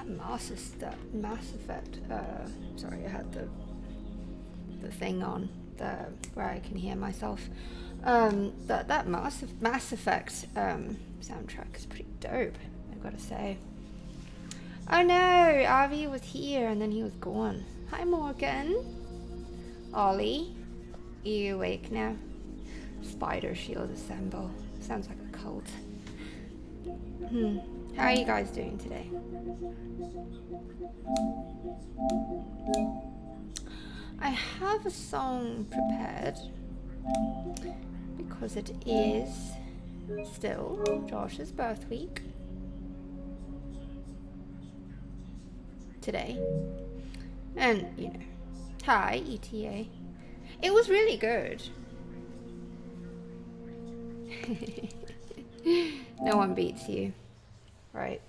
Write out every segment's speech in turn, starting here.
Mass Effect. Sorry, I had the thing on where I can hear myself. That Mass Effect soundtrack is pretty dope, I've got to say. Oh no, Avi was here and then he was gone. Hi Morgan. Ollie, are you awake now? Spider shield assemble. Sounds like a cult. How are you guys doing today? I have a song prepared because it is still Josh's birth week today. And, you know, hi, ETA. It was really good. No one beats you, right,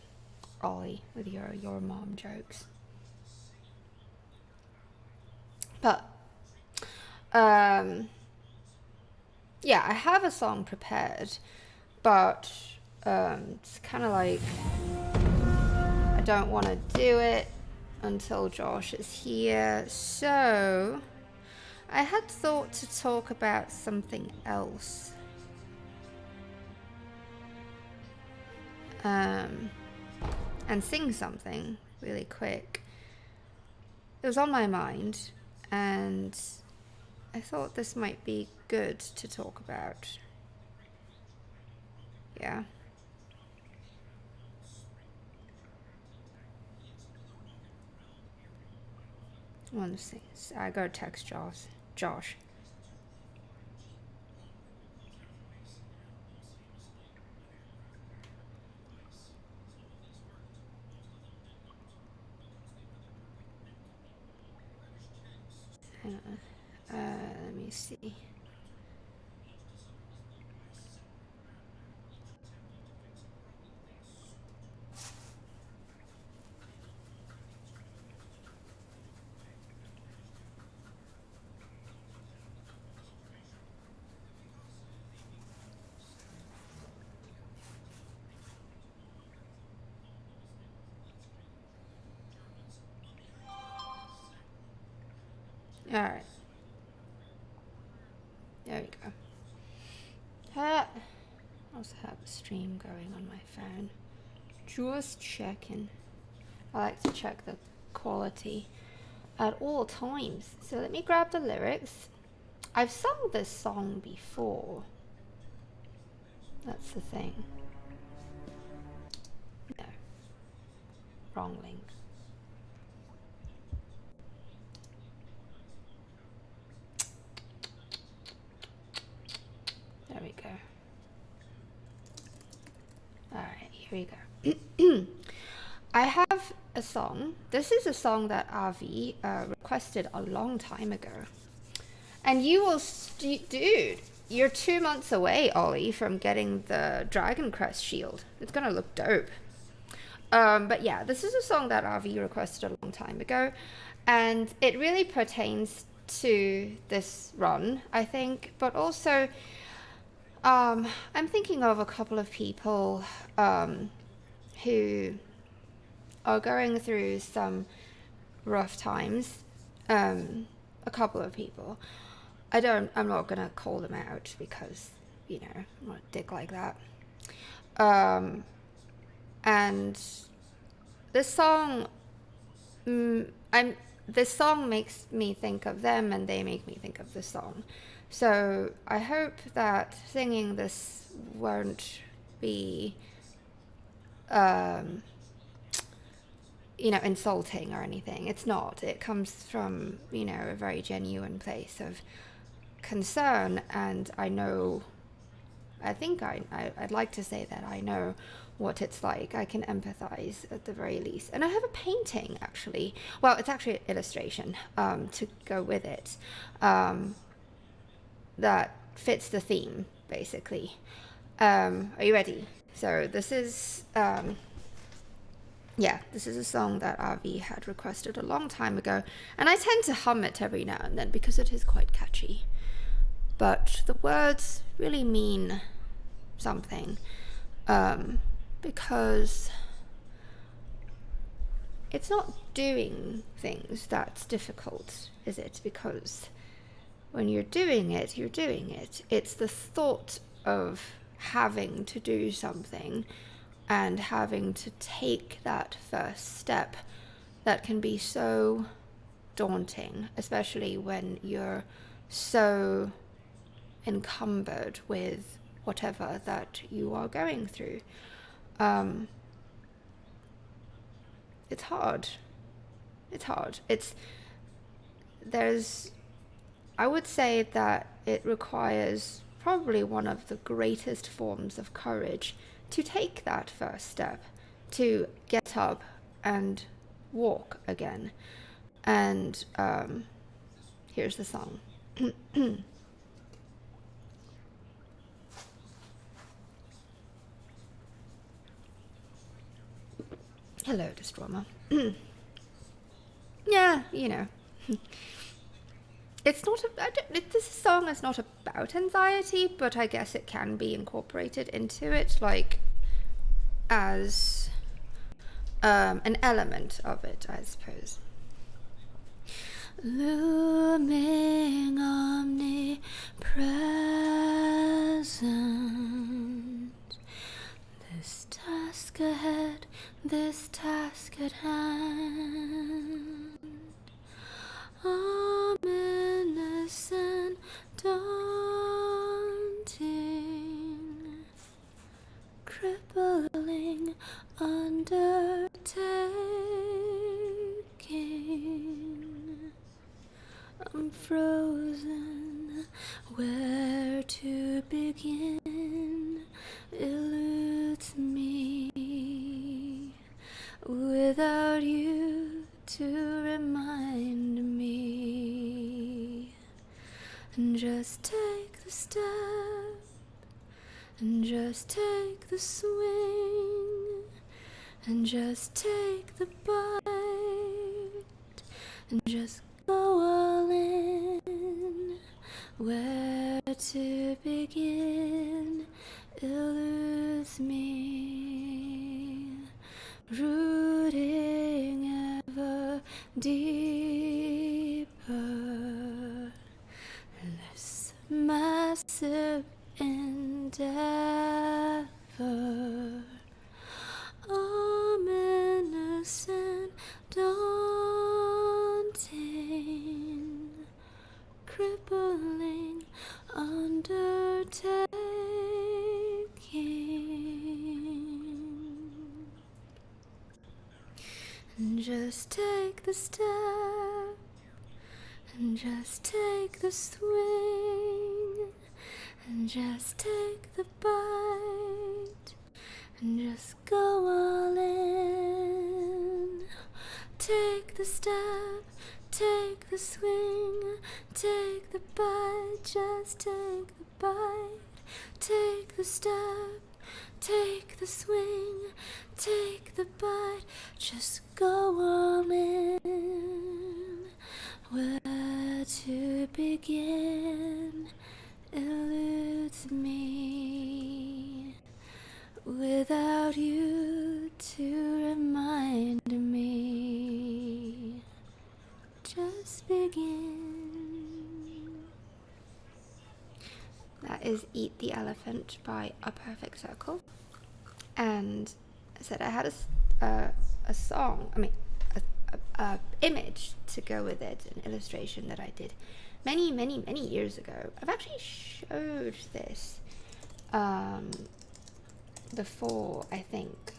Ollie, with your mom jokes. But yeah, I have a song prepared, but it's kind of like I don't want to do it until Josh is here, so I had thought to talk about something else. And sing something really quick. It was on my mind, and I thought this might be good to talk about. Yeah. One thing, I gotta text Josh. Let me see. All right. There we go. I also have a stream going on my phone. Just checking. I like to check the quality at all times. So let me grab the lyrics. I've sung this song before. That's the thing. No. Wrong link. There we go. Alright, here we go. I have a song. This is a song that Avi requested a long time ago. And you will, dude, you're 2 months away, Ollie, from getting the Dragon Crest shield. It's gonna look dope. But yeah, this is a song that Avi requested a long time ago. And it really pertains to this run, I think. But also, I'm thinking of a couple of people who are going through some rough times. A couple of people. I'm not gonna call them out because, you know, I'm not a dick like that. And this song, this song makes me think of them, and they make me think of the song. So I hope that singing this won't be, you know, insulting or anything. It's not. It comes from, you know, a very genuine place of concern, and I know, I think I'd like to say that I know what it's like. I can empathize at the very least. And I have a painting, actually. Well, it's actually an illustration to go with it. That fits the theme, basically. Are you ready? So this is, yeah, this is a song that Avi had requested a long time ago, and I tend to hum it every now and then because it is quite catchy. But the words really mean something, because it's not doing things that's difficult, is it? Because when you're doing it, you're doing it. It's the thought of having to do something and having to take that first step that can be so daunting, especially when you're so encumbered with whatever that you are going through. It's hard. It's hard. I would say that it requires probably one of the greatest forms of courage to take that first step, to get up and walk again. And here's the song. Hello, Destroma. Yeah, you know. It's not this song is not about anxiety, but I guess it can be incorporated into it, like, as an element of it, I suppose. Looming omnipresent, this task ahead, this task at hand, ominous and daunting, crippling undertaking. I'm frozen, where to begin eludes me, without you to remind me. And just take the step, and just take the swing, and just take the bite, and just go all in. Where to begin eludes me, rooting ever deeper, this massive endeavor, ominous and daunting, crippling undertaking. And just take the step, and just take the swing, and just take the bite, and just go all in. Take the step, take the swing, take the bite, just take the bite. Take the step, take the swing, take the bite, just go all in. Where to begin eludes me, without you to remind me. Just begin. That is Eat the Elephant by A Perfect Circle. And I said I had a song, I mean, a image to go with it, an illustration that I did many years ago. I've actually showed this before, I think.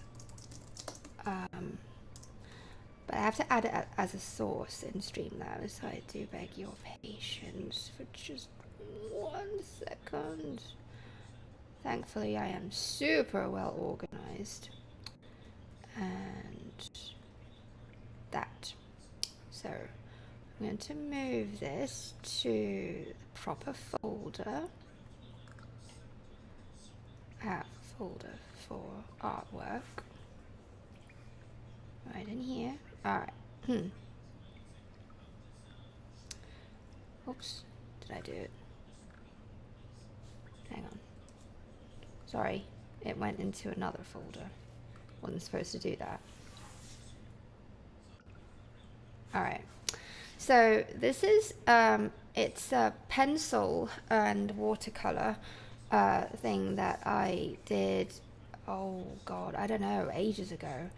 But I have to add it as a source in Streamlabs, so I do beg your patience for just 1 second. Thankfully, I am super well organized. And that. So, I'm going to move this to the proper folder. I have a folder for artwork. Right in here. Alright. Oops. Did I do it? Hang on. Sorry. It went into another folder. Wasn't supposed to do that. All right. So this is it's a pencil and watercolor thing that I did. Oh God, I don't know, ages ago.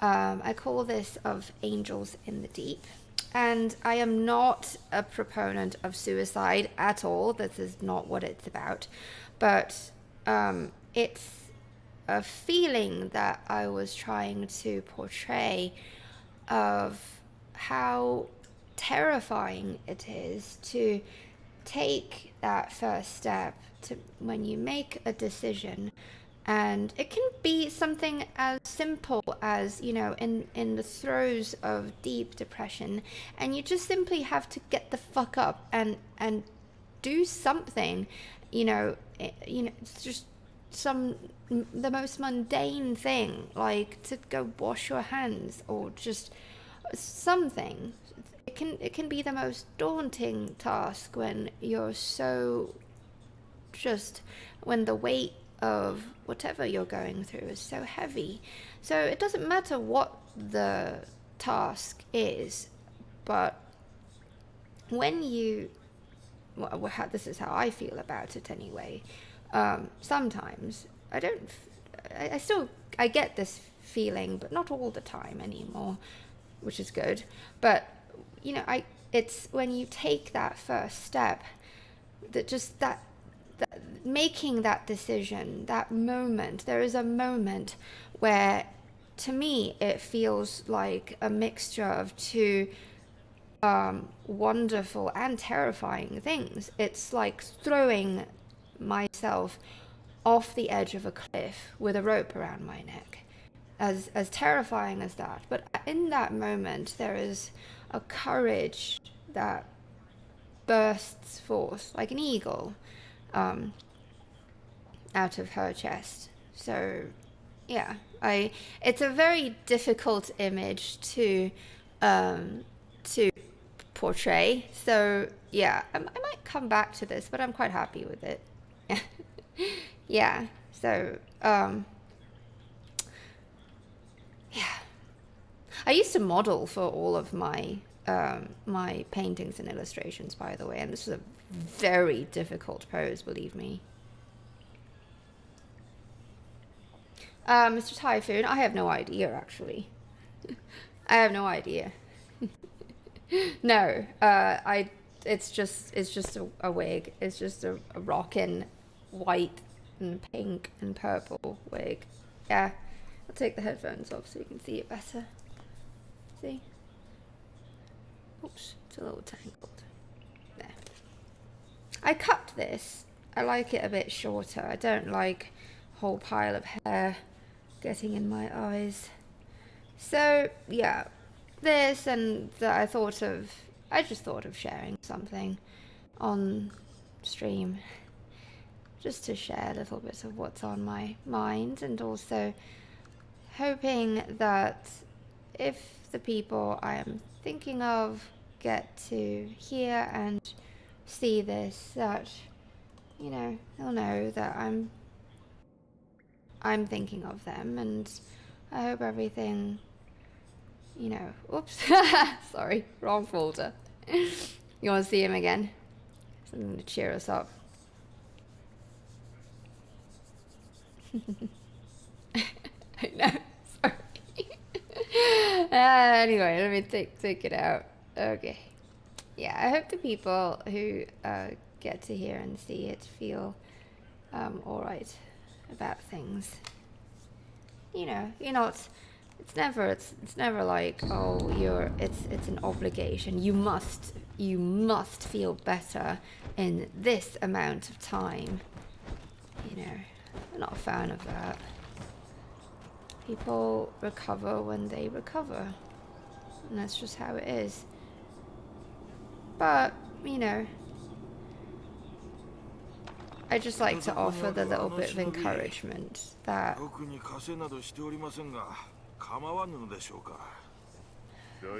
I call this Of Angels in the Deep. And I am not a proponent of suicide at all. This is not what it's about. But it's a feeling that I was trying to portray of how terrifying it is to take that first step to when you make a decision. And it can be something as simple as, you know, in the throes of deep depression, and you just simply have to get the fuck up and do something. It's just the most mundane thing, like to go wash your hands or just something. It can be the most daunting task when you're so just when the weight of whatever you're going through is so heavy. So it doesn't matter what the task is, but when you this is how I feel about it anyway. Sometimes I get this feeling, but not all the time anymore, which is good. But it's when you take that first step, that making that decision, that moment, there is a moment where, to me, it feels like a mixture of two wonderful and terrifying things. It's like throwing myself off the edge of a cliff with a rope around my neck, as terrifying as that. But in that moment, there is a courage that bursts forth like an eagle out of her chest. So yeah, it's a very difficult image to portray. So yeah, I might come back to this, but I'm quite happy with it. Yeah. So yeah, I used to model for all of my my paintings and illustrations, by the way, and this was a very difficult pose, believe me. Mr. Typhoon, I have no idea, actually. I have no idea. No, it's just a wig. It's just a rockin' white and pink and purple wig. Yeah, I'll take the headphones off so you can see it better. See? Oops, it's a little tangled. There. I cut this. I like it a bit shorter. I don't like a whole pile of hair getting in my eyes. So yeah, this and I just thought of sharing something on stream, just to share a little bit of what's on my mind, and also hoping that if the people I am thinking of get to hear and see this, that they'll know that I'm thinking of them, and I hope everything, oops, sorry, wrong folder. You want to see him again? Something to cheer us up. I know, sorry. Anyway, let me take it out. Okay. Yeah, I hope the people who get to hear and see it feel alright about things. You're not, it's never like, oh, it's an obligation. You must feel better in this amount of time. I'm not a fan of that. People recover when they recover, and that's just how it is. But I just like to offer the little bit of encouragement that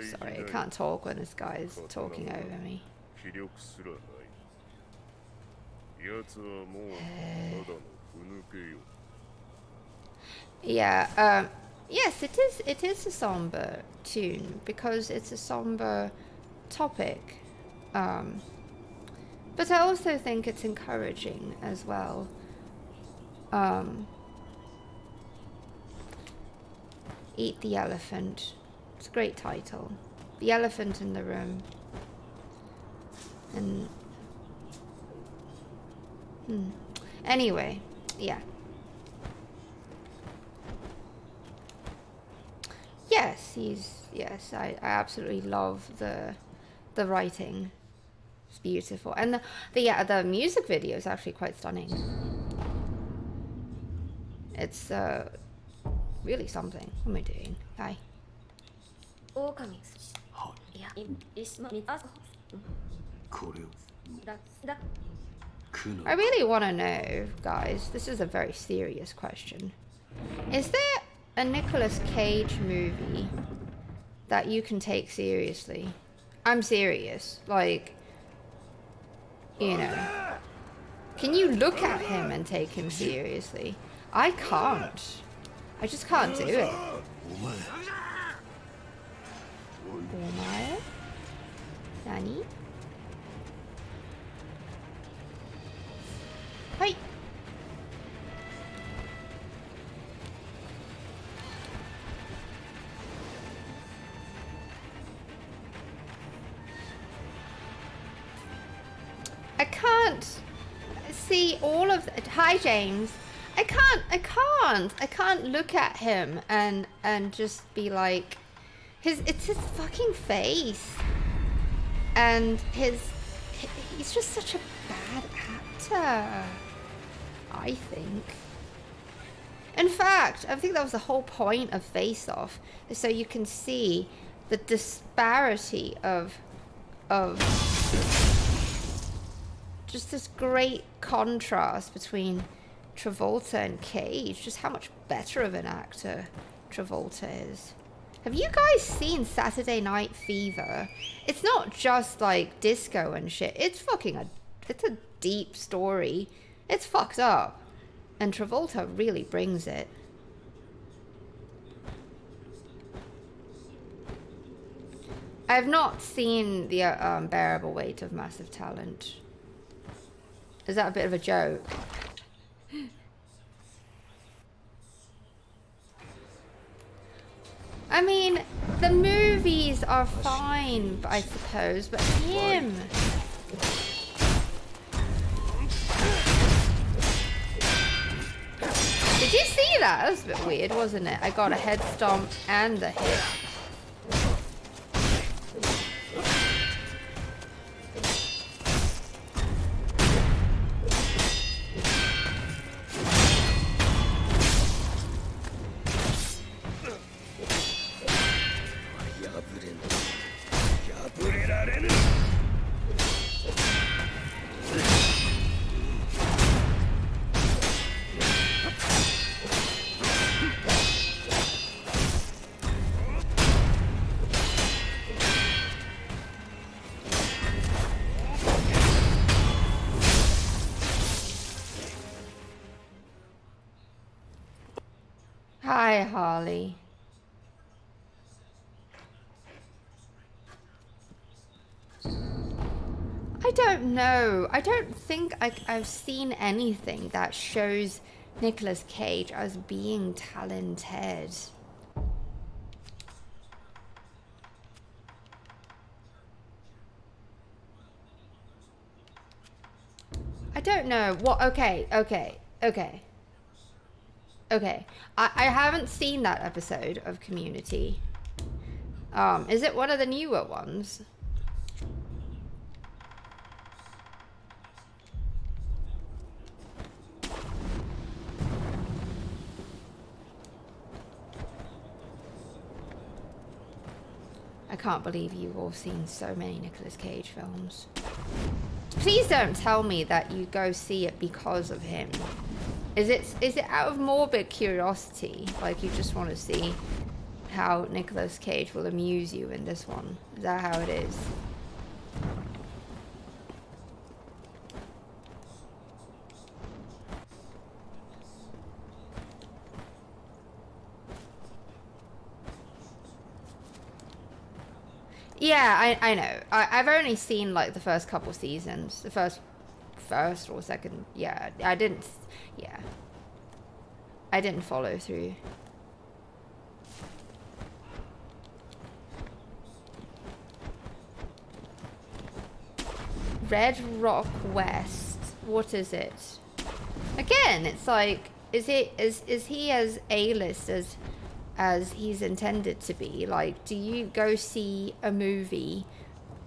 sorry, I can't talk when this guy is talking over me. Yeah, yes, it is a somber tune because it's a somber topic. But I also think it's encouraging as well. Eat the Elephant. It's a great title. The Elephant in the Room. And anyway, yeah. Yes, I absolutely love the writing. It's beautiful. And the music video is actually quite stunning. It's really something. What am I doing? Hi. I really want to know, guys, this is a very serious question. Is there a Nicolas Cage movie that you can take seriously? I'm serious. Like, you know, can you look at him and take him seriously? I can't. I just can't do it. Omae? Nani? Hi. I can't see all of it. Hi, James. I can't look at him and just be like, it's his fucking face, and he's just such a bad actor, I think. In fact, I think that was the whole point of Face Off, is so you can see the disparity of just this great contrast between Travolta and Cage, just how much better of an actor Travolta is. Have you guys seen Saturday Night Fever? It's not just like disco and shit. It's it's a deep story. It's fucked up. And Travolta really brings it. I have not seen the Unbearable Weight of Massive Talent. Is that a bit of a joke? I mean, the movies are fine, I suppose, but him... Did you see that? That was a bit weird, wasn't it? I got a head stomp and a hit. Hi, Harley. I don't know. I don't think I've seen anything that shows Nicolas Cage as being talented. I don't know. What? Okay. I haven't seen that episode of Community. Is it one of the newer ones? I can't believe you've all seen so many Nicolas Cage films. Please don't tell me that you go see it because of him. Is it out of morbid curiosity? Like you just want to see how Nicolas Cage will amuse you in this one? Is that how it is? Yeah, I know. I've only seen like the first couple seasons. The first or second. Yeah, I didn't. Yeah, I didn't follow through. Red Rock West. What is it? Again, it's like, is he as A-list as he's intended to be? Like, do you go see a movie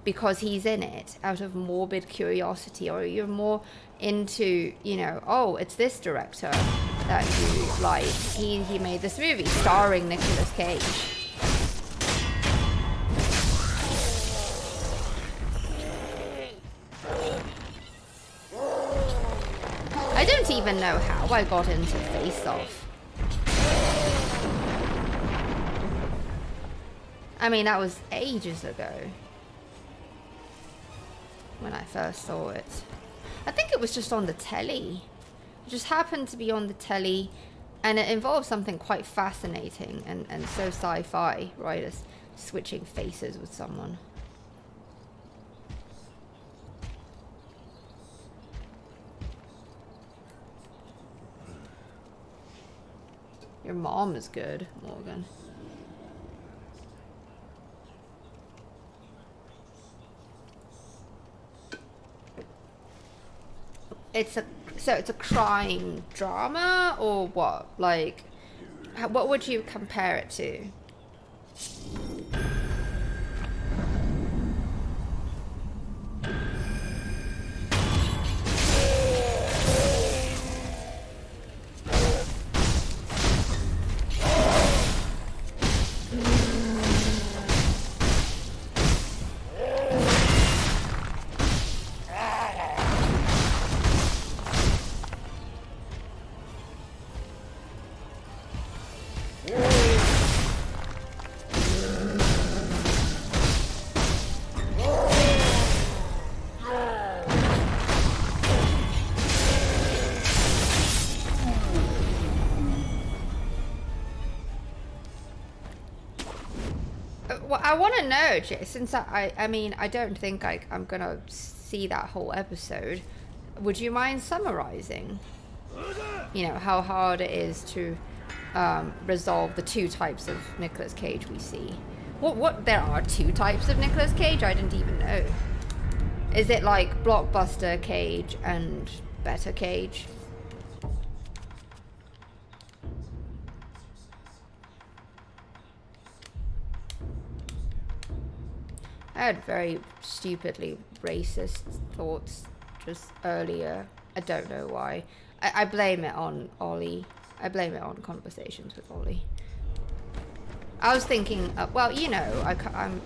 because he's in it out of morbid curiosity, or you're more into, you know, oh, it's this director that you like, he made this movie starring Nicolas Cage. I don't even know how I got into Face Off. I mean, that was ages ago when I first saw it. I think it was just on the telly. It just happened to be on the telly, and it involved something quite fascinating and so sci-fi, right? As switching faces with someone. Your mom is good, Morgan. It's a crime drama, or what? Like, what would you compare it to? Well, I want to know, since I mean, I don't think I'm gonna see that whole episode. Would you mind summarizing, you know, how hard it is to resolve the two types of Nicolas Cage we see? What there are two types of Nicolas Cage? I didn't even know. Is it like blockbuster Cage and better Cage? I had very stupidly racist thoughts just earlier. I don't know why. I blame it on Ollie. I blame it on conversations with Ollie. I was thinking, well, you know,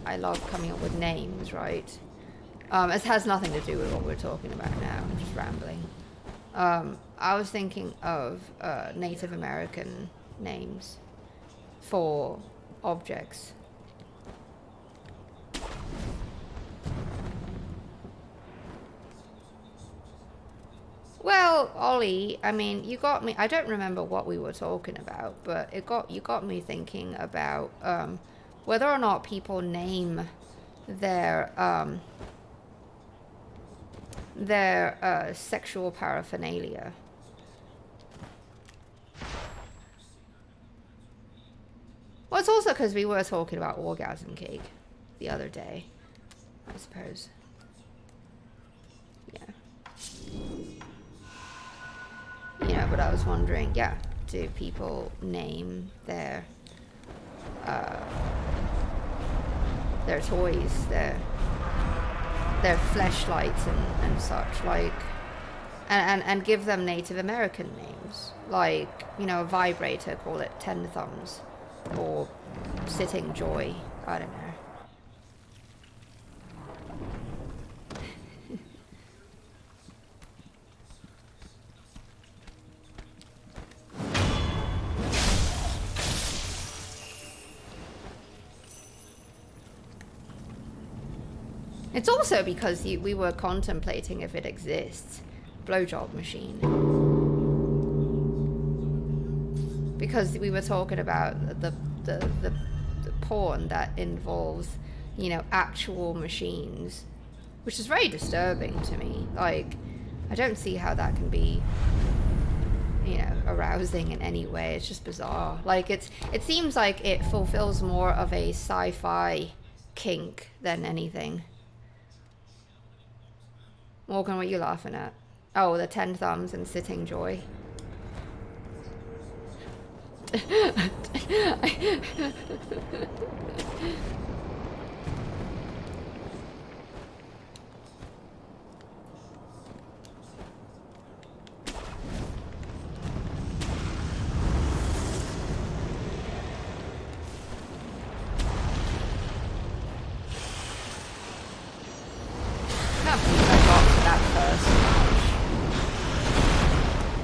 I love coming up with names, right? It has nothing to do with what we're talking about now. I'm just rambling. I was thinking of Native American names for objects. Well, Ollie, I mean, you got me. I don't remember what we were talking about, but you got me thinking about whether or not people name their sexual paraphernalia. Well, it's also because we were talking about orgasm cake the other day, I suppose. Yeah. Yeah, but I was wondering, yeah, do people name their toys, their fleshlights and such, like, and give them Native American names, like, you know, a vibrator, call it 10 thumbs, or sitting joy, I don't know. It's also because we were contemplating if it exists, blowjob machine. Because we were talking about the porn that involves you know, actual machines, which is very disturbing to me. Like, I don't see how that can be, you know, arousing in any way. It's just bizarre. Like, it seems like it fulfills more of a sci-fi kink than anything. Morgan, what are you laughing at? Oh, the 10 thumbs and sitting joy.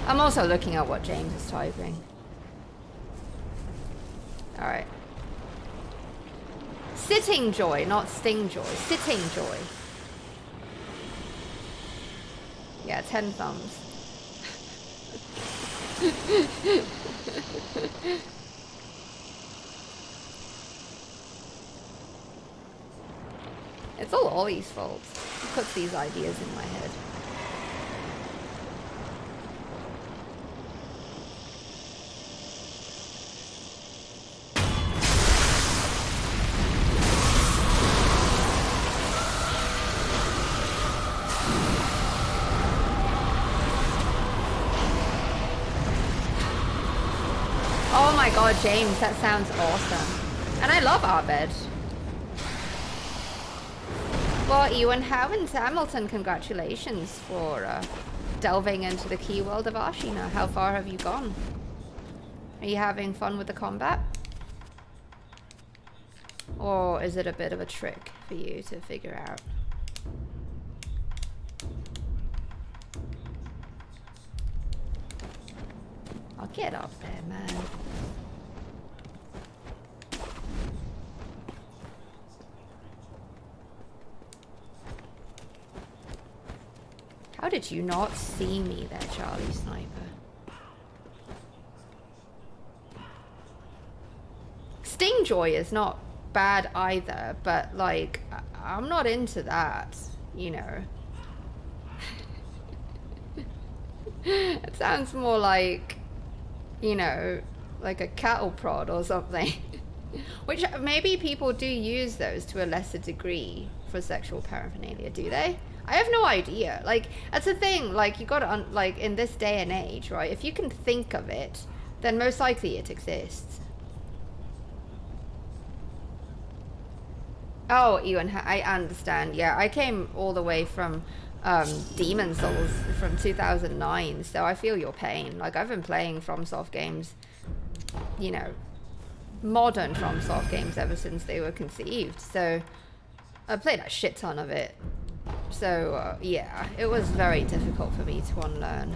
I'm also looking at what James is typing. Alright. Sitting joy, not sting joy. Sitting joy. Yeah, 10 thumbs. It's all Ollie's fault. He puts these ideas in my head. Oh my god, James, that sounds awesome. And I love our bed. Well, Ewan Howe and Hamilton, congratulations for delving into the key world of Ashina. How far have you gone? Are you having fun with the combat? Or is it a bit of a trick for you to figure out? I'll get up there, man. How did you not see me there, Charlie Sniper? Sting Joy is not bad either, but like, I'm not into that, you know. It sounds more like, you know, like a cattle prod or something. Which maybe people do use those to a lesser degree for sexual paraphernalia, do they? I have no idea. Like, that's the thing, like, you gotta, like, in this day and age, right, if you can think of it, then most likely it exists. Oh, Ewan, I understand. Yeah, I came all the way from Demon Souls from 2009, so I feel your pain. Like, I've been playing FromSoft games, you know, modern FromSoft games ever since they were conceived, so I played a shit ton of it. So, yeah, it was very difficult for me to unlearn.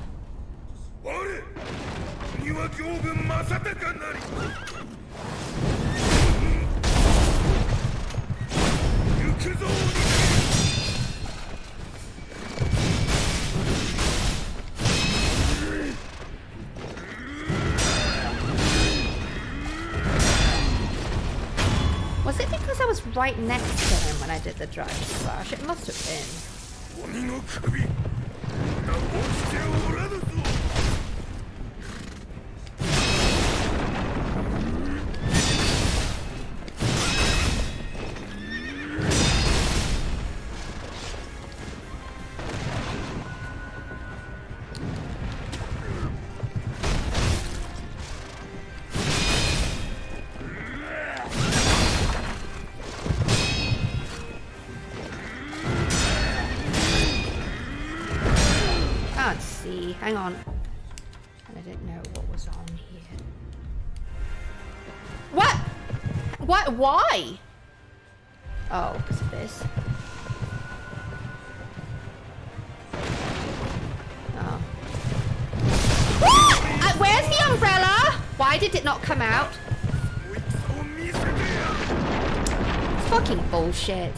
Was it because I was right next to him when I did the Dragon Slash? It must have been. Hang on. And I didn't know what was on here. What? What? Why? Oh, because of this. Oh. What? Where's the umbrella? Why did it not come out? It's fucking bullshit.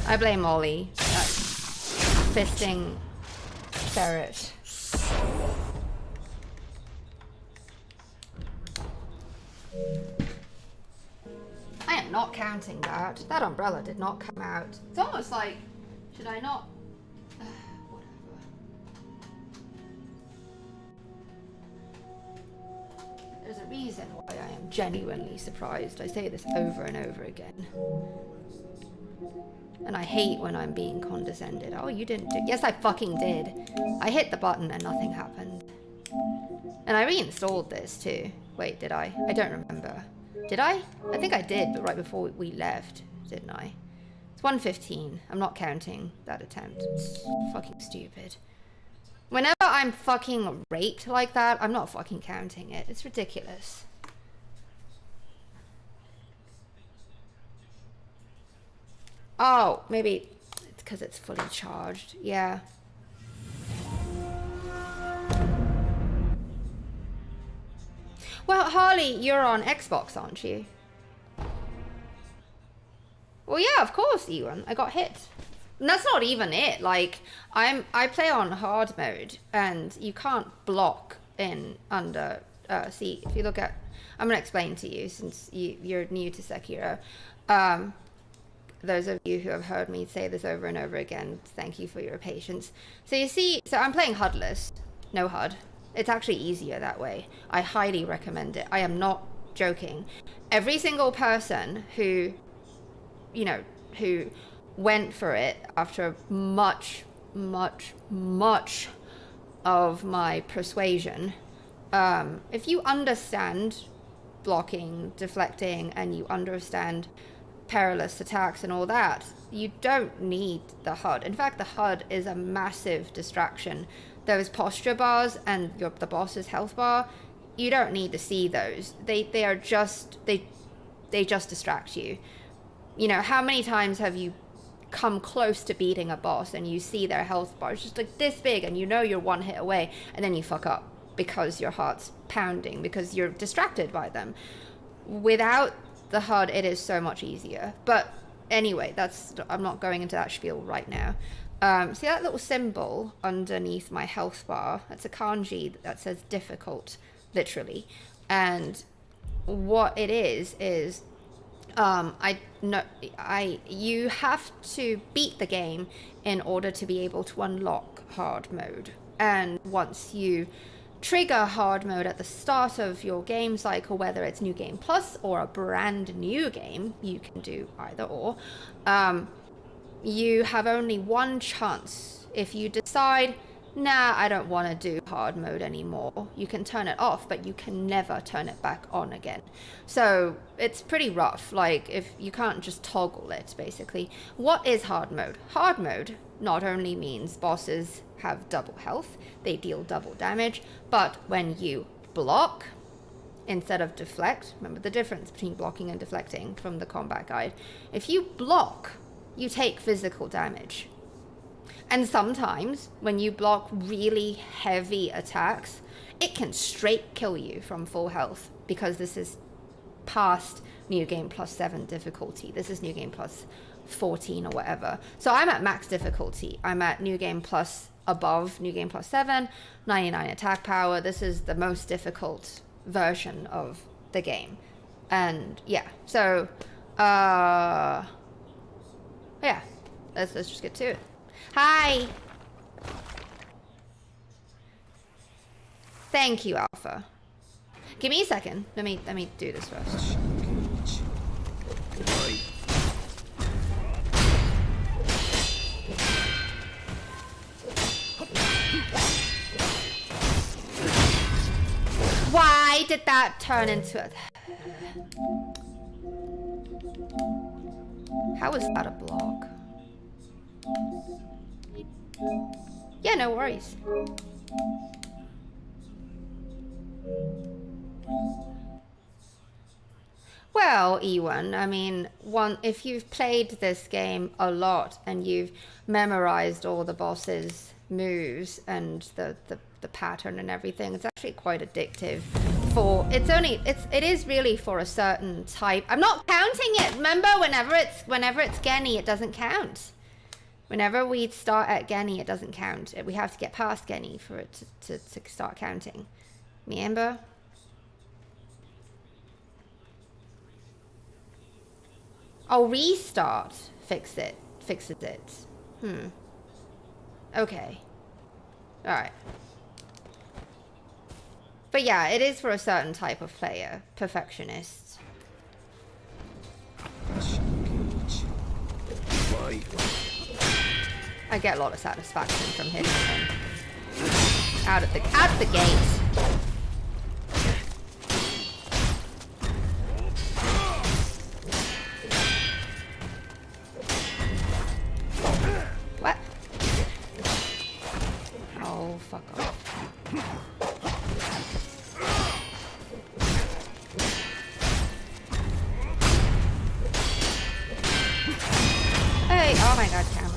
I blame Molly. Fisting ferret. I am not counting that. That umbrella did not come out. It's almost like, should I not? Whatever. There's a reason why I am genuinely surprised. I say this over and over again. And I hate when I'm being condescended. Oh, you didn't do... Yes, I fucking did. I hit the button and nothing happened. And I reinstalled this too. Wait, did I? I don't remember. Did I? I think I did, but right before we left, didn't I? It's 1:15. I'm not counting that attempt. It's fucking stupid. Whenever I'm fucking raped like that, I'm not fucking counting it. It's ridiculous. Oh, maybe it's because it's fully charged. Yeah. Well, Harley, you're on Xbox, aren't you? Well, yeah, of course, Ewan. I got hit. And that's not even it. Like, I play on hard mode, and you can't block in under. See, if you look at, I'm gonna explain to you since you're new to Sekiro. Those of you who have heard me say this over and over again, thank you for your patience. So you see, so I'm playing Hudless, no HUD. It's actually easier that way. I highly recommend it. I am not joking. Every single person who, you know, who went for it after much of my persuasion, if you understand blocking, deflecting, and you understand perilous attacks and all that, you don't need the HUD. In fact, the HUD is a massive distraction. Those posture bars and the boss's health bar, you don't need to see those. They just distract you. You know, how many times have you come close to beating a boss and you see their health bar, it's just like this big, and you know you're one hit away, and then you fuck up because your heart's pounding because you're distracted by them. Without the HUD, it is so much easier. But anyway, I'm not going into that spiel right now. See that little symbol underneath my health bar? That's a kanji that says difficult, literally. And what it is you have to beat the game in order to be able to unlock hard mode. And once you trigger hard mode at the start of your game cycle, whether it's New Game Plus or a brand new game, you can do either or, you have only one chance. If you decide, nah, I don't want to do hard mode anymore, you can turn it off, but you can never turn it back on again. So it's pretty rough. Like, if you can't just toggle it, basically. What is hard mode? Hard mode not only means bosses have double health, they deal double damage, but when you block instead of deflect, remember the difference between blocking and deflecting from the combat guide, if you block, you take physical damage. And sometimes when you block really heavy attacks, it can straight kill you from full health, because this is past New Game Plus 7 difficulty. This is New Game Plus 14 or whatever. So I'm at max difficulty. I'm at New Game Plus above New Game Plus 7, 99 attack power. This is the most difficult version of the game. And yeah, so yeah, let's just get to it. Hi. Thank you, Alpha. Give me a second. Let me do this first. Why did that turn into a... How is that a block? Yeah, no worries. Well, Ewan, I mean, if you've played this game a lot and you've memorized all the boss's moves and the pattern and everything, it's actually quite addictive. It is really for a certain type. I'm not counting it. Remember, whenever it's Genny, it doesn't count. Whenever we start at Geni, it doesn't count. We have to get past Geni for it to start counting. Remember? Oh, restart. Fixes it. Okay. Alright. But yeah, it is for a certain type of player. Perfectionists. I get a lot of satisfaction from hitting him. Out the gates. What? Oh, fuck off. Hey, oh my god, camera.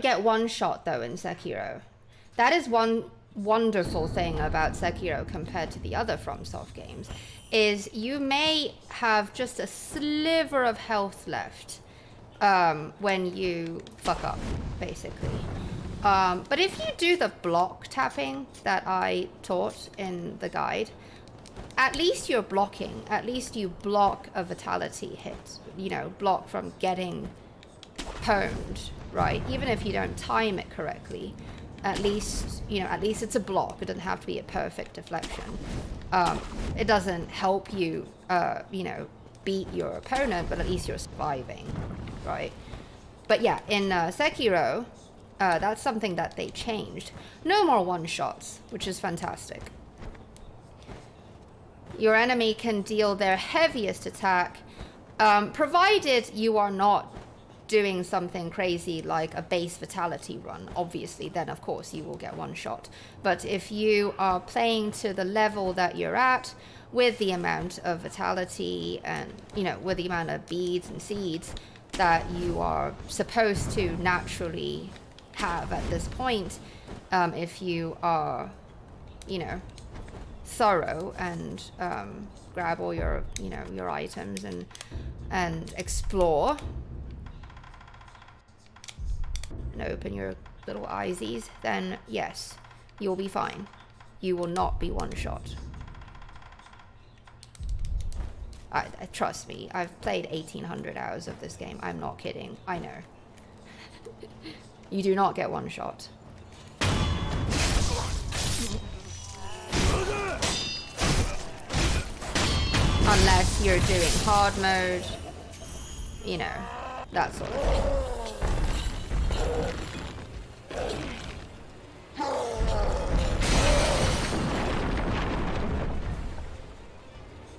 Get one shot though in Sekiro. That is one wonderful thing about Sekiro compared to the other FromSoft games, is you may have just a sliver of health left when you fuck up, basically. But if you do the block tapping that I taught in the guide, at least you're blocking. At least you block a vitality hit. You know, block from getting pwned. Right, even if you don't time it correctly, at least, you know, at least it's a block. It doesn't have to be a perfect deflection. It doesn't help you, you know, beat your opponent, but at least you're surviving, right? But yeah, in Sekiro, that's something that they changed. No more one-shots, which is fantastic. Your enemy can deal their heaviest attack, provided you are not doing something crazy like a base vitality run. Obviously, then of course you will get one shot. But if you are playing to the level that you're at, with the amount of vitality and, you know, with the amount of beads and seeds that you are supposed to naturally have at this point, if you are, you know, thorough and grab all your, you know, your items and explore and open your little eyesies, then yes, you'll be fine. You will not be one shot. Trust me, I've played 1800 hours of this game. I'm not kidding. I know. You do not get one shot. Unless you're doing hard mode, you know, that sort of thing.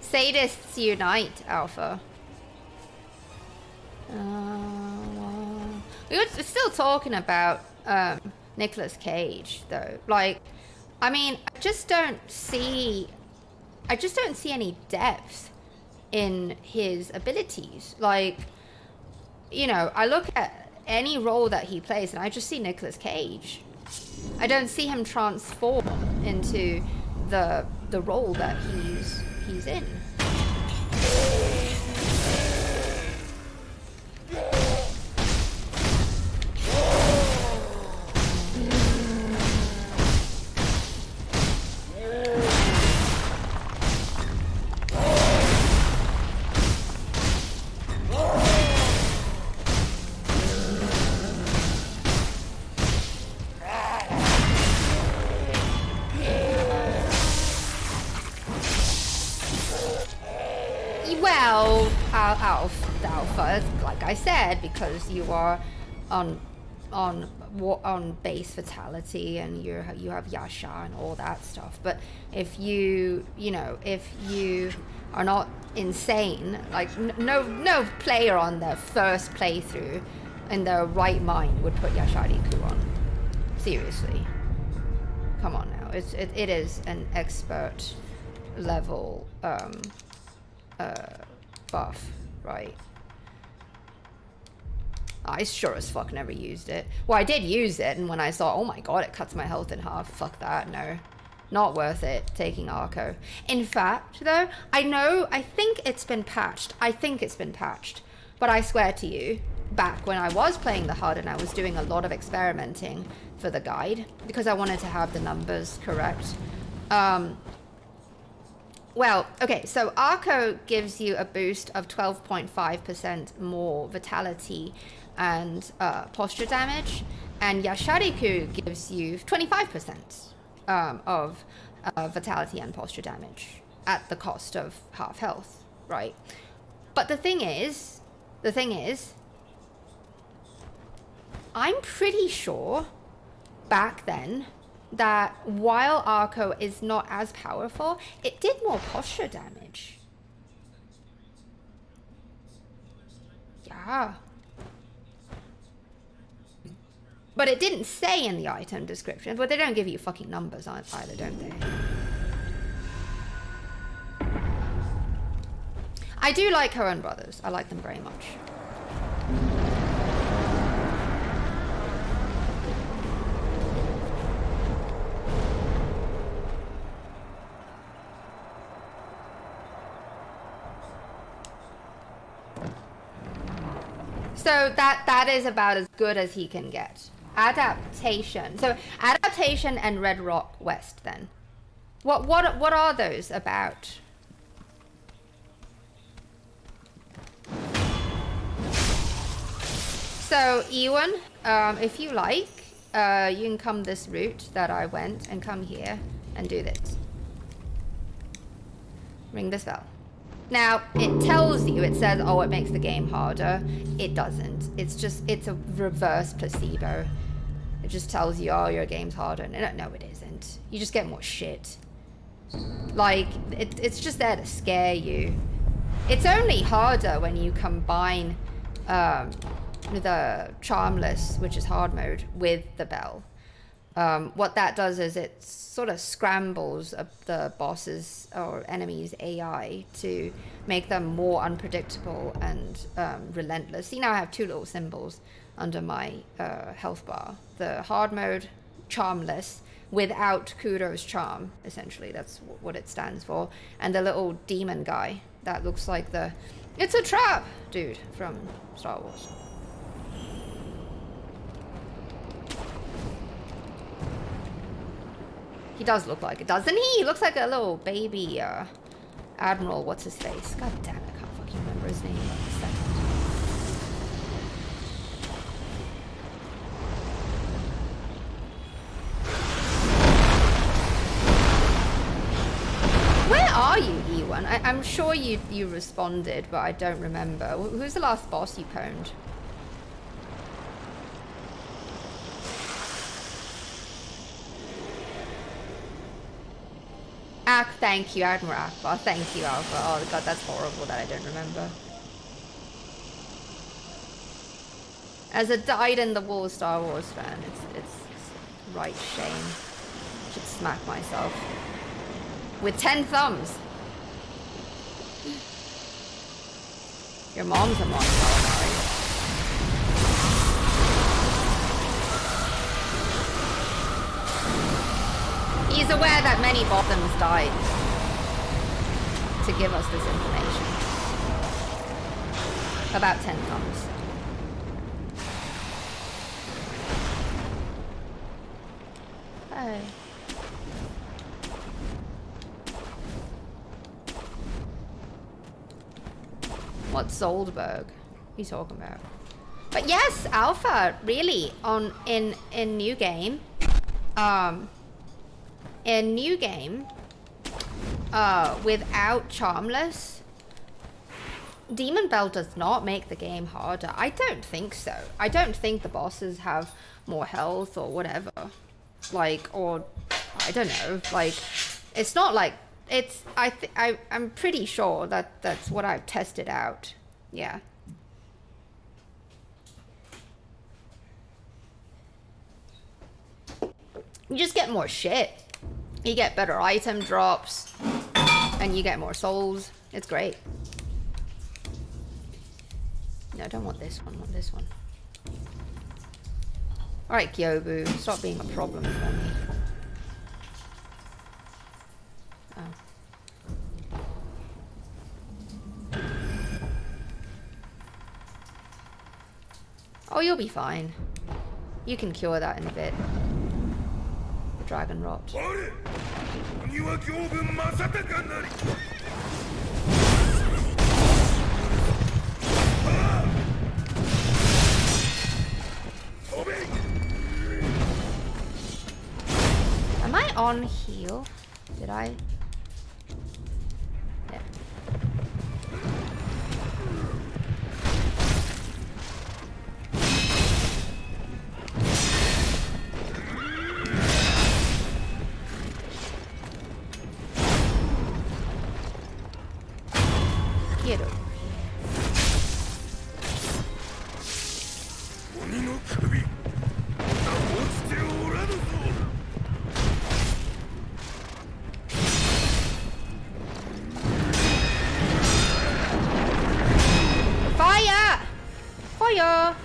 Sadists unite, Alpha. We were still talking about Nicolas Cage, though. Like, I mean, I just don't see any depth in his abilities. Like, you know, I look at any role that he plays and I just see Nicolas Cage. I don't see him transform into the role that he's in. Alpha, like I said, because you are on base fatality, and you have Yasha and all that stuff. But if you are not insane, like no player on their first playthrough in their right mind would put Yashariku on. Seriously, come on now. It is an expert level buff, right? I sure as fuck never used it. Well, I did use it, and when I saw, oh my god, it cuts my health in half, fuck that, no. Not worth it, taking Arco. In fact, though, I think it's been patched. But I swear to you, back when I was playing the HUD and I was doing a lot of experimenting for the guide, because I wanted to have the numbers correct. Well, okay, so Arco gives you a boost of 12.5% more vitality and posture damage, and Yashariku gives you 25% of vitality and posture damage at the cost of half health, right? But the thing is, I'm pretty sure back then that while Arco is not as powerful, it did more posture damage. Yeah. But it didn't say in the item description, but they don't give you fucking numbers either, don't they? I do like her own brothers. I like them very much. So that is about as good as he can get. Adaptation. So adaptation and Red Rock West then. What are those about? So Ewan, if you like, you can come this route that I went and come here and do this. Ring this bell. Now, it tells you, it says, oh, it makes the game harder. It doesn't. It's a reverse placebo. It just tells you, oh, your game's harder. No, it isn't. You just get more shit. Like, it's just there to scare you. It's only harder when you combine the Charmless, which is hard mode, with the bell. What that does is it sort of scrambles the boss's or enemies' AI to make them more unpredictable and relentless. See, now I have two little symbols under my health bar. The hard mode, Charmless, without Kudo's charm, essentially. That's what it stands for. And the little demon guy that looks like the "it's a trap" dude from Star Wars. He does look like it, doesn't he? He looks like a little baby Admiral, what's his face? God damn it, I can't fucking remember his name right this second. Where are you, Ewan? I'm sure you responded, but I don't remember. Who's the last boss you pwned? Thank you, Admiral Akbar. Thank you, Alpha. Oh god, that's horrible that I don't remember. As a dyed-in-the-wool Star Wars fan, it's right shame. I should smack myself. With 10 thumbs. Your mom's a Mon Calamari. He's aware that many bottoms died to give us this information. About 10 thumbs. Hey. What's Zoldberg? What are you talking about? But yes, Alpha, really, in new game. In new game, without Charmless, Demon Bell does not make the game harder. I don't think so. I don't think the bosses have more health or whatever. Like, or I don't know. Like, it's not like it's. I'm pretty sure that that's what I've tested out. Yeah. You just get more shit. You get better item drops, and you get more souls. It's great. No, I don't want this one. I want this one. Alright, Gyobu, stop being a problem for me. Oh. Oh, you'll be fine. You can cure that in a bit. The dragon rot. Am I on heal? Did I? Yeah. Get over here. Fire! Fire!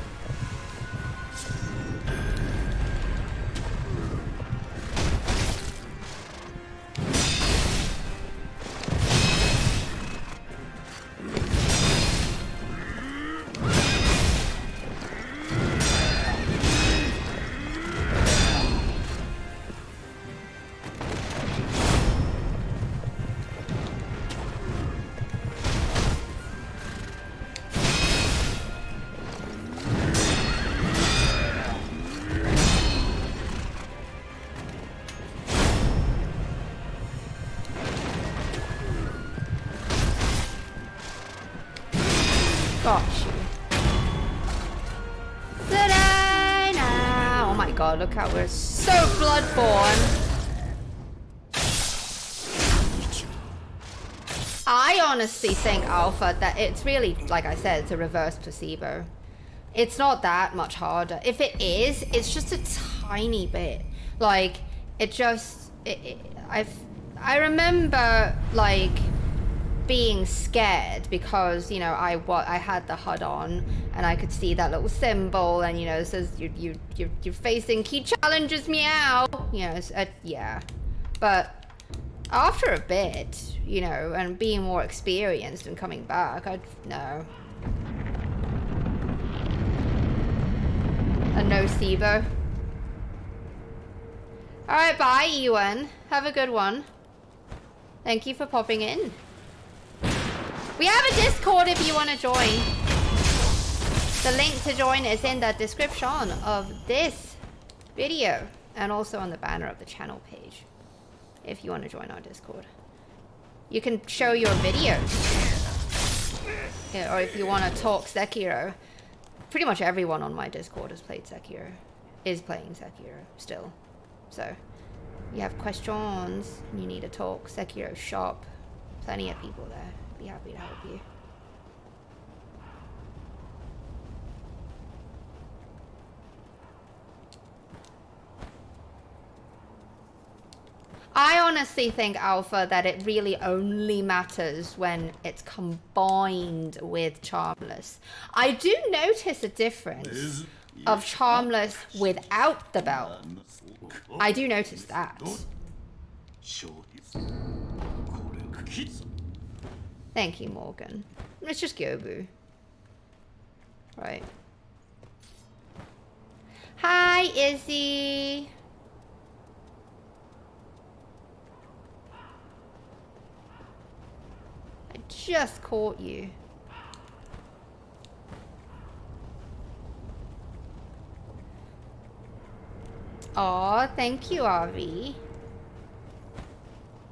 Got you. Oh my god, look how we're so bloodborne. I honestly think, Alpha, that it's really, like I said, it's a reverse placebo. It's not that much harder. If it is, it's just a tiny bit. Like, it just... I remember, like, being scared because, you know, I had the HUD on and I could see that little symbol and, you know, it says you're facing key challenges, meow. You know, yeah. But after a bit, you know, and being more experienced and coming back, no. A nocebo. Alright, bye, Ewan. Have a good one. Thank you for popping in. We have a Discord if you want to join. The link to join is in the description of this video and also on the banner of the channel page if you want to join our Discord. You can show your videos. Yeah, or if you want to talk Sekiro. Pretty much everyone on my Discord has played Sekiro. Is playing Sekiro still. So, you have questions, you need to talk Sekiro shop. Plenty of people there. Be happy to help you. I honestly think, Alpha, that it really only matters when it's combined with Charmless. I do notice a difference of Charmless without the belt. I do notice that. Thank you, Morgan. It's just Gyobu. Right. Hi, Izzy. I just caught you. Aw, thank you, RV.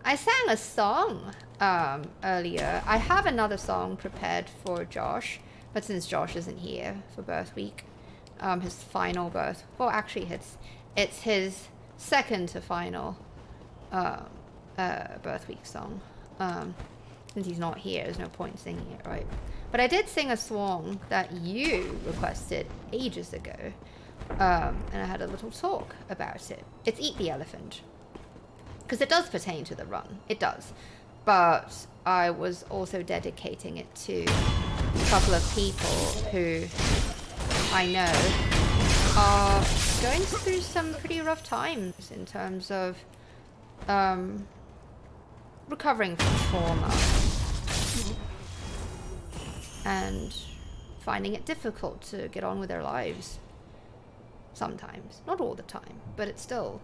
I sang a song. earlier. I have another song prepared for Josh, but since Josh isn't here for birth week, his final birth, well, actually it's his second to final birth week song. Since he's not here, there's no point singing it, right? But I did sing a song that you requested ages ago, and I had a little talk about it. It's Eat the Elephant, because it does pertain to the run. It does. But I was also dedicating it to a couple of people who I know are going through some pretty rough times in terms of recovering from trauma and finding it difficult to get on with their lives sometimes. Not all the time, but it's still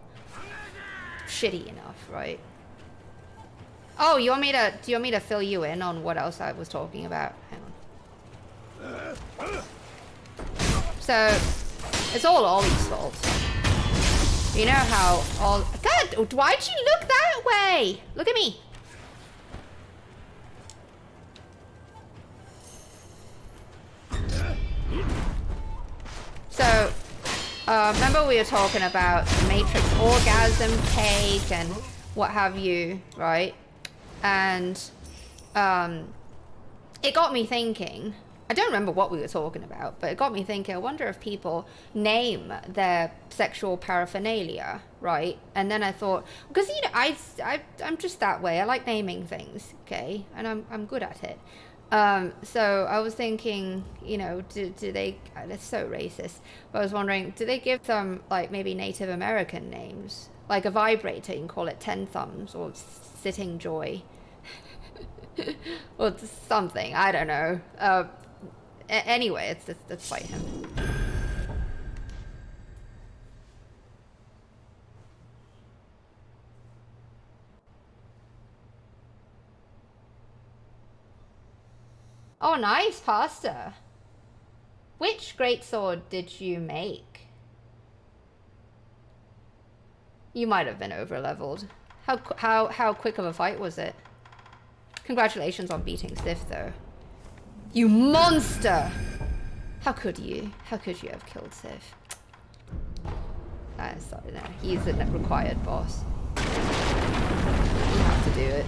shitty enough, right? Oh, do you want me to fill you in on what else I was talking about? Hang on. So, it's all Ollie's fault. You know how God, why'd you look that way? Look at me. So, remember we were talking about the Matrix orgasm cake and what have you, right? And it got me thinking. I don't remember what we were talking about, but it got me thinking, I wonder if people name their sexual paraphernalia, right? And then I thought, because, you know, I'm just that way. I like naming things, okay? And I'm good at it. So I was thinking, you know, do they, that's so racist, but I was wondering, do they give them, like, maybe Native American names? Like a vibrator, you can call it 10 thumbs or sitting joy. Or something, I don't know. Anyway, let's fight him. Oh, nice pasta. Which greatsword did you make? You might have been over-leveled. How quick of a fight was it? Congratulations on beating Sif, though. You monster! How could you? How could you have killed Sif? Sorry, no. He's the required boss. You have to do it.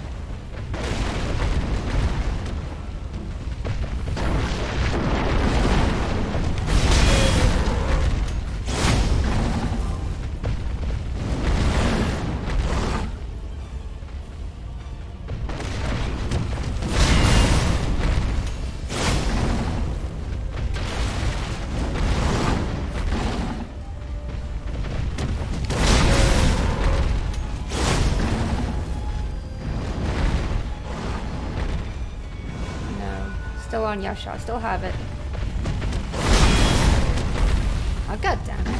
On Yasha, I still have it. Oh, god damn it.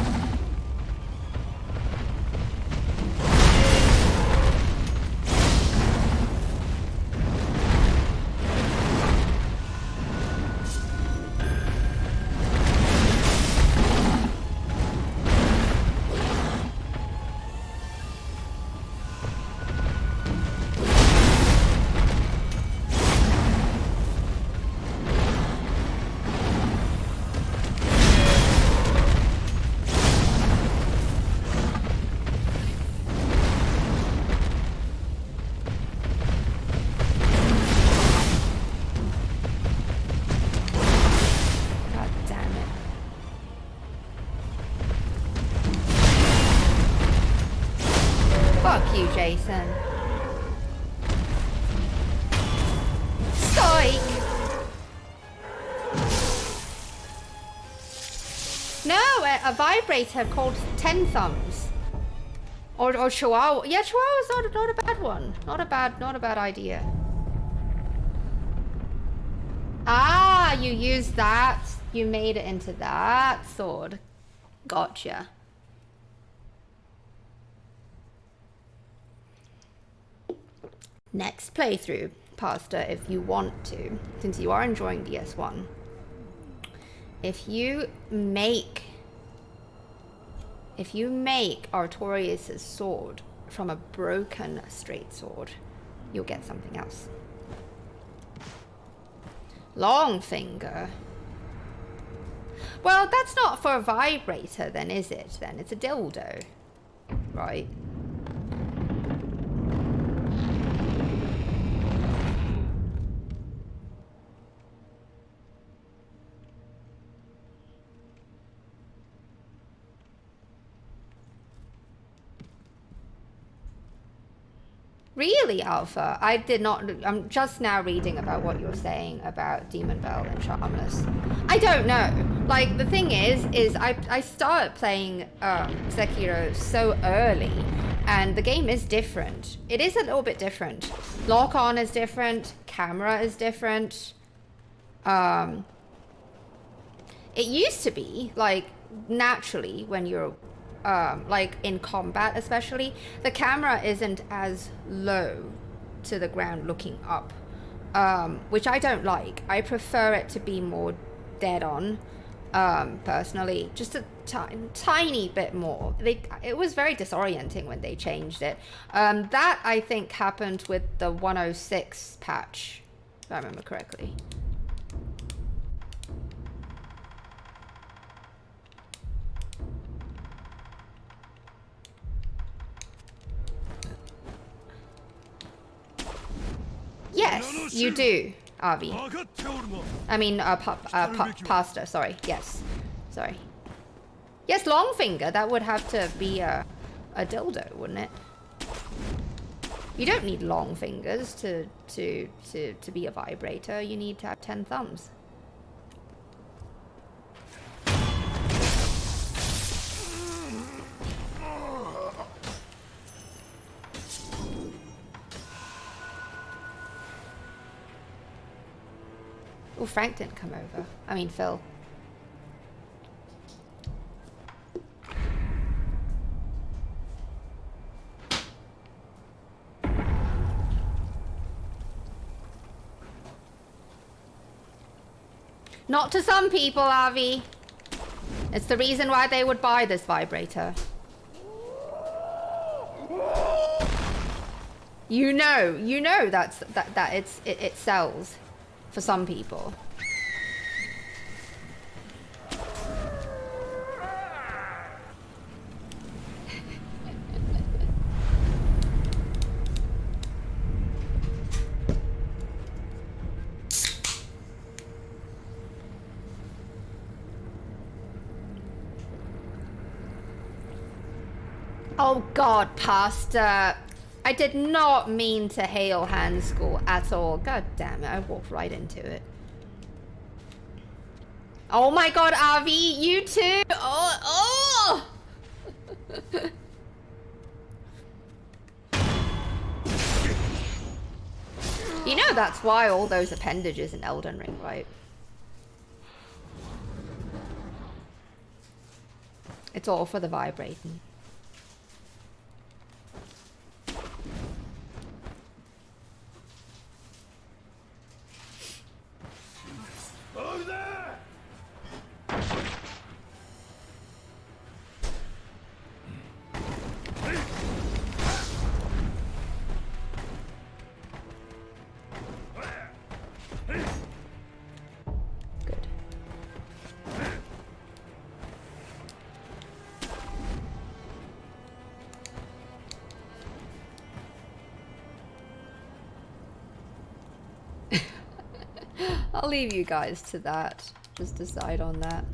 Jason. Psych! No, a vibrator called 10 thumbs. Or Chihuahua. Yeah, Chihuahua's not a bad one. Not a bad idea. Ah, you used that. You made it into that sword. Gotcha. Next playthrough, Pasta, if you want to, since you are enjoying DS1, if you make Artorias' sword from a broken straight sword, you'll get something else. Long finger. Well, that's not for a vibrator then, is it? Then it's a dildo, right? Really, Alpha? I did not. I'm just now reading about what you're saying about Demon Bell and Charmless. I don't know. Like, the thing is I started playing Sekiro so early, and the game is different. It is a little bit different. Lock-on is different. Camera is different. It used to be, like, naturally, when you're like in combat especially, the camera isn't as low to the ground looking up, which I don't like. I prefer it to be more dead on, personally, just a tiny bit more. It was very disorienting when they changed it. That I think happened with the 106 patch, if I remember correctly. Yes, you do, Avi. I mean, Pasta, sorry. Yes. Sorry. Yes, long finger. That would have to be a dildo, wouldn't it? You don't need long fingers to be a vibrator. You need to have 10 thumbs. Oh, Frank didn't come over. I mean, Phil. Not to some people, Avi. It's the reason why they would buy this vibrator. You know that it sells for some people. Oh God, Pastor. I did not mean to hail hand school at all. God damn it, I walked right into it. Oh my God, Avi, you too? Oh! You know that's why all those appendages in Elden Ring, right? It's all for the vibrating. I'll leave you guys to that. Just decide on that.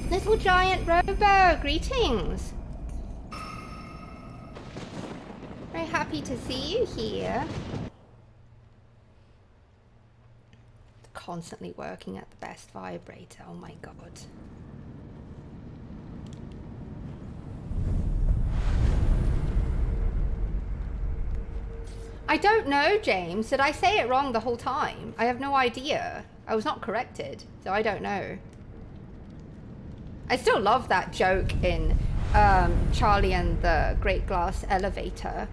Little giant Robo, greetings. Very happy to see you here. Constantly working at the best vibrator, oh my god. I don't know, James. Did I say it wrong the whole time? I have no idea. I was not corrected, so I don't know. I still love that joke in Charlie and the Great Glass Elevator.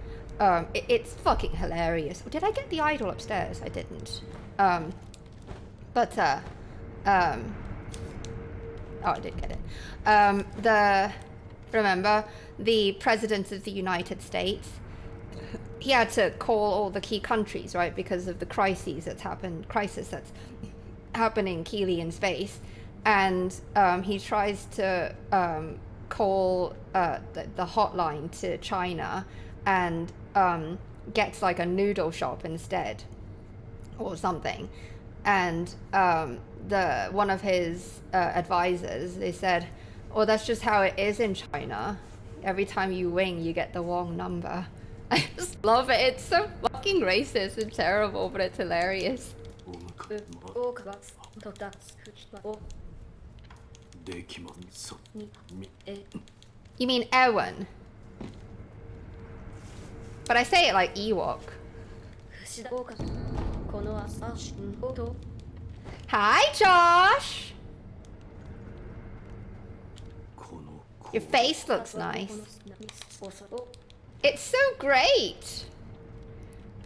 It's fucking hilarious. Did I get the idol upstairs? I didn't. Oh, I did get it. Remember, the President of the United States, he had to call all the key countries, right, because of the crisis that's happening Keeley in space. And he tries to call the hotline to China and gets like a noodle shop instead or something. And one of his advisors, they said, oh, that's just how it is in China. Every time you wing, you get the wrong number. I just love it. It's so fucking racist and terrible, but it's hilarious. You mean Ewan? But I say it like Ewok. Hi, Josh! Your face looks nice. It's so great!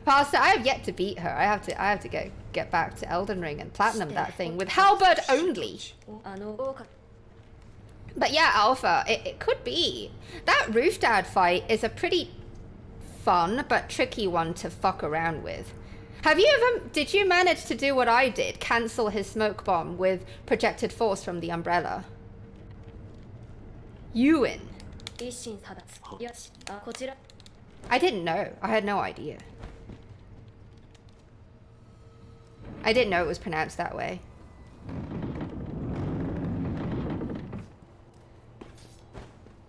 Pastor, I have yet to beat her. I have to get back to Elden Ring and platinum that thing with halberd only. But yeah, Alpha, it could be. That Roof Dad fight is a pretty fun but tricky one to fuck around with. Did you manage to do what I did? Cancel his smoke bomb with projected force from the umbrella? Ewan. I didn't know. I had no idea. I didn't know it was pronounced that way.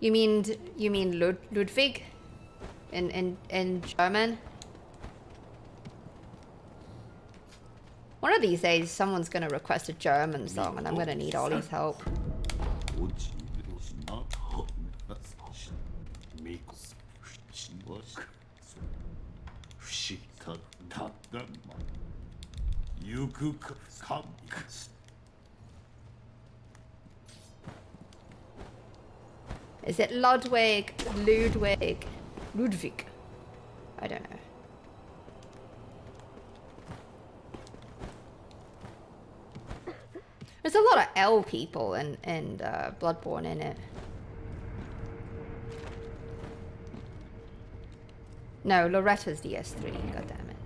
You mean Ludwig in German? One of these days someone's gonna request a German song and I'm gonna need Ollie's help. Is it Ludwig? Ludwig? I don't know. There's a lot of L people in Bloodborne in it. No, Loretta's DS3, goddammit.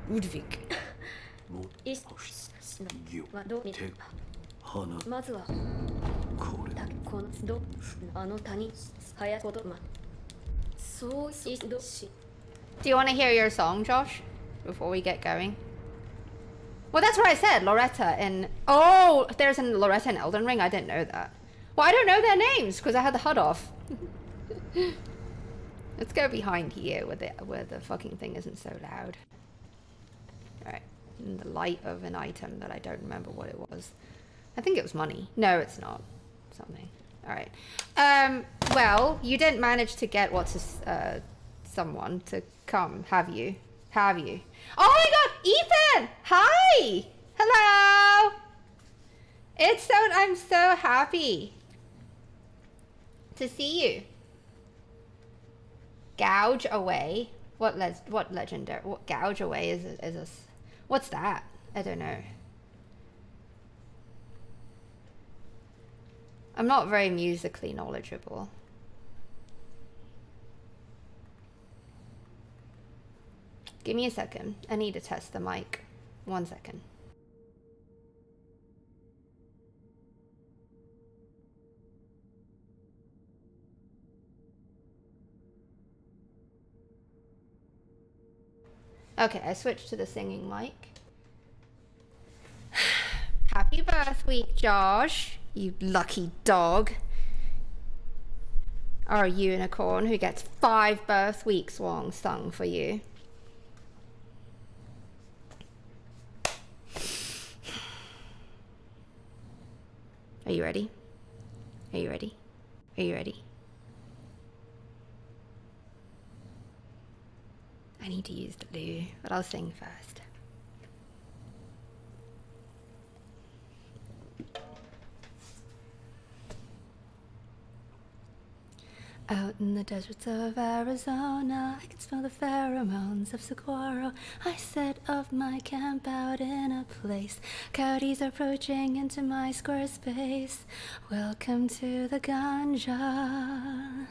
Ludwig. Do you want to hear your song, Josh, before we get going? Well, that's what I said, Loretta in... Oh, there's a Loretta in Elden Ring? I didn't know that. Well, I don't know their names, because I had the HUD off. Let's go behind here where the fucking thing isn't so loud. Alright. In the light of an item that I don't remember what it was. I think it was money. No, it's not. Something. Alright. Well, you didn't manage to get someone to come, have you? Have you? Oh my god! Ethan! Hi! Hello! I'm so happy to see you. Gouge away. What legendary? What gouge away is a? What's that? I don't know. I'm not very musically knowledgeable. Give me a second. I need to test the mic. 1 second. Okay, I switched to the singing mic. Happy birth week, Josh. You lucky dog. Our unicorn who gets 5 birth weeks long sung for you. Are you ready? Are you ready? Are you ready? I need to use the loo, but I'll sing first. Out in the deserts of Arizona, I can smell the pheromones of saguaro. I set up my camp out in a place. Coyotes are approaching into my square space. Welcome to the ganja.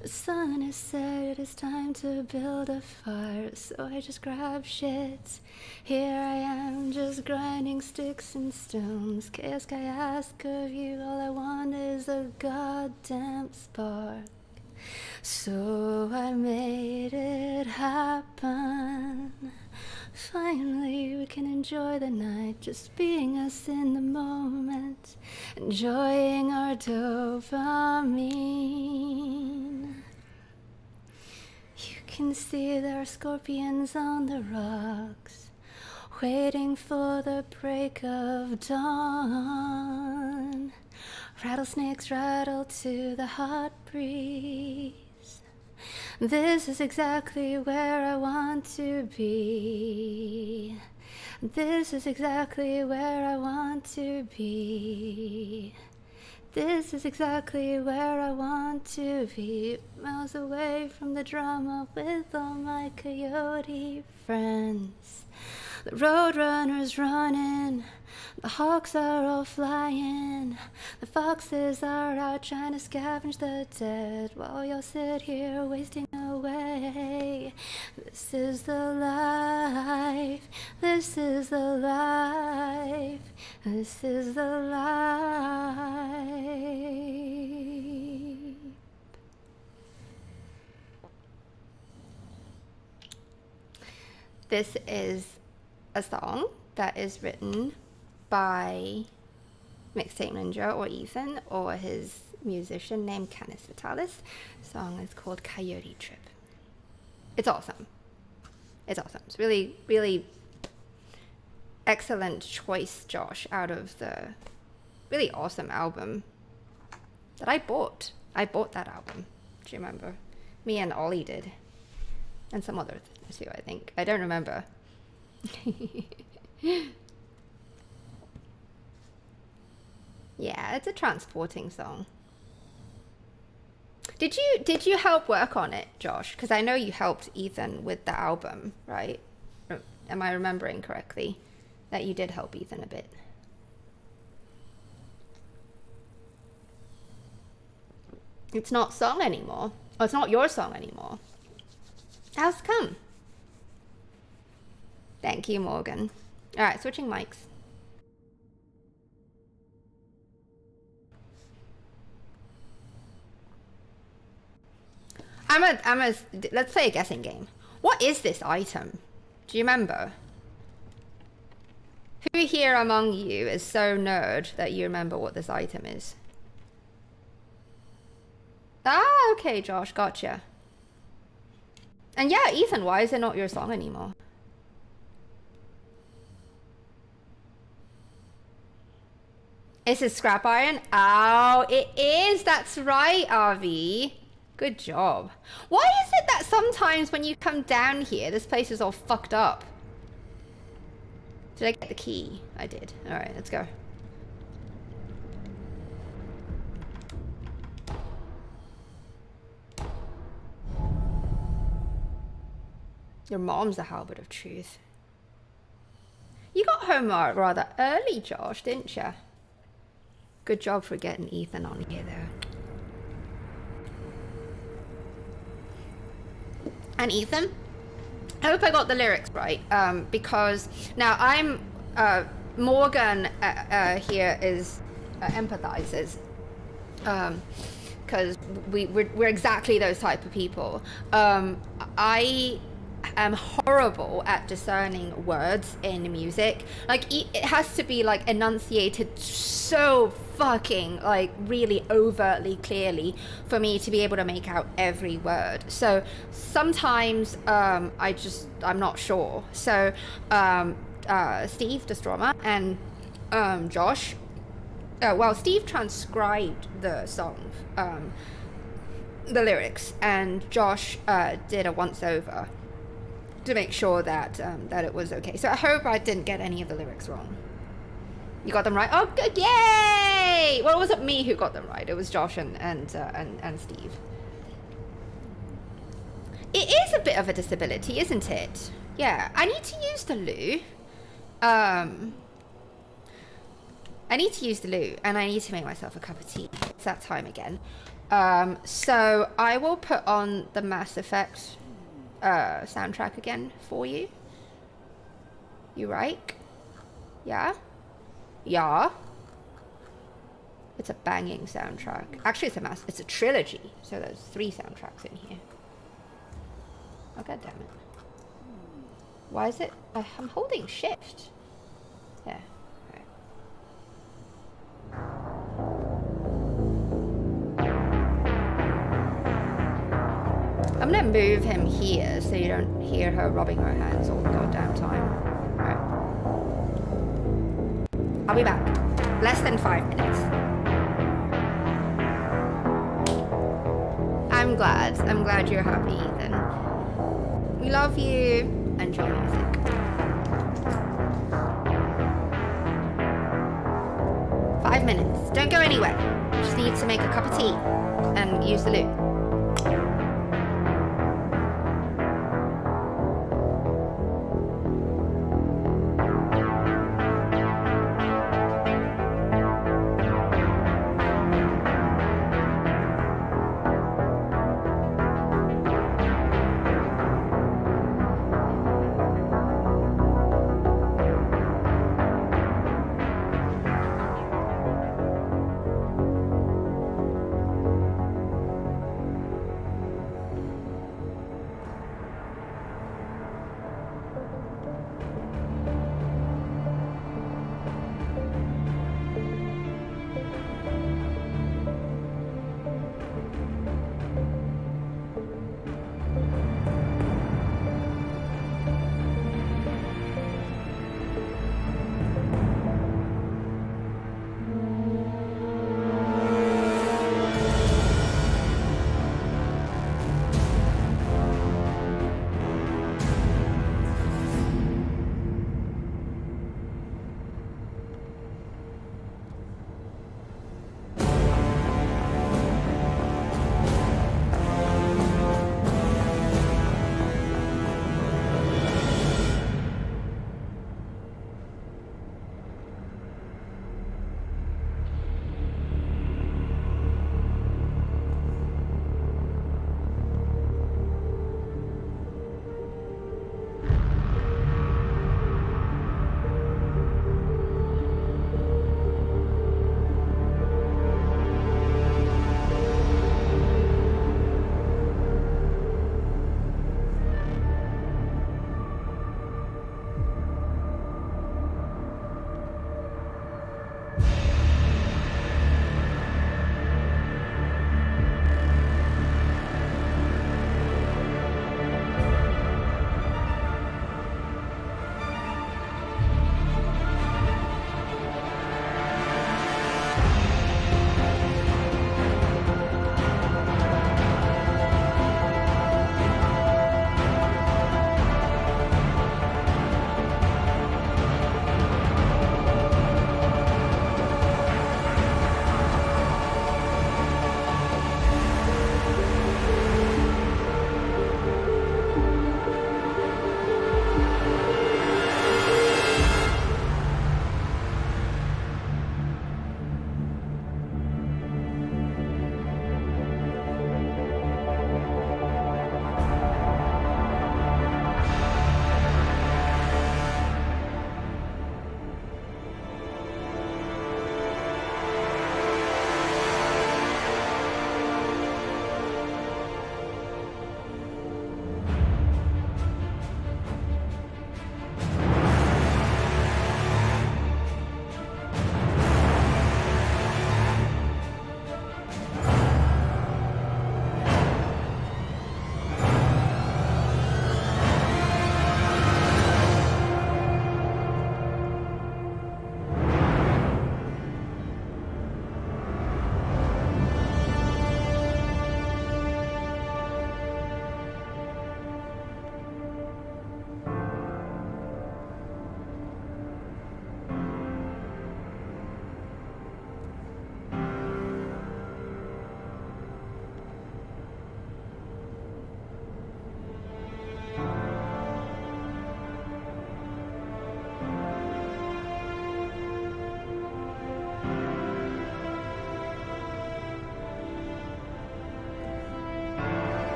The sun is set, it is time to build a fire. So I just grab shit. Here I am, just grinding sticks and stones. Chaos I ask of you, all I want is a goddamn spark. So I made it happen. Finally we can enjoy the night, just being us in the moment, enjoying our dopamine. You can see there are scorpions on the rocks, waiting for the break of dawn. Rattlesnakes rattle to the hot breeze. This is exactly where I want to be. This is exactly where I want to be. This is exactly where I want to be. Miles away from the drama with all my coyote friends. The roadrunners running, the hawks are all flying, the foxes are out trying to scavenge the dead, while y'all sit here wasting away. This is the life, this is the life, this is the life. This is a song that is written by MixedTapeNinja or Ethan or his musician named Canis Fatalis. The song is called Coyote Trip. It's awesome. It's awesome. It's really, really excellent choice, Josh, out of the really awesome album that I bought. I bought that album. Do you remember? Me and Ollie did. And some other things too, I think. I don't remember. Yeah, it's a transporting song. Did you help work on it, Josh? Because I know you helped Ethan with the album, right? Am I remembering correctly that you did help Ethan a bit? It's not song anymore. Oh, it's not your song anymore. How's it come? Thank you, Morgan. All right, switching mics. Let's play a guessing game. What is this item? Do you remember? Who here among you is so nerd that you remember what this item is? Ah, okay, Josh, gotcha. And yeah, Ethan, why is it not your song anymore? It's a scrap iron? Oh, it is. That's right, RV. Good job. Why is it that sometimes when you come down here, this place is all fucked up? Did I get the key? I did. All right, let's go. Your mom's the halberd of truth. You got home rather early, Josh, didn't you? Good job for getting Ethan on here, though. And Ethan, I hope I got the lyrics right, because now I'm Morgan here is empathizes, because we're exactly those type of people. I am horrible at discerning words in music. Like it has to be like enunciated so fucking like really overtly clearly for me to be able to make out every word. So sometimes I'm not sure. So Steve the Stroma and Josh, well, Steve transcribed the song, the lyrics, and Josh did a once over to make sure that that it was okay. So I hope I didn't get any of the lyrics wrong. You got them right? Oh, good! Yay! Well, it wasn't me who got them right. It was Josh and Steve. It is a bit of a disability, isn't it? Yeah. I need to use the loo. I need to use the loo, and I need to make myself a cup of tea. It's that time again. So I will put on the Mass Effect soundtrack again for you. You right? Yeah? Yeah? It's a banging soundtrack. Actually, it's a trilogy, so there's 3 soundtracks in here. Oh, god damn it. Why is it? I'm holding shift. Yeah. I'm gonna move him here so you don't hear her rubbing her hands all the goddamn time. Alright. I'll be back. Less than 5 minutes. I'm glad you're happy, Ethan. We love you. Enjoy music. 5 minutes. Don't go anywhere. Just need to make a cup of tea and use the loo.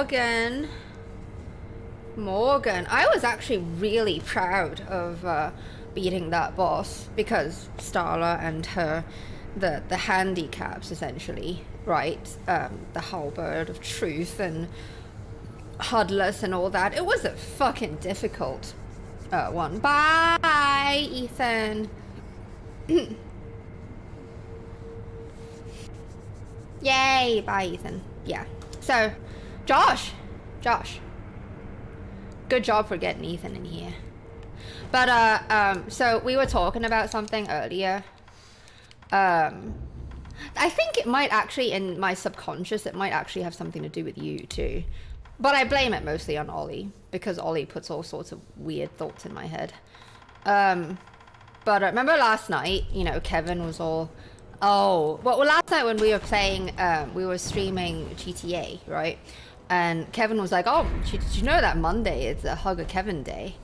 Morgan. Morgan. I was actually really proud of beating that boss because Starla and her, the handicaps essentially, right? The halberd of truth and Hudless and all that. It was a fucking difficult one. Bye, Ethan. Yay, bye, Ethan. Yeah. So, Josh. Good job for getting Ethan in here. But, so we were talking about something earlier. I think it might actually, in my subconscious, it might actually have something to do with you too. But I blame it mostly on Ollie, because Ollie puts all sorts of weird thoughts in my head. But remember last night, you know, Kevin was all, oh, well, last night when we were playing, we were streaming GTA, right? And Kevin was like, oh, did you know that Monday is a Hug a Kevin Day?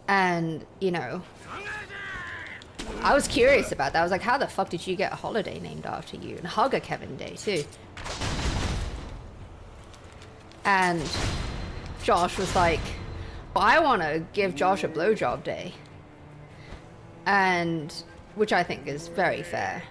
And, you know, I was curious about that. I was like, how the fuck did you get a holiday named after you? And Hug a Kevin Day, too. And Josh was like, well, I want to give Josh a blowjob day. And, which I think is very fair.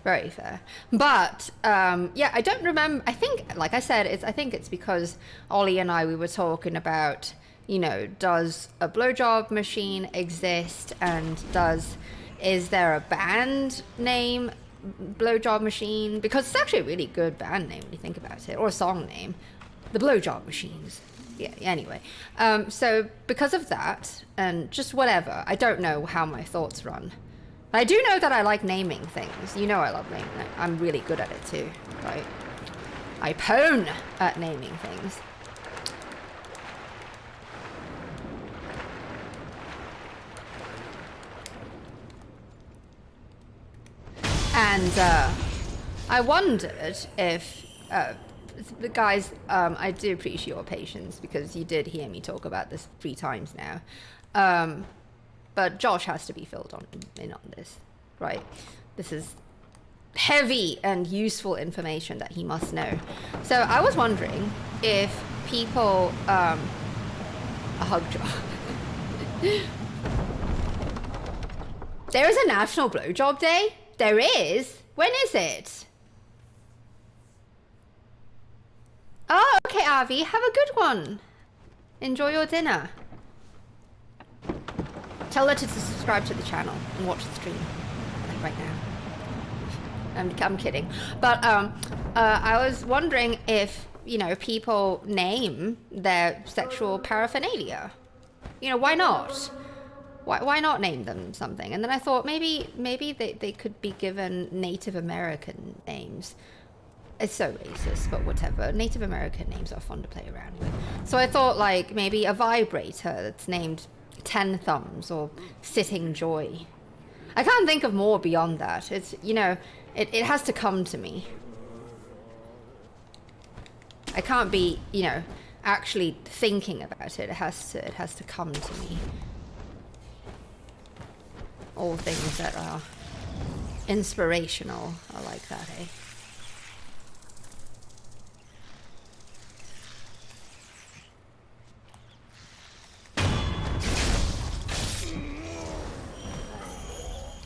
Very fair. But, yeah, I don't remember. I think, like I said, I think it's because Ollie and I, we were talking about, you know, does a blowjob machine exist? And is there a band name, Blowjob Machine? Because it's actually a really good band name when you think about it, or a song name. The Blowjob Machines. Yeah, anyway. So, because of that, and just whatever, I don't know how my thoughts run. I do know that I like naming things. You know I love naming. I'm really good at it too, right? I pwn at naming things. And I wondered if, guys, I do appreciate your patience because you did hear me talk about this 3 times now. But Josh has to be filled in on this, right? This is heavy and useful information that he must know. So I was wondering if people, a hug job. There is a National Blowjob Day? There is? When is it? Oh, okay, Avi, have a good one. Enjoy your dinner. Tell her to subscribe to the channel and watch the stream, like right now. I'm kidding. But I was wondering if, you know, people name their sexual paraphernalia. You know, why not? Why not name them something? And then I thought maybe they could be given Native American names. It's so racist, but whatever. Native American names are fun to play around with. So I thought like maybe a vibrator that's named 10 Thumbs or Sitting Joy. I can't think of more beyond that. It's, you know, it has to come to me. I can't be, you know, actually thinking about it. It has to come to me. All things that are inspirational are like that, eh?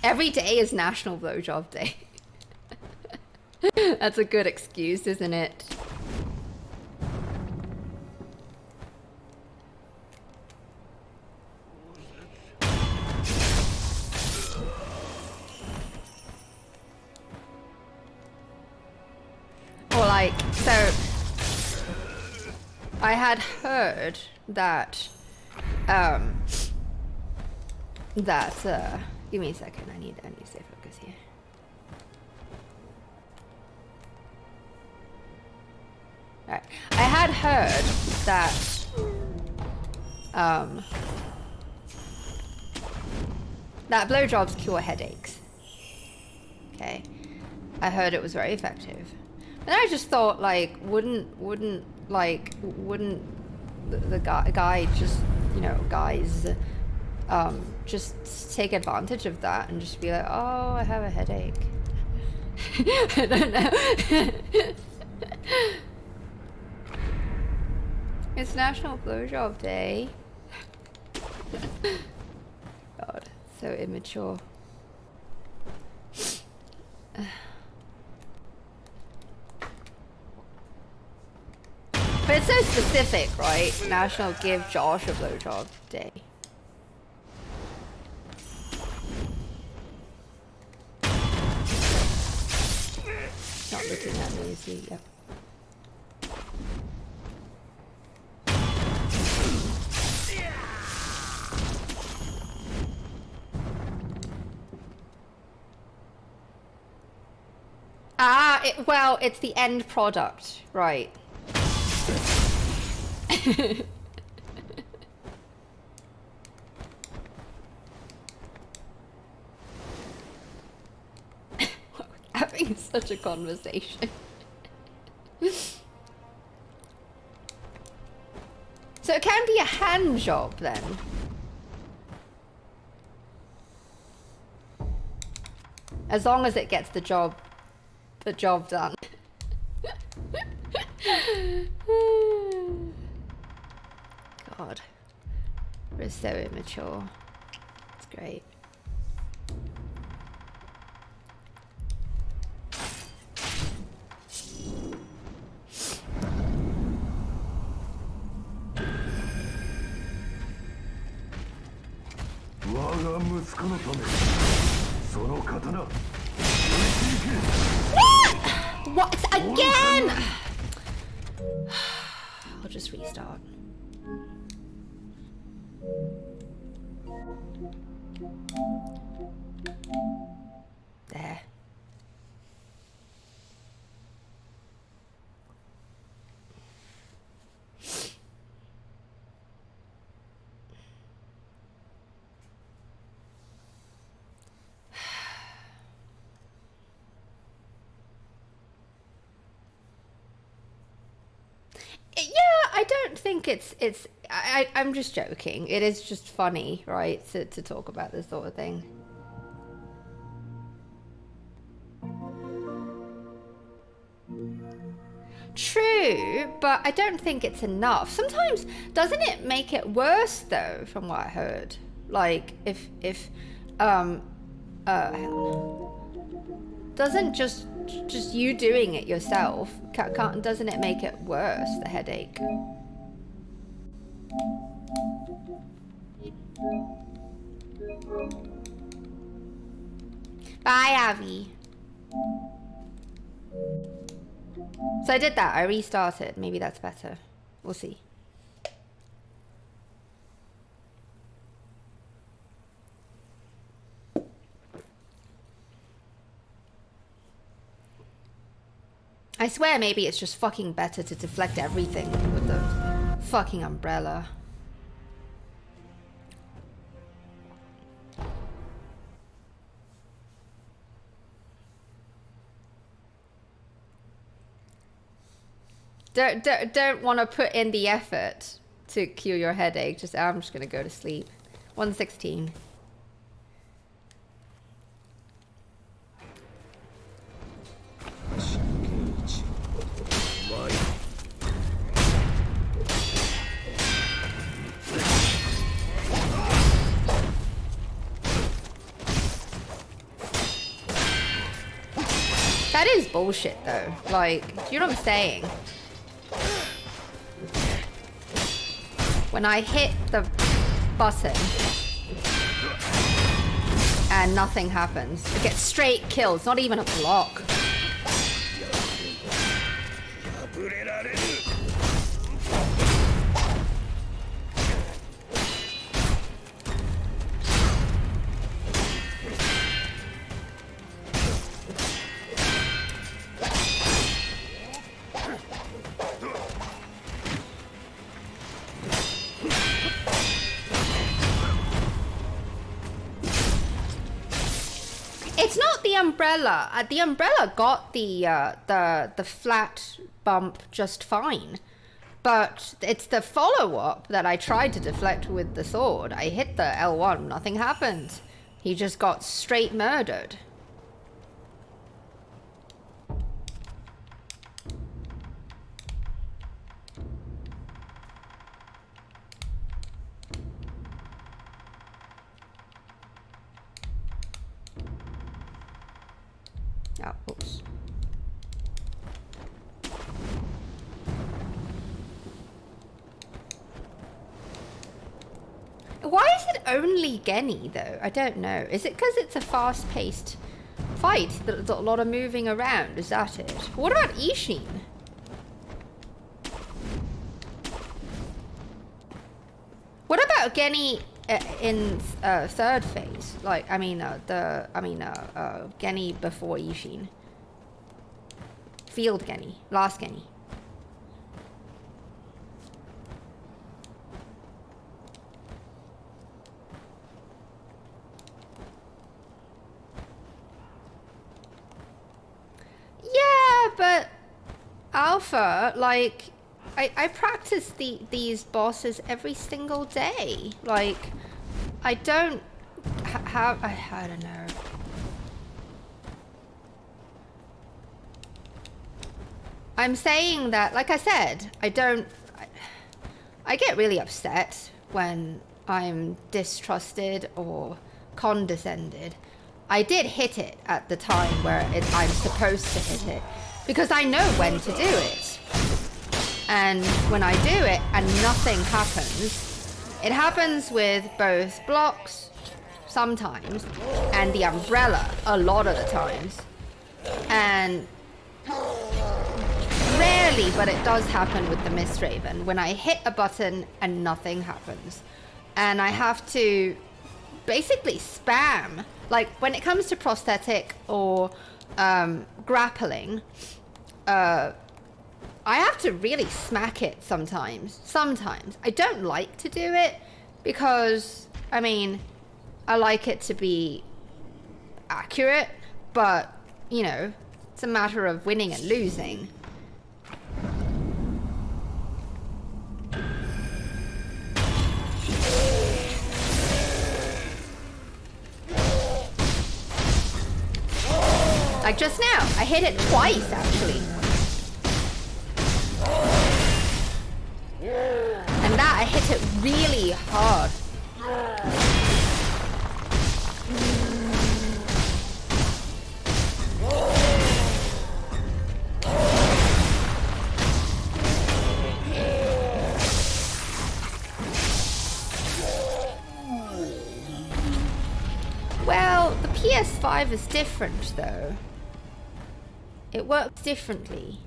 Every day is National Blowjob Day. That's a good excuse, isn't it? Or like, so I had heard that, give me a second, I need to stay focused here. Alright, I had heard that, that blowjobs cure headaches. Okay, I heard it was very effective. And I just thought, like, wouldn't the guy just, you know, guys, just take advantage of that and just be like, oh, I have a headache. I don't know. It's National Blowjob Day. God, so immature. But it's so specific, right? National Give Josh a Blowjob Day. Not looking at me, is he? Yep. Ah, well, it's the end product, right? Having such a conversation. So it can be a hand job then. As long as it gets the job done. God, we're so immature. It's great. What? Again? I'll just restart. There. Yeah, I don't think I'm just joking. It is just funny, right, to talk about this sort of thing. True, but I don't think it's enough. Sometimes, doesn't it make it worse though, from what I heard? Like, if hang on. Doesn't just you doing it yourself, doesn't it make it worse, the headache? Bye, Avi. So I did that, I restarted. Maybe that's better. We'll see. I swear maybe it's just fucking better to deflect everything with the fucking umbrella. Don't want to put in the effort to cure your headache. Just, I'm just gonna go to sleep. 1:16. That is bullshit though. Like, do you know what I'm saying? When I hit the button and nothing happens, it gets straight kills, not even a block. Umbrella. The umbrella got the flat bump just fine, but it's the follow-up that I tried to deflect with the sword. I hit the L1, nothing happened. He just got straight murdered. Oops. Why is it only Geni though? I don't know. Is it because it's a fast-paced fight? There's a lot of moving around. Is that it? What about Ishin? What about Geni in third phase? Like, Geni before Ishin. Field Geni, last Geni. Yeah, but Alpha, like, I practice these bosses every single day. Like, I don't have, I don't know. I'm saying that, like I said, I get really upset when I'm distrusted or condescended. I did hit it at the time where I'm supposed to hit it because I know when to do it. And when I do it and nothing happens, it happens with both blocks sometimes and the umbrella a lot of the times. And rarely, but it does happen with the Mist Raven when I hit a button and nothing happens. And I have to basically spam. Like when it comes to prosthetic or grappling, I have to really smack it sometimes. Sometimes. I don't like to do it because, I mean, I like it to be accurate, but, you know, it's a matter of winning and losing. Like just now, I hit it twice actually. And that, I hit it really hard. Well, the PS5 is different though. It works differently.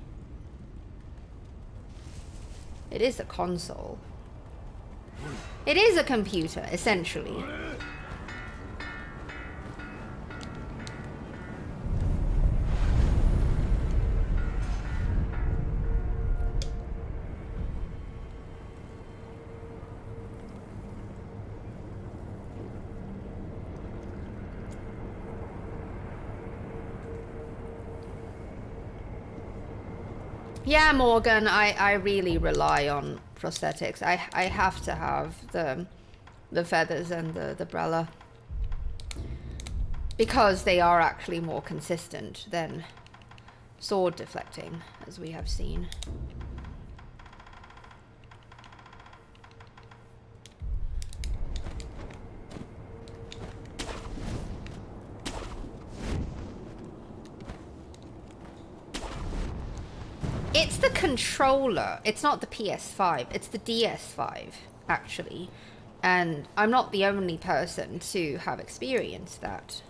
It is a console. It is a computer, essentially. Yeah, Morgan, I really rely on prosthetics. I have to have the feathers and the brella because they are actually more consistent than sword deflecting, as we have seen. It's the controller. It's not the PS5. It's the DS5, actually. And I'm not the only person to have experienced that.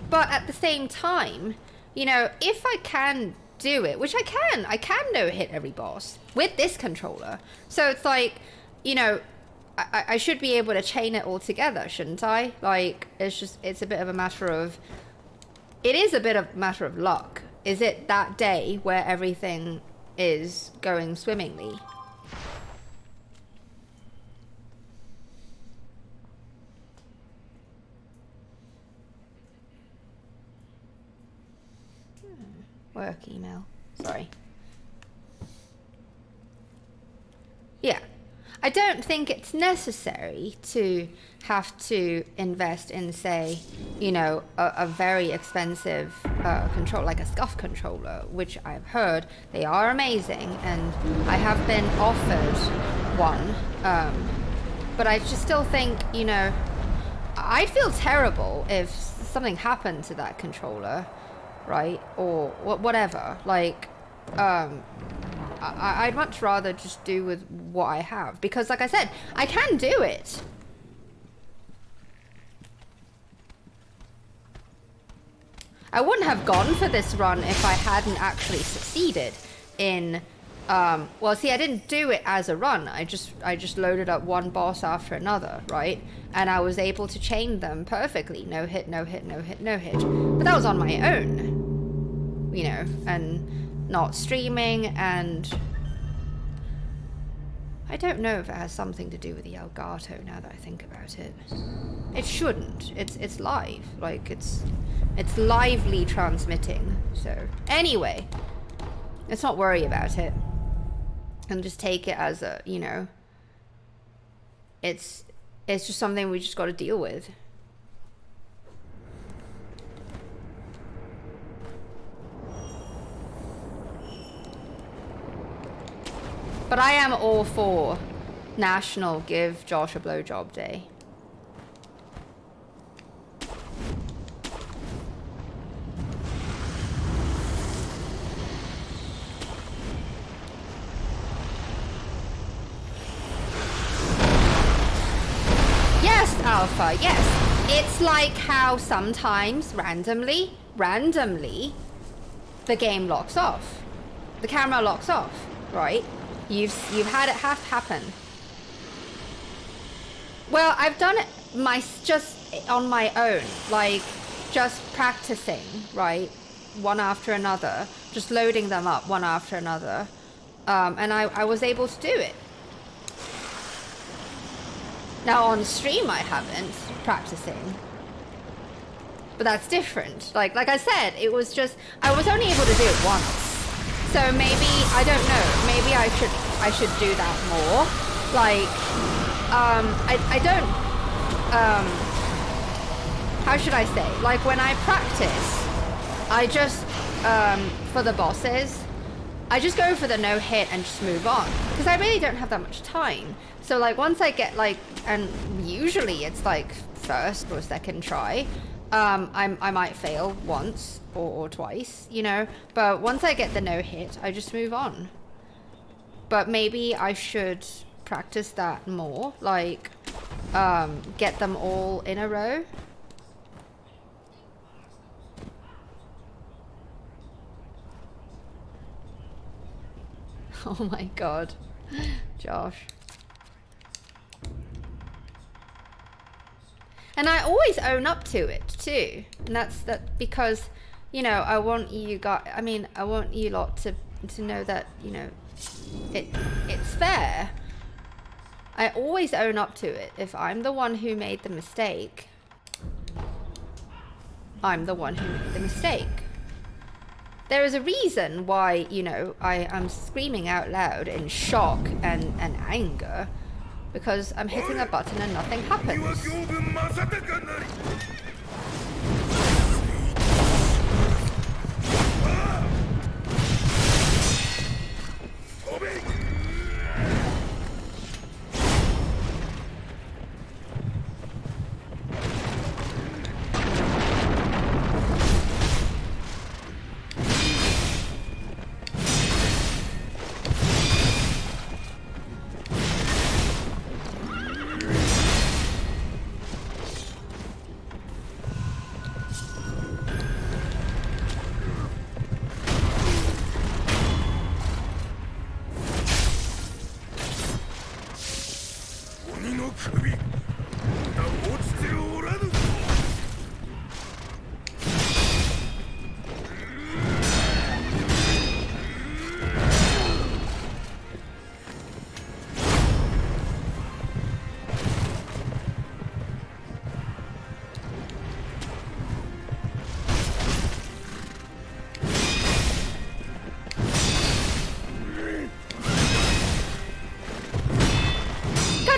But at the same time, you know, if I can do it, which I can no-hit every boss with this controller. So it's like, you know, I should be able to chain it all together, shouldn't I? Like, it's a bit of a matter of... It is a bit of a matter of luck. Is it that day where everything is going swimmingly? Work email. Sorry. Yeah. I don't think it's necessary to have to invest in, say, you know, a very expensive controller, like a scuff controller, which I've heard they are amazing, and I have been offered one. But I just still think, you know, I'd feel terrible if something happened to that controller, right? Or whatever. Like, I'd much rather just do with what I have, because like I said, I can do it. I wouldn't have gone for this run if I hadn't actually succeeded in, well, see, I didn't do it as a run. I just loaded up one boss after another, right? And I was able to chain them perfectly. No hit, no hit, no hit, no hit. But that was on my own, you know, and not streaming, and I don't know if it has something to do with the Elgato now that I think about it. It shouldn't. It's live. Like, it's lively transmitting. So anyway, let's not worry about it and just take it as a, you know, it's just something we just got to deal with. But I am all for National Give Josh a Blowjob Day. Yes, Alpha, yes. It's like how sometimes randomly, the game locks off. The camera locks off, right? You've had it happen. Well, I've done it just on my own, like just practicing, right? One after another, just loading them up one after another. And I was able to do it. Now on stream I haven't practicing. But that's different. Like I said, it was just, I was only able to do it once. So maybe, I don't know, maybe I should do that more. Like, I don't, how should I say? Like when I practice, I just, for the bosses, I just go for the no hit and just move on. Because I really don't have that much time. So like once I get like, and usually it's like first or second try, I might fail once or twice, you know, but once I get the no hit, I just move on. But maybe I should practice that more, like get them all in a row. Oh my god, Josh. And I always own up to it too, and that's because, you know, I want you guys, I mean, I want you lot to know that, you know, it's fair. I always own up to it. If I'm the one who made the mistake, I'm the one who made the mistake. There is a reason why, you know, I'm screaming out loud in shock and anger, because I'm hitting a button and nothing happens.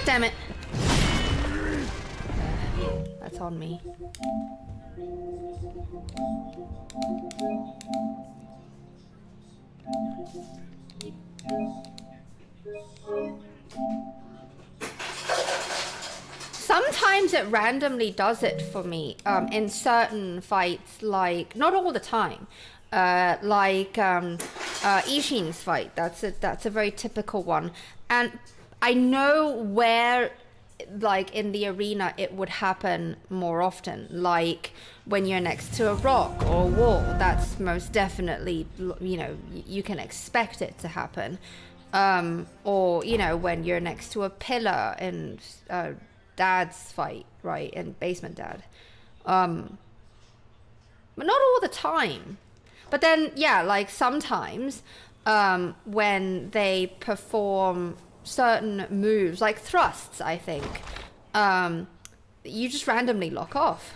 Damn it. That's on me. sometimes it randomly does it for me in certain fights, like not all the time. Like Ishin's fight, that's a very typical one, and I know where, like in the arena, it would happen more often, like when you're next to a rock or a wall. That's most definitely, you know, you can expect it to happen, or you know, when you're next to a pillar in Dad's fight, right, in Basement Dad, but not all the time. But then, yeah, like sometimes when they perform certain moves, like thrusts, I think, you just randomly lock off.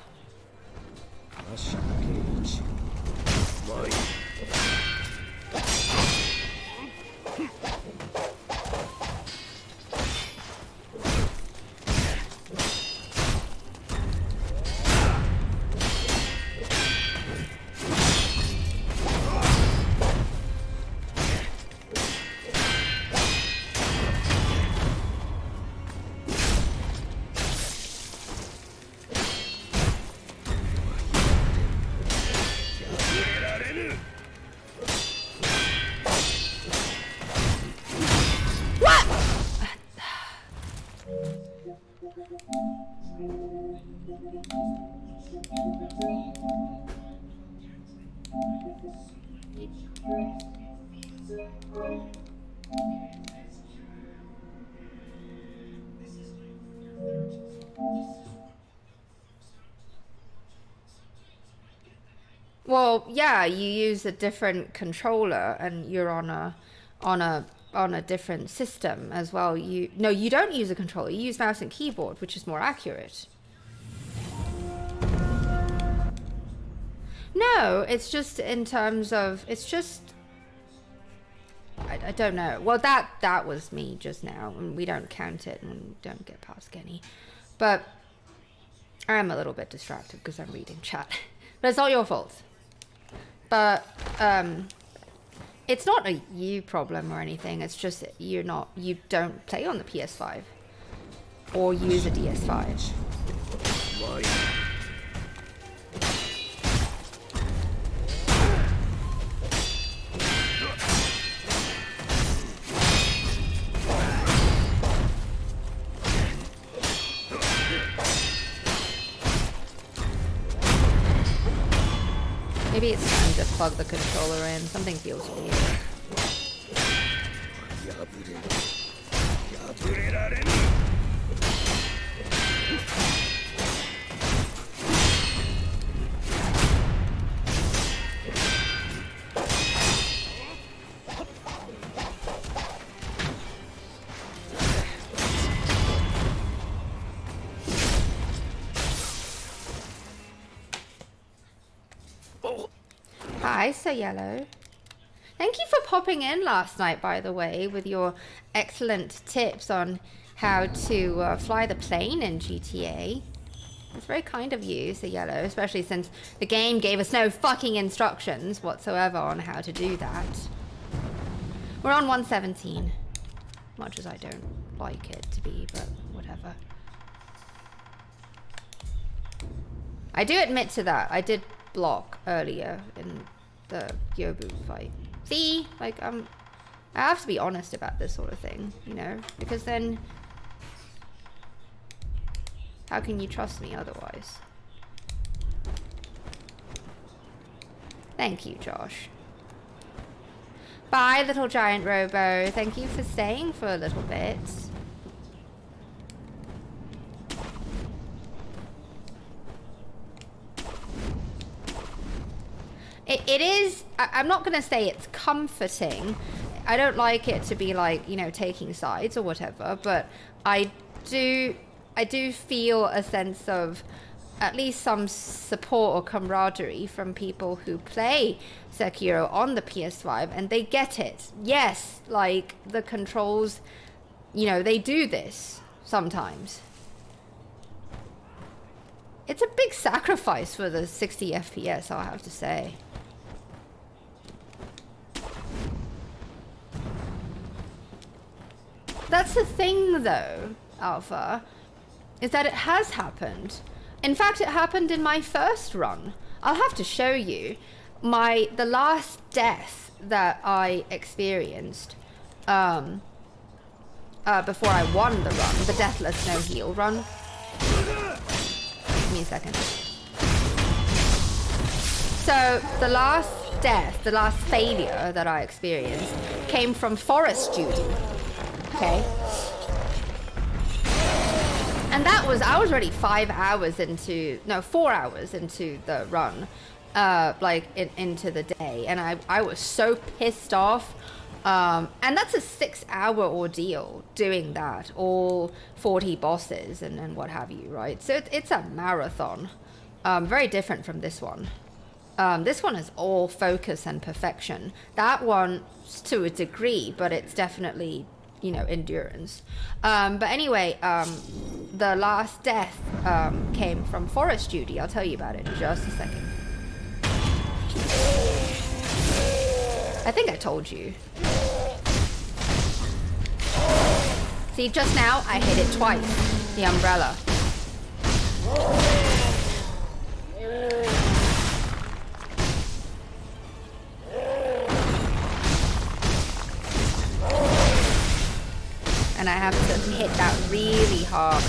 Well, yeah, you use a different controller and you're on a different system as well. No, you don't use a controller. You use mouse and keyboard, which is more accurate. No, it's just in terms of, it's just, I don't know. Well, that was me just now, and we don't count it and we don't get past Kenny. But I am a little bit distracted because I'm reading chat. But it's not your fault. But it's not a you problem or anything. It's just you don't play on the PS5 or use a DS5. Maybe it's time to plug the controller in. Something feels weird. Hi, Sir Yellow. Thank you for popping in last night, by the way, with your excellent tips on how to fly the plane in GTA. It's very kind of you, Sir Yellow, especially since the game gave us no fucking instructions whatsoever on how to do that. We're on 117. Much as I don't like it to be, but whatever. I do admit to that. I did block earlier in the Yobu fight. See, like I have to be honest about this sort of thing, you know, because then how can you trust me otherwise? Thank you, Josh. Bye, little giant robo. Thank you for staying for a little bit. It is, I'm not going to say it's comforting. I don't like it to be like, you know, taking sides or whatever, but I do feel a sense of at least some support or camaraderie from people who play Sekiro on the PS5 and they get it. Yes, like the controls, you know, they do this sometimes. It's a big sacrifice for the 60 FPS, I'll have to say. That's the thing though, Alpha. is that it has happened. In fact, it happened in my first run. I'll have to show you the last death that I experienced before I won the run, the Deathless No Heal run. Give me a second. So the last death, the last failure that I experienced came from forest duty. Okay. And that was, I was already 4 hours into the run, into the day. And I was so pissed off. And that's a 6-hour ordeal doing that, all 40 bosses and what have you, right? So it's a marathon, very different from this one. This one is all focus and perfection. That one, to a degree, but it's definitely, you know, endurance. But anyway, the last death came from forest duty. I'll tell you about it in just a second. I think I told you. See, just now I hit it twice, the umbrella. And I have to hit that really hard.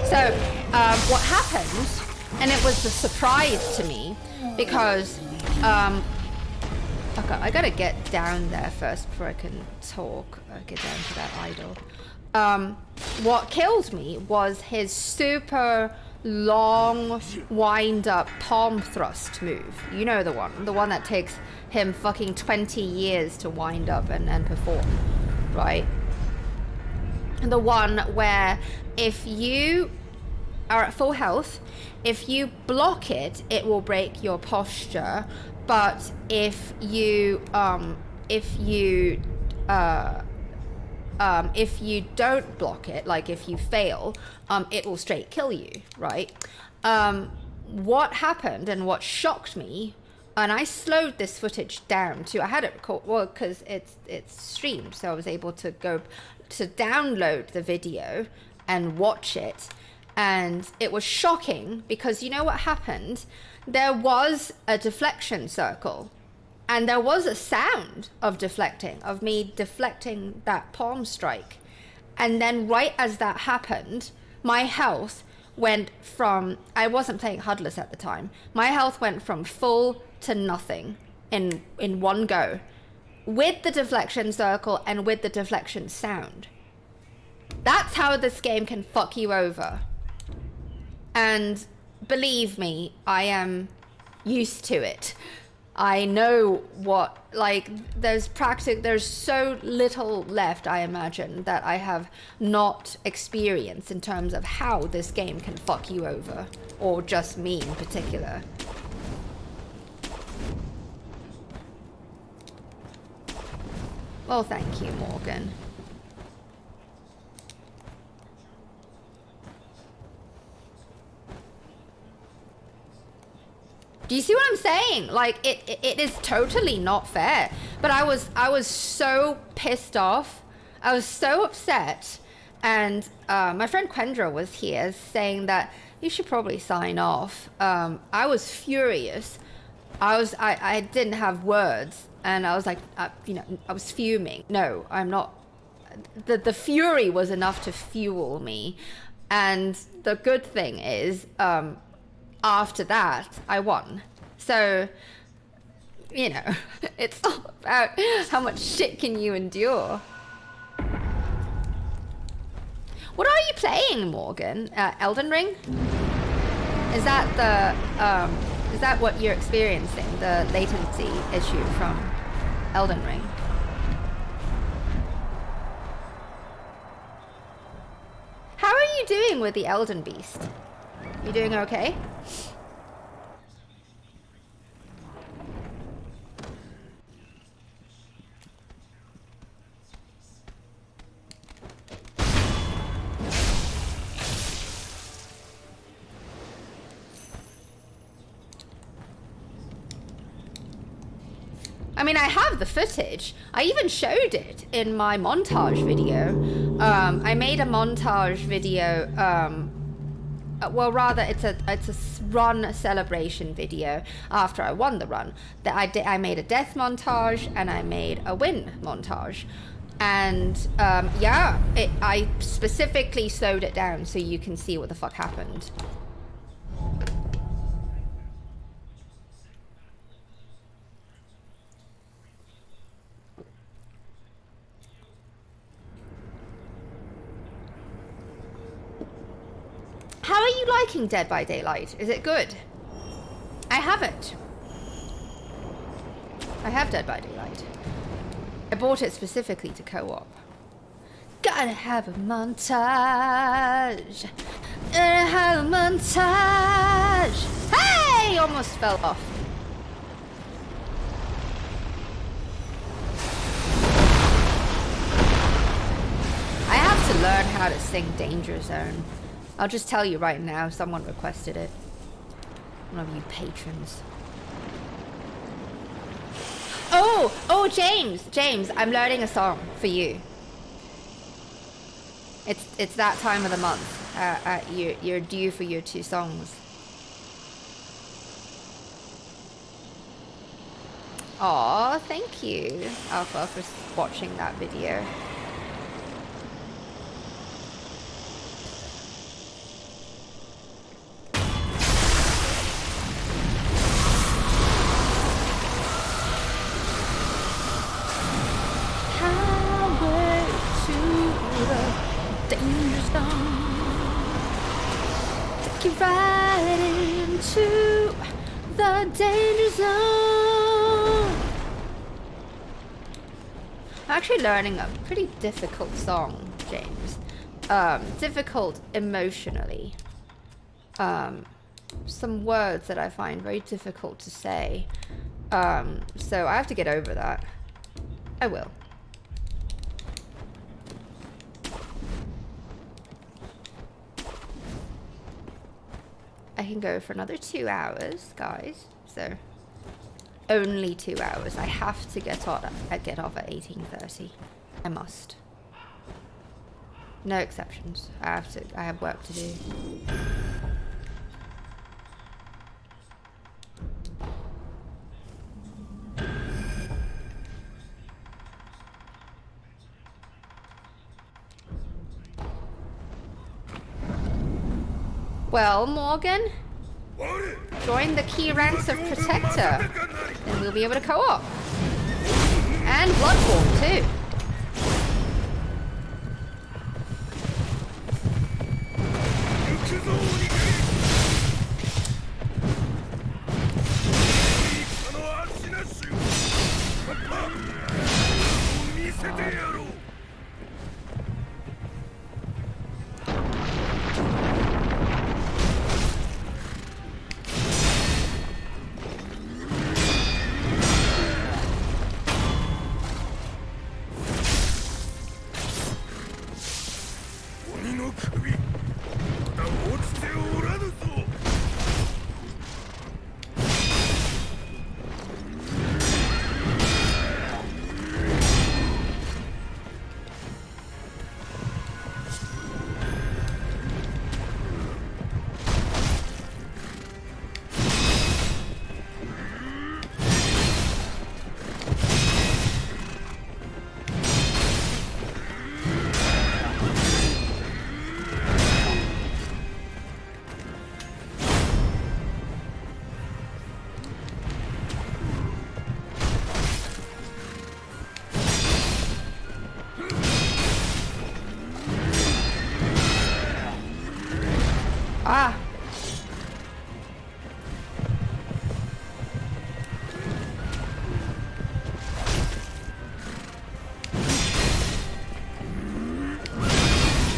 So, what happened, and it was a surprise to me, because, okay, I gotta get down there first before I can talk, get down to that idol. What killed me was his super long wind-up palm thrust move. You know the one that takes him fucking 20 years to wind up and perform, right? The one where if you are at full health, if you block it, it will break your posture. But if you don't block it, like if you fail, it will straight kill you, right? What happened and what shocked me, and I slowed this footage down too. I had it recorded, well, because it's streamed, so I was able to go to download the video and watch it. And it was shocking because you know what happened? There was a deflection circle, and there was a sound of deflecting, of me deflecting that palm strike. And then right as that happened, my health went from, I wasn't playing Hudless at the time, my health went from full to nothing in one go, with the deflection circle and with the deflection sound. That's how this game can fuck you over. And believe me, I am used to it. I know what, like, there's so little left, I imagine, that I have not experienced in terms of how this game can fuck you over, or just me in particular. Well, thank you, Morgan. Do you see what I'm saying? Like, it is totally not fair. But I was so pissed off. I was so upset. And my friend Quendra was here saying that you should probably sign off. I was furious. I didn't have words. And I was like, you know, I was fuming. No, I'm not. The fury was enough to fuel me. And the good thing is, after that, I won. So, you know, it's all about how much shit can you endure. What are you playing, Morgan? Elden Ring? Is that what you're experiencing? The latency issue from Elden Ring? How are you doing with the Elden Beast? You doing okay? I mean, I have the footage. I even showed it in my montage video. I made a montage video. Well, rather, it's a run celebration video after I won the run. That I made a death montage and I made a win montage. And yeah, I specifically slowed it down so you can see what the fuck happened. How are you liking Dead by Daylight? Is it good? I have it. I have Dead by Daylight. I bought it specifically to co-op. Gotta have a montage. Gotta have a montage. Hey! Almost fell off. I have to learn how to sing Danger Zone. I'll just tell you right now, someone requested it. One of you patrons. Oh, James, I'm learning a song for you. It's that time of the month. You're due for your 2 songs. Aw, thank you, Alpha, for watching that video. Take you right into the danger zone. I'm actually learning a pretty difficult song, James. Difficult emotionally. Some words that I find very difficult to say. So I have to get over that. I will. I can go for another 2 hours, guys. So only 2 hours. I have to get off at 18:30. I must. No exceptions. I have work to do. Well, Morgan, join the key ranks of Protector, then we'll be able to co-op. And Bloodborne, too. Ah.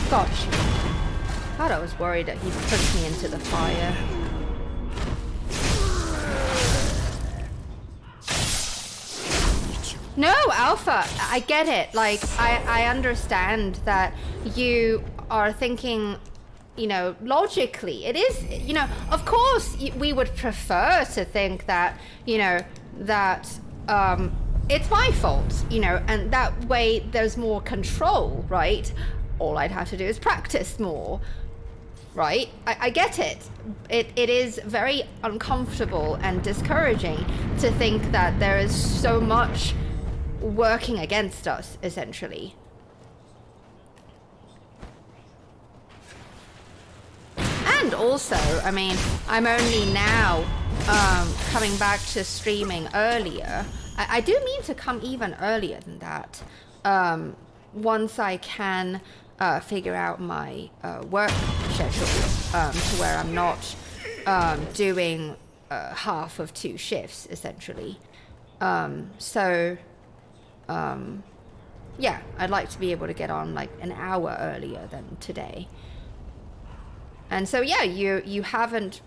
Gosh. God, I was worried that he'd push me into the fire. No, Alpha, I get it. Like, I understand that you are thinking, you know, logically. It is, you know, of course we would prefer to think that, you know, that it's my fault, you know, and that way there's more control, right? All I'd have to do is practice more, right? I get it. It is very uncomfortable and discouraging to think that there is so much working against us, essentially. And also, I mean, I'm only now coming back to streaming earlier. I do mean to come even earlier than that. Once I can figure out my work schedule to where I'm not doing half of 2 shifts, essentially. Yeah, I'd like to be able to get on like an hour earlier than today. And so, yeah, you haven't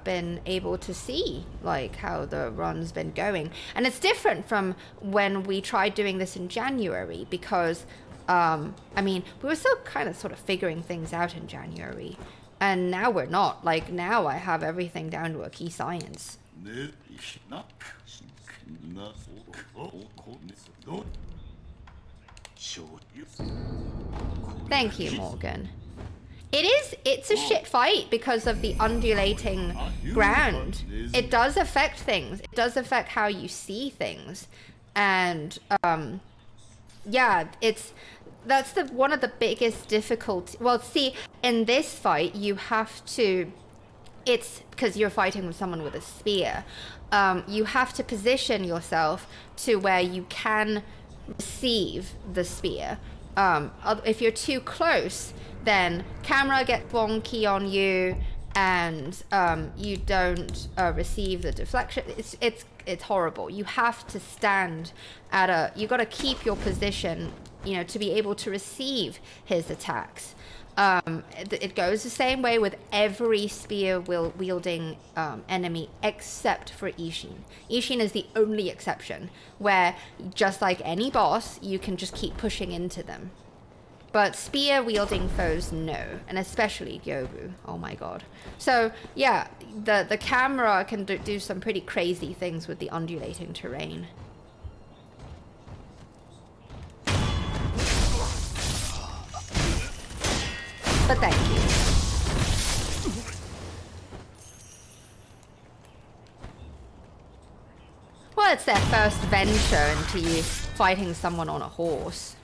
been able to see like how the run's been going. And it's different from when we tried doing this in January because, I mean, we were still kind of sort of figuring things out in January. And now we're not. Like, now I have everything down to a key science. Thank you, Morgan. It's a shit fight because of the undulating ground. It does affect things. It does affect how you see things. And, yeah, that's one of the biggest difficulties. Well, see, in this fight, you have to, it's because you're fighting with someone with a spear. You have to position yourself to where you can receive the spear. If you're too close, then camera gets wonky on you and you don't receive the deflection. It's horrible. You have to stand at you got to keep your position, you know, to be able to receive his attacks. It goes the same way with every spear wielding enemy except for Ishin. Ishin is the only exception where, just like any boss, you can just keep pushing into them. But spear wielding foes, no, and especially Gyobu. Oh my god. So yeah, the camera can do some pretty crazy things with the undulating terrain. But thank you. Well, it's their first venture into you fighting someone on a horse.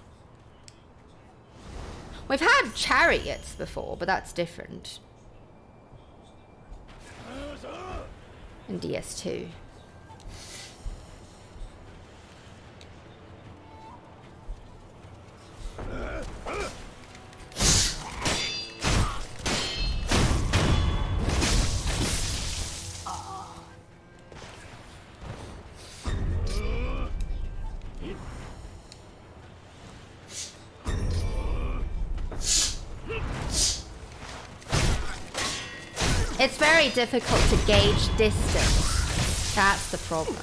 We've had chariots before, but that's different. In DS2. It's very difficult to gauge distance. That's the problem.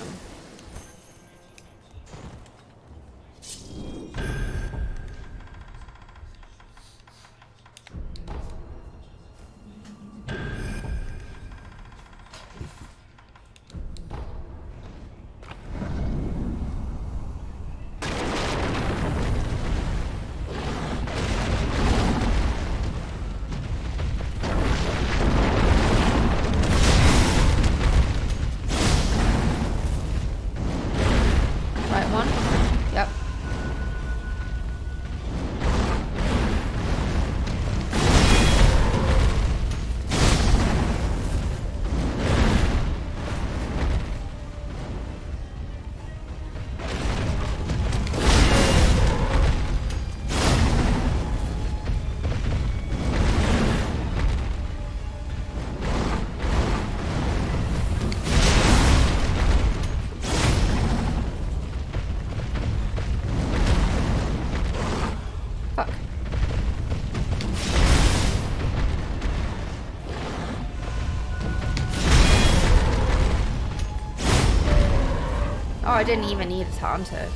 I didn't even need a taunter.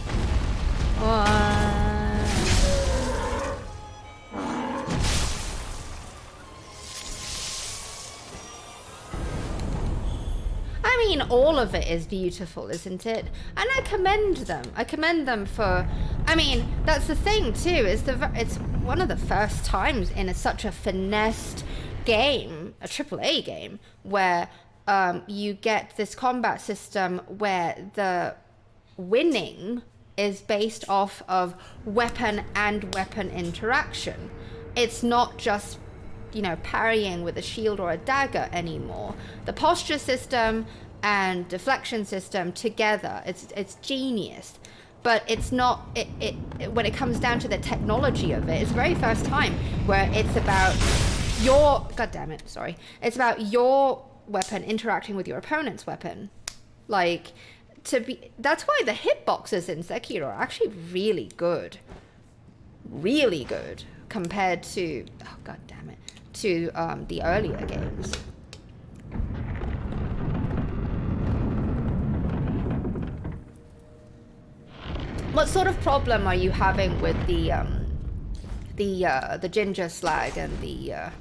I mean, all of it is beautiful, isn't it? And I commend them. I commend them for, I mean, that's the thing too, is it's one of the first times in such a finessed game, a AAA game, where you get this combat system where the winning is based off of weapon and weapon interaction. It's not just, you know, parrying with a shield or a dagger anymore. The posture system and deflection system together, it's genius. But it's not, when it comes down to the technology of it, it's the very first time where it's about your, god damn it, sorry, it's about your weapon interacting with your opponent's weapon. Like, that's why the hitboxes in Sekiro are actually really good compared to, oh god damn it, to the earlier games. What sort of problem are you having with the ginger slag and the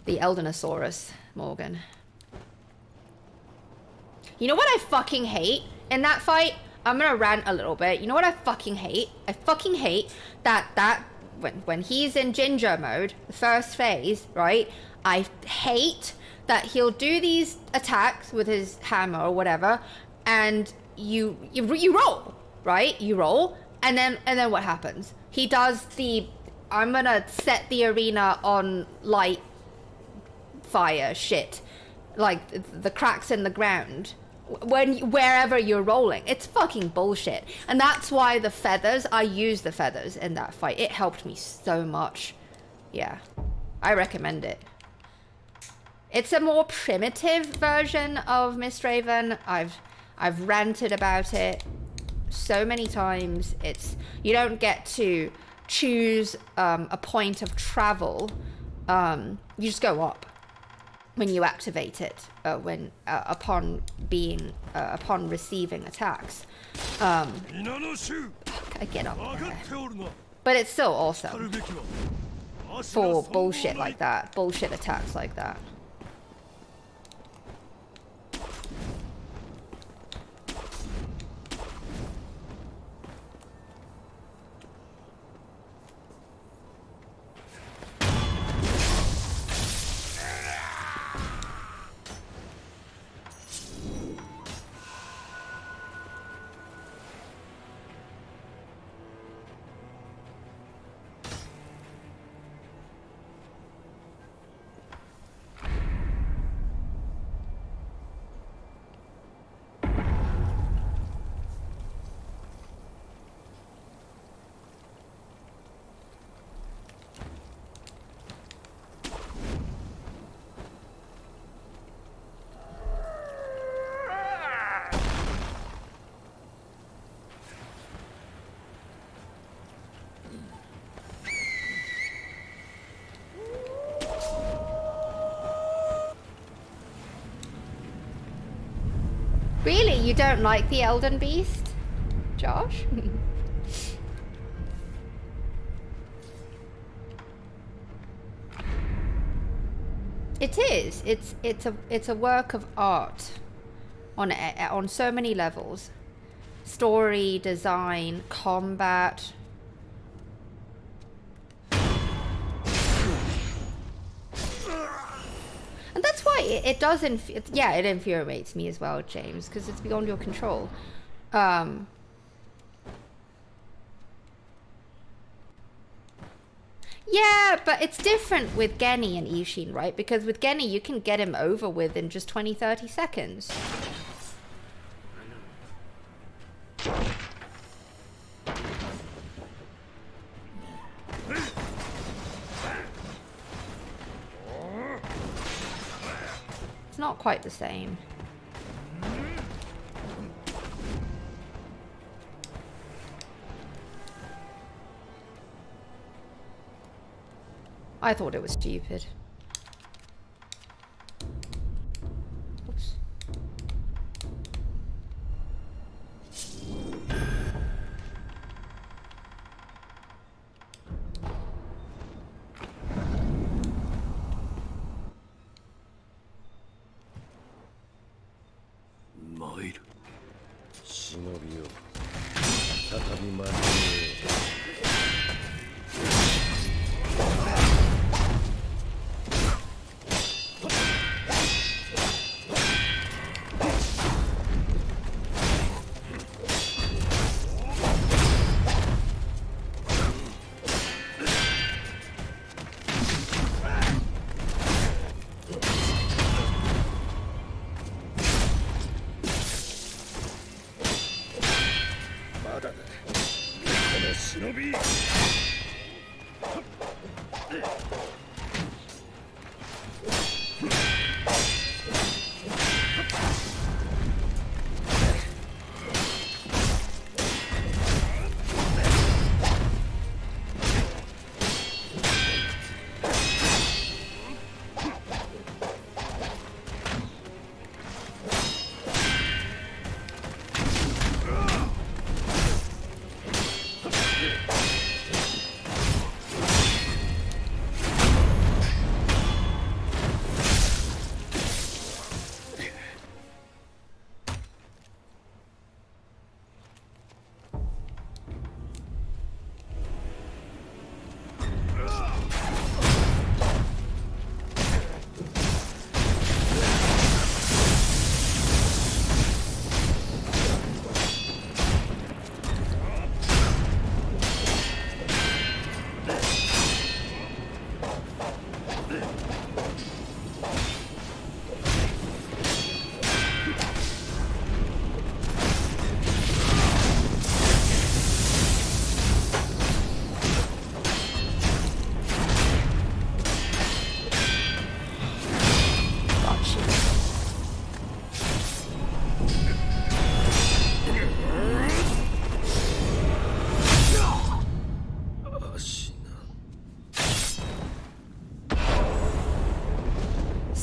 Eldenosaurus, Morgan? You know what I fucking hate in that fight? I'm gonna rant a little bit. You know what I fucking hate? I fucking hate that when he's in ginger mode, the first phase, right? I hate that he'll do these attacks with his hammer or whatever, and you roll, right? You roll, and then what happens? He does the, I'm gonna set the arena on light fire shit, like the cracks in the ground wherever you're rolling. It's fucking bullshit. And that's why the feathers, I used the feathers in that fight. It helped me so much. Yeah, I recommend it. It's a more primitive version of Mistraven. I've ranted about it so many times. You don't get to choose a point of travel. You just go up when you activate it, upon receiving attacks. I get up there. But it's still awesome for bullshit like that, bullshit attacks like that. Really? You don't like the Elden Beast, Josh? It is. It's a work of art on so many levels. Story, design, combat. And that's why it does, yeah, it infuriates me as well, James, because it's beyond your control. Yeah, but it's different with Genny and Ishin, right? Because with Genny, you can get him over with in just 20-30 seconds. It's not quite the same. I thought it was stupid. Oops.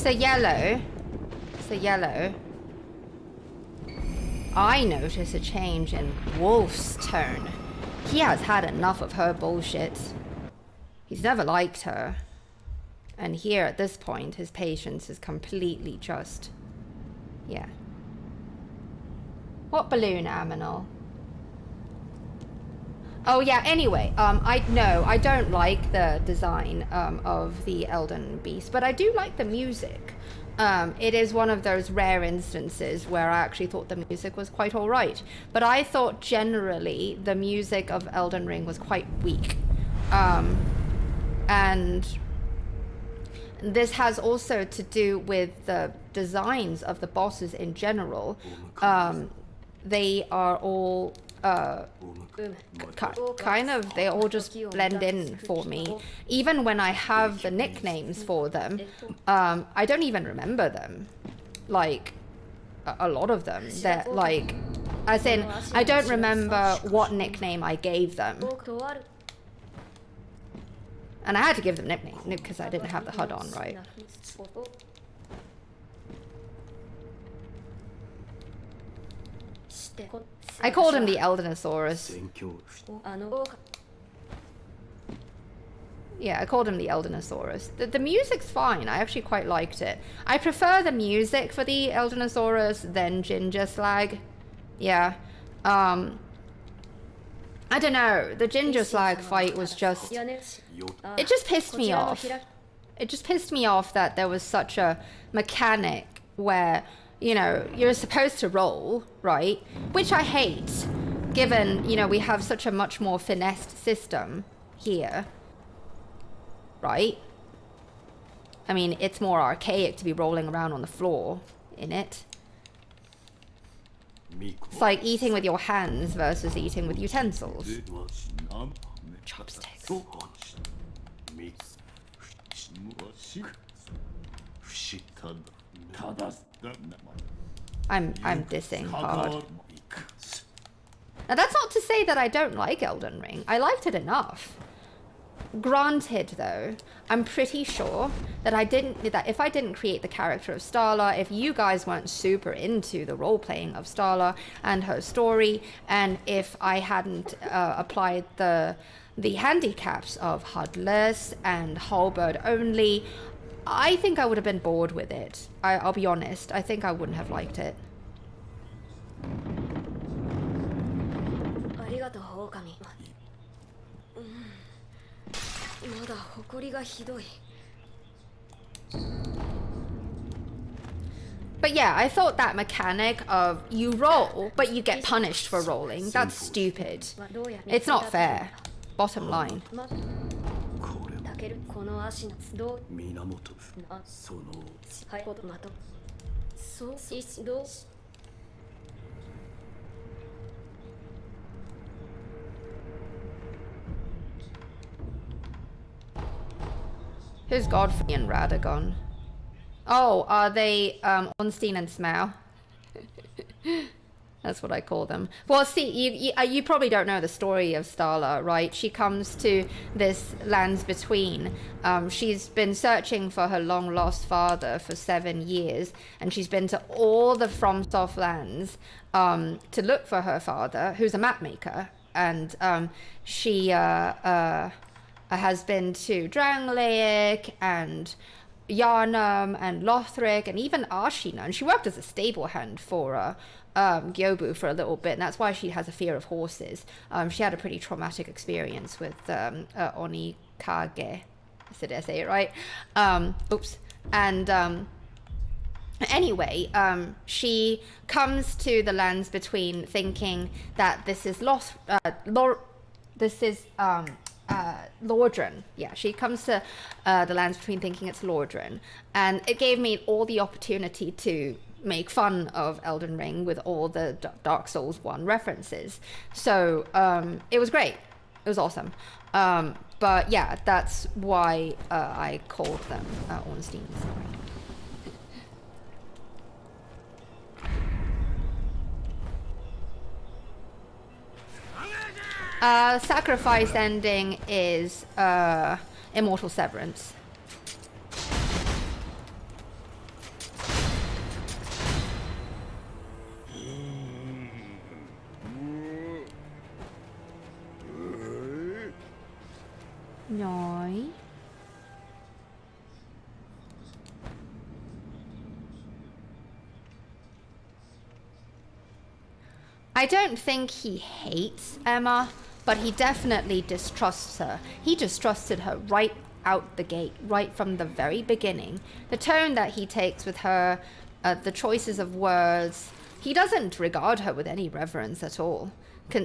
So yellow. I notice a change in Wolf's tone. He has had enough of her bullshit. He's never liked her. And here at this point, his patience is completely just... yeah. What balloon, Aminal? Oh yeah, anyway, I don't like the design of the Elden Beast, but I do like the music. It is one of those rare instances where I actually thought the music was quite alright. But I thought generally the music of Elden Ring was quite weak. And this has also to do with the designs of the bosses in general. They are all... kind of, they all just blend in for me. Even when I have the nicknames for them, I don't even remember them. Like, a lot of them. They're like, as in, I don't remember what nickname I gave them. And I had to give them nickname because I didn't have the HUD on, right? I called him the Eldenasaurus. Yeah, I called him the Eldenasaurus. The music's fine. I actually quite liked it. I prefer the music for the Eldenasaurus than Ginger Slag. Yeah. I don't know. The Ginger Slag fight was just... it just pissed me off. It just pissed me off that there was such a mechanic where... you know, you're supposed to roll, right? Which I hate, given, you know, we have such a much more finessed system here, right? I mean, it's more archaic to be rolling around on the floor in it. It's like eating with your hands versus eating with utensils. Chopsticks. I'm dissing hard. Now that's not to say that I don't like Elden Ring. I liked it enough. Granted though, I'm pretty sure that if I didn't create the character of Starla, if you guys weren't super into the role-playing of Starla and her story, and if I hadn't applied the handicaps of Hudless and Halberd only, I think I would have been bored with it. I'll be honest. I think I wouldn't have liked it. But yeah, I thought that mechanic of you roll, but you get punished for rolling, that's stupid. It's not fair. Bottom line. Who's Godfrey and Radagon? Oh, are they Ornstein and Smaug? That's what I call them. Well, see, you probably don't know the story of Starla, right? She comes to this Lands Between. She's been searching for her long-lost father for 7 years, and she's been to all the FromSoft lands to look for her father, who's a map maker. And she has been to Drangleic and Yharnam and Lothric and even Ashina, and she worked as a stable hand for Gyobu for a little bit, and that's why she has a fear of horses. She had a pretty traumatic experience with Onikage. Did I say it right? Oops. And anyway, she comes to the Lands Between thinking that this is Lordran. Yeah, she comes to the Lands Between thinking it's Lordran, and it gave me all the opportunity to make fun of Elden Ring with all the Dark Souls 1 references. So it was great. It was awesome. But yeah, that's why I called them Ornstein. Sacrifice ending is Immortal Severance. No. I don't think he hates Emma, but he definitely distrusts her. He distrusted her right out the gate, right from the very beginning. The tone that he takes with her, the choices of words, he doesn't regard her with any reverence at all,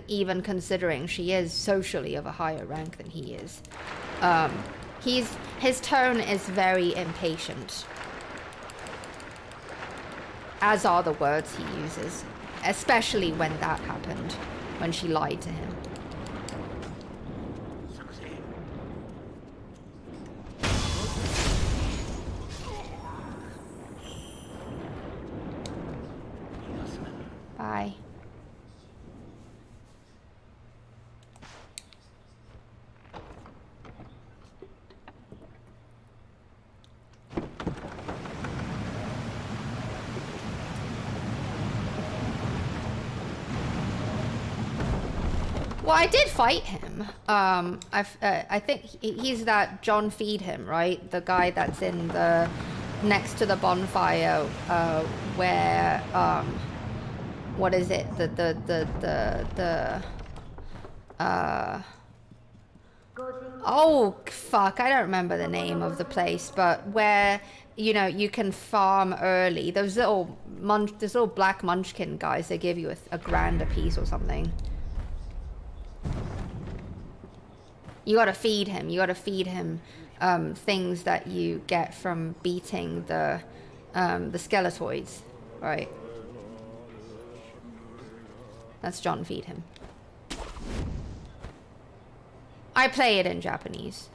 even considering she is socially of a higher rank than he is. His tone is very impatient, as are the words he uses, especially when that happened, when she lied to him. Bye. Well, I did fight him. I think he's that John Feed him, right? The guy that's in the next to the bonfire, where what is it? Oh fuck! I don't remember the name of the place, but where you can farm early. Those little black munchkin guys. They give you a grand a piece or something. You gotta feed him. You gotta feed him things that you get from beating the skeletoids, right? That's John Feed him. I play it in Japanese.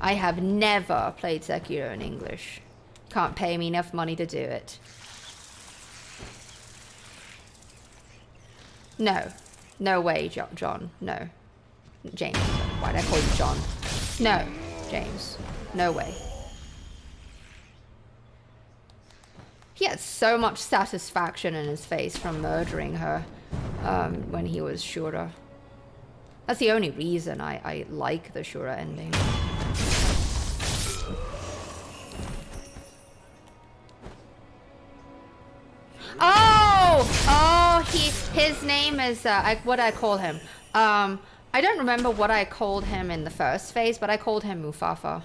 I have never played Sekiro in English. Can't pay me enough money to do it. No. No way, John. No. James. Why'd I call you John? No, James. No way. He had so much satisfaction in his face from murdering her when he was Shura. That's the only reason I like the Shura ending. Oh, his name is what I call him. I don't remember what I called him in the first phase, but I called him Mufafa.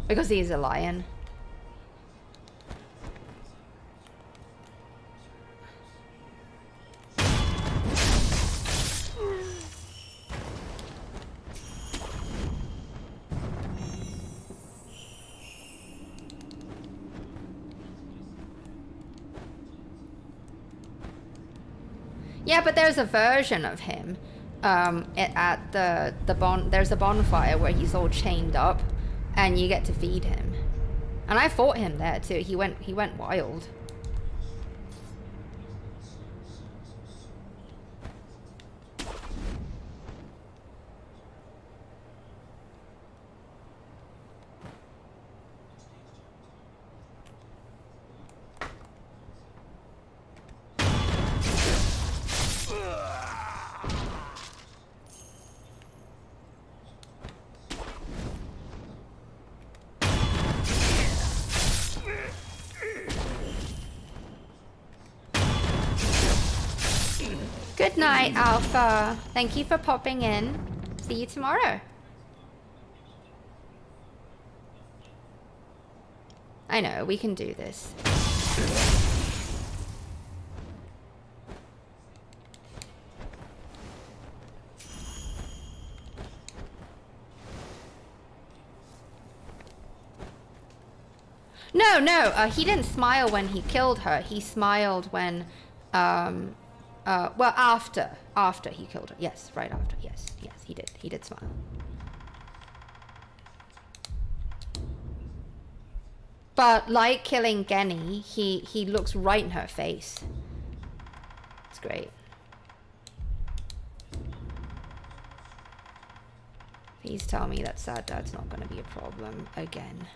Because he's a lion. Yeah, but there's a version of him at there's a bonfire where he's all chained up, and you get to feed him. And I fought him there too. He went wild. Good night, Alpha. Thank you for popping in. See you tomorrow. I know, we can do this. No, he didn't smile when he killed her. He smiled when, well, after he killed her. Yes, right after. Yes, he did smile. But like killing Genny, he looks right in her face. It's great. Please tell me that Sad Dad's not going to be a problem again.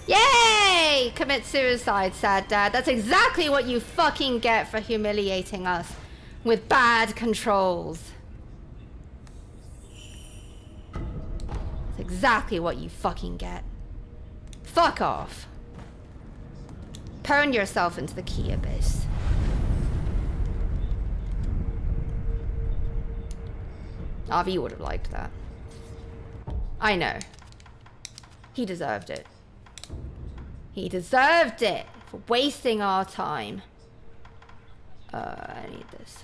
Yay! Commit suicide, Sad Dad. That's exactly what you fucking get for humiliating us with bad controls. That's exactly what you fucking get. Fuck off. Turn yourself into the key abyss. Avi would have liked that. I know. He deserved it. He deserved it for wasting our time. I need this.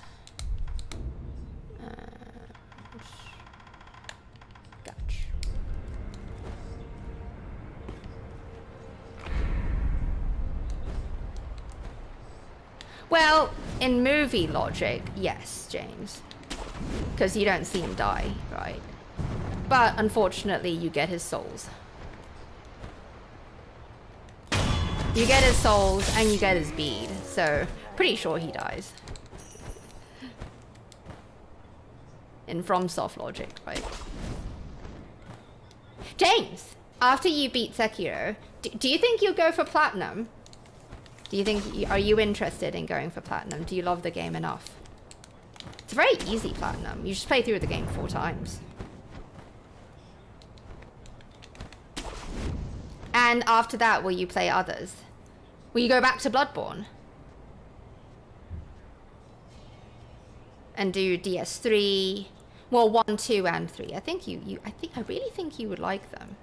Gotcha. Well, in movie logic, yes, James. Because you don't see him die, right? But unfortunately, you get his souls. You get his souls and you get his bead, so pretty sure he dies. In FromSoft logic, right? James, after you beat Sekiro, do you think you'll go for platinum? Do you think, are you interested in going for platinum? Do you love the game enough? It's a very easy platinum. You just play through the game 4 times. And after that, will you play others? Will you go back to Bloodborne? And do DS3? Well, 1, 2, and 3. I really think you would like them.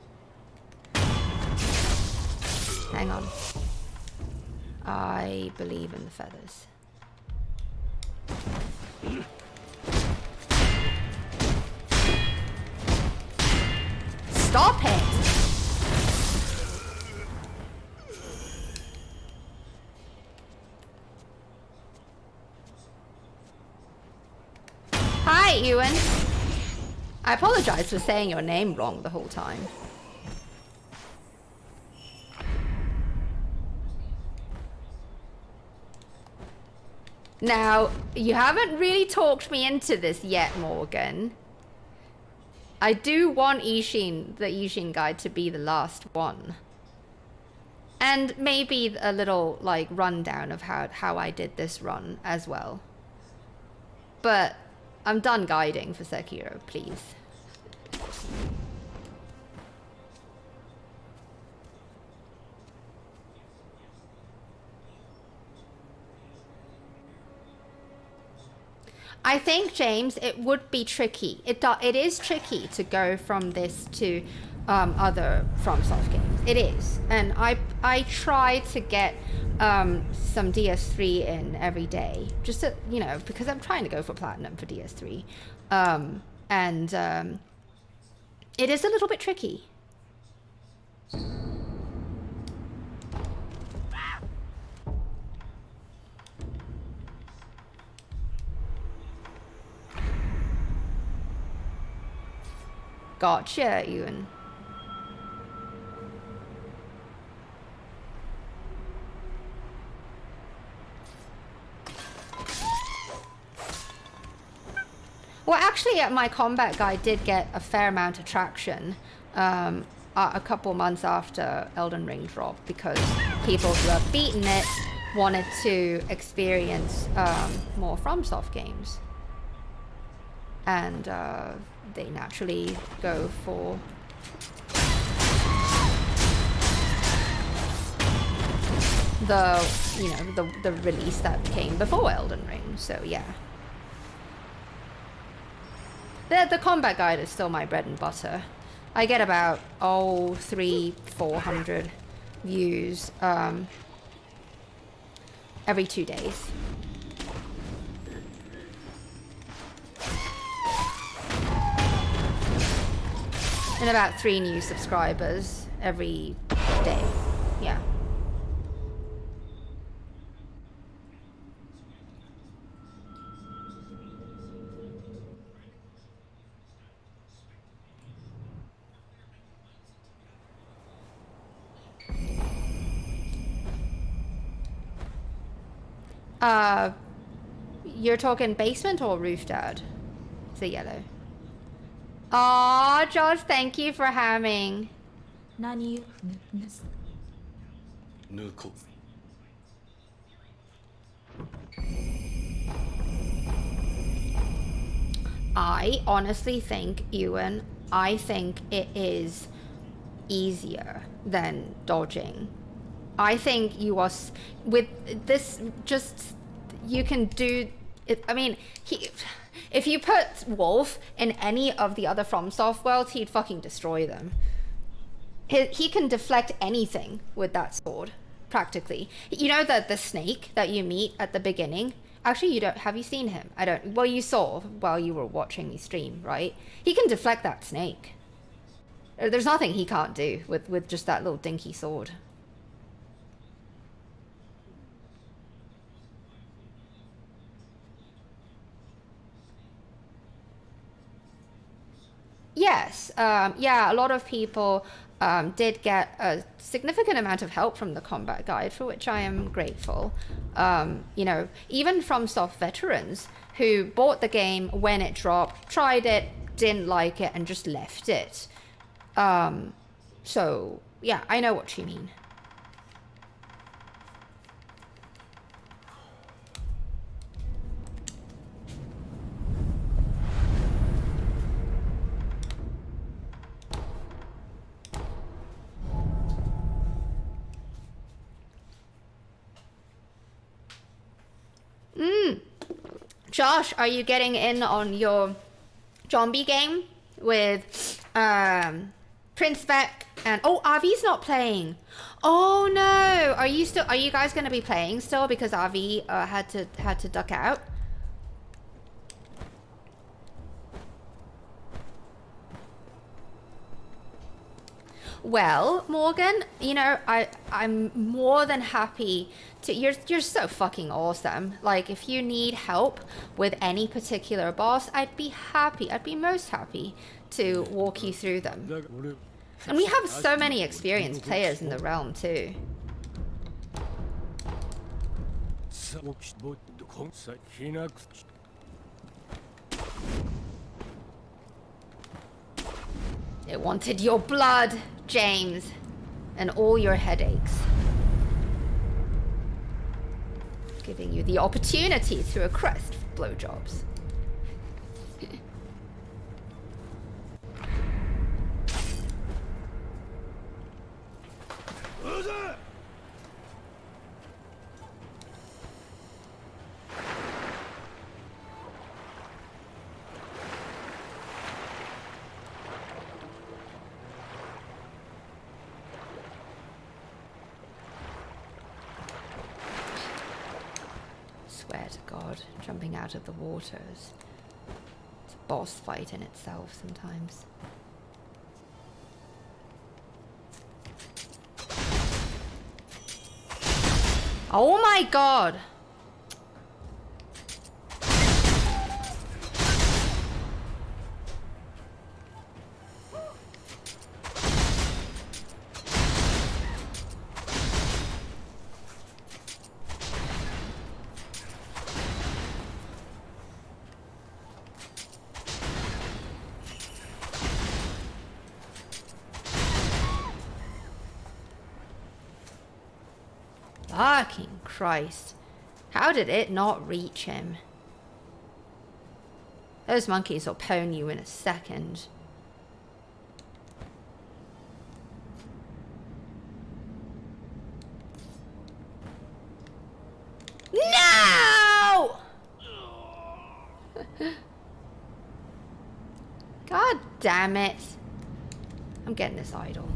Hang on. I believe in the feathers. Stop it! Hi, Ewan. I apologize for saying your name wrong the whole time. Now, you haven't really talked me into this yet, Morgan. I do want Ishin, the Ishin guide, to be the last one. And maybe a little, like, rundown of how I did this run as well. But I'm done guiding for Sekiro, please. I think, James, it would be tricky. It is tricky to go from this to other FromSoft games. It is, and I try to get some DS3 in every day, just to, you know, because I'm trying to go for platinum for DS3, and it is a little bit tricky. Gotcha, Ewan. Well, actually, my combat guide did get a fair amount of traction a couple months after Elden Ring dropped, because people who have beaten it wanted to experience more FromSoft games. And they naturally go for the, you know, the release that came before Elden Ring. So yeah, the combat guide is still my bread and butter. I get about 300-400 views every 2 days. And about 3 new subscribers every day. Yeah. You're talking basement or roof, Dad? Is it yellow? Aw, Josh, thank you for having. Nani? I honestly think, Ewan, I think it is easier than dodging. I think you are, with this, just, you can do it. I mean, if you put Wolf in any of the other FromSoft worlds, he'd fucking destroy them. He can deflect anything with that sword, practically. You know the snake that you meet at the beginning? Actually, you don't. Have you seen him? I don't. Well, you saw while you were watching me stream, right? He can deflect that snake. There's nothing he can't do with just that little dinky sword. Yes, yeah, a lot of people did get a significant amount of help from the combat guide, for which I am grateful. You know, even FromSoft veterans who bought the game when it dropped, tried it, didn't like it, and just left it. So, yeah, I know what you mean. Josh, are you getting in on your zombie game with Prince Vec and Avi's not playing? Oh no! Are you guys going to be playing still, because Avi had to duck out? Well, Morgan, you know, I'm more than happy to. You're so fucking awesome. Like, if you need help with any particular boss, I'd be happy. I'd be most happy to walk you through them. And we have so many experienced players in the realm too. It wanted your blood, James, and all your headaches. Giving you the opportunity to request blowjobs. Swear to God, jumping out of the waters. It's a boss fight in itself sometimes. Oh my God! Fucking Christ. How did it not reach him? Those monkeys will pwn you in a second. No! God damn it. I'm getting this idol.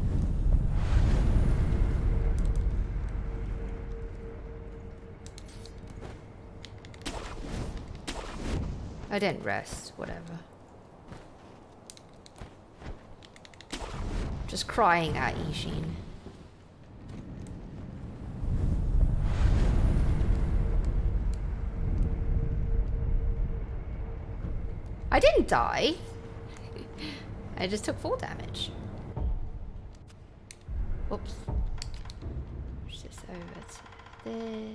I didn't rest, whatever. Just crying at Ishin. I didn't die. I just took 4 damage. Oops. Push this over to this.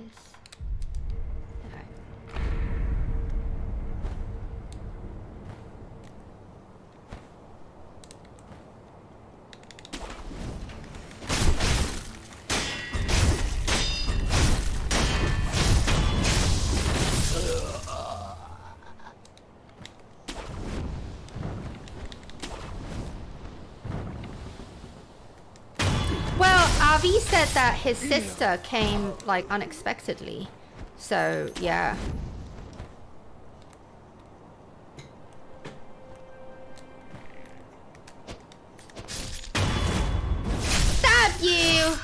Avi said that his sister came, like, unexpectedly. So, yeah. Stab you!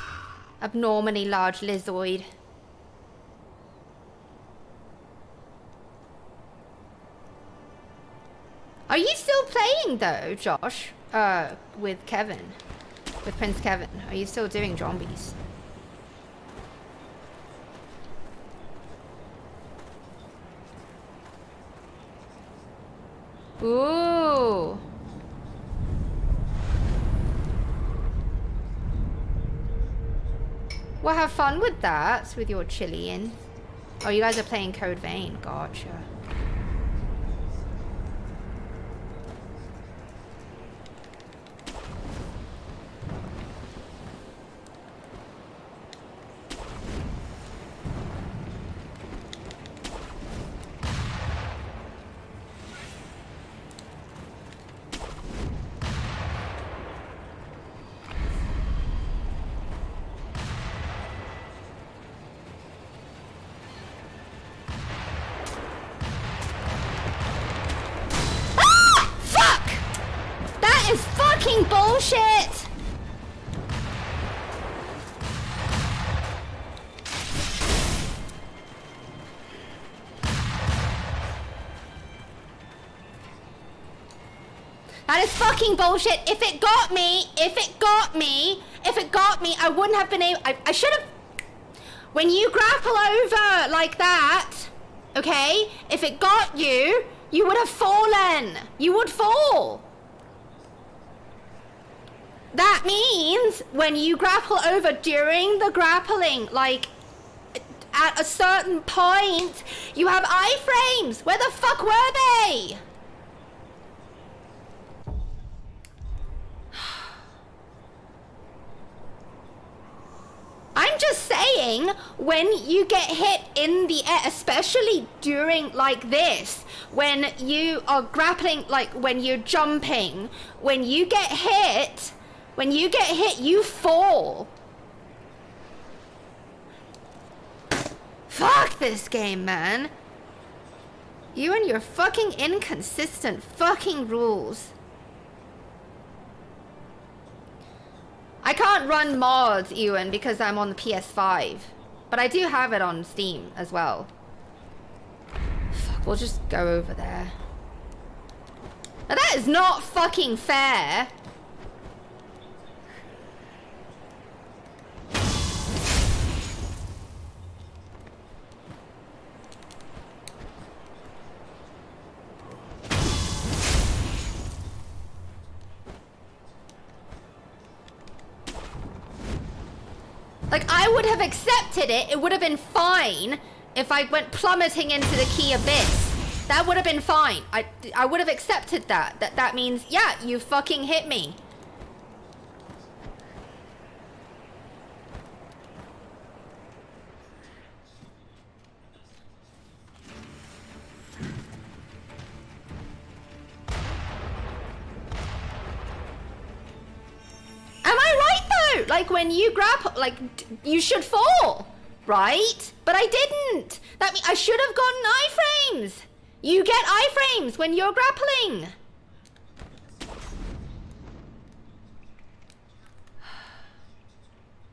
Abnormally large lizard. Are you still playing, though, Josh? With Kevin? With Prince Kevin, are you still doing zombies? Ooh. Well, have fun with that, with your Chilean. Oh, you guys are playing Code Vein. Gotcha. Bullshit! That is fucking bullshit. If it got me, I wouldn't have been able, I should have, when you grapple over like that, okay, if it got you, you would have fallen. You would fall. That means when you grapple over during the grappling, like, at a certain point, you have iframes. Where the fuck were they? I'm just saying, when you get hit in the air, especially during like this, when you are grappling, like when you're jumping, when you get hit, you fall. Fuck this game, man. You and your fucking inconsistent fucking rules. I can't run mods, Ewan, because I'm on the PS5. But I do have it on Steam as well. Fuck, we'll just go over there. Now that is not fucking fair. Like, I would have accepted it. It would have been fine if I went plummeting into the key abyss. That would have been fine. I would have accepted that. That means, yeah, you fucking hit me. Am I right though? Like when you grapple, like you should fall, right? But I didn't. That means I should have gotten iframes. You get iframes when you're grappling.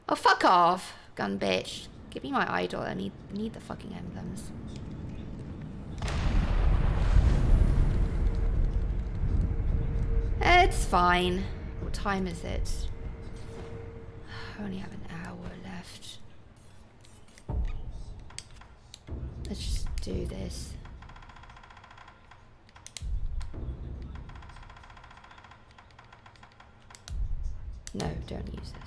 Oh, fuck off, gun bitch. Give me my idol. I need the fucking emblems. It's fine. What time is it? I only have an hour left. Let's just do this. No, don't use this.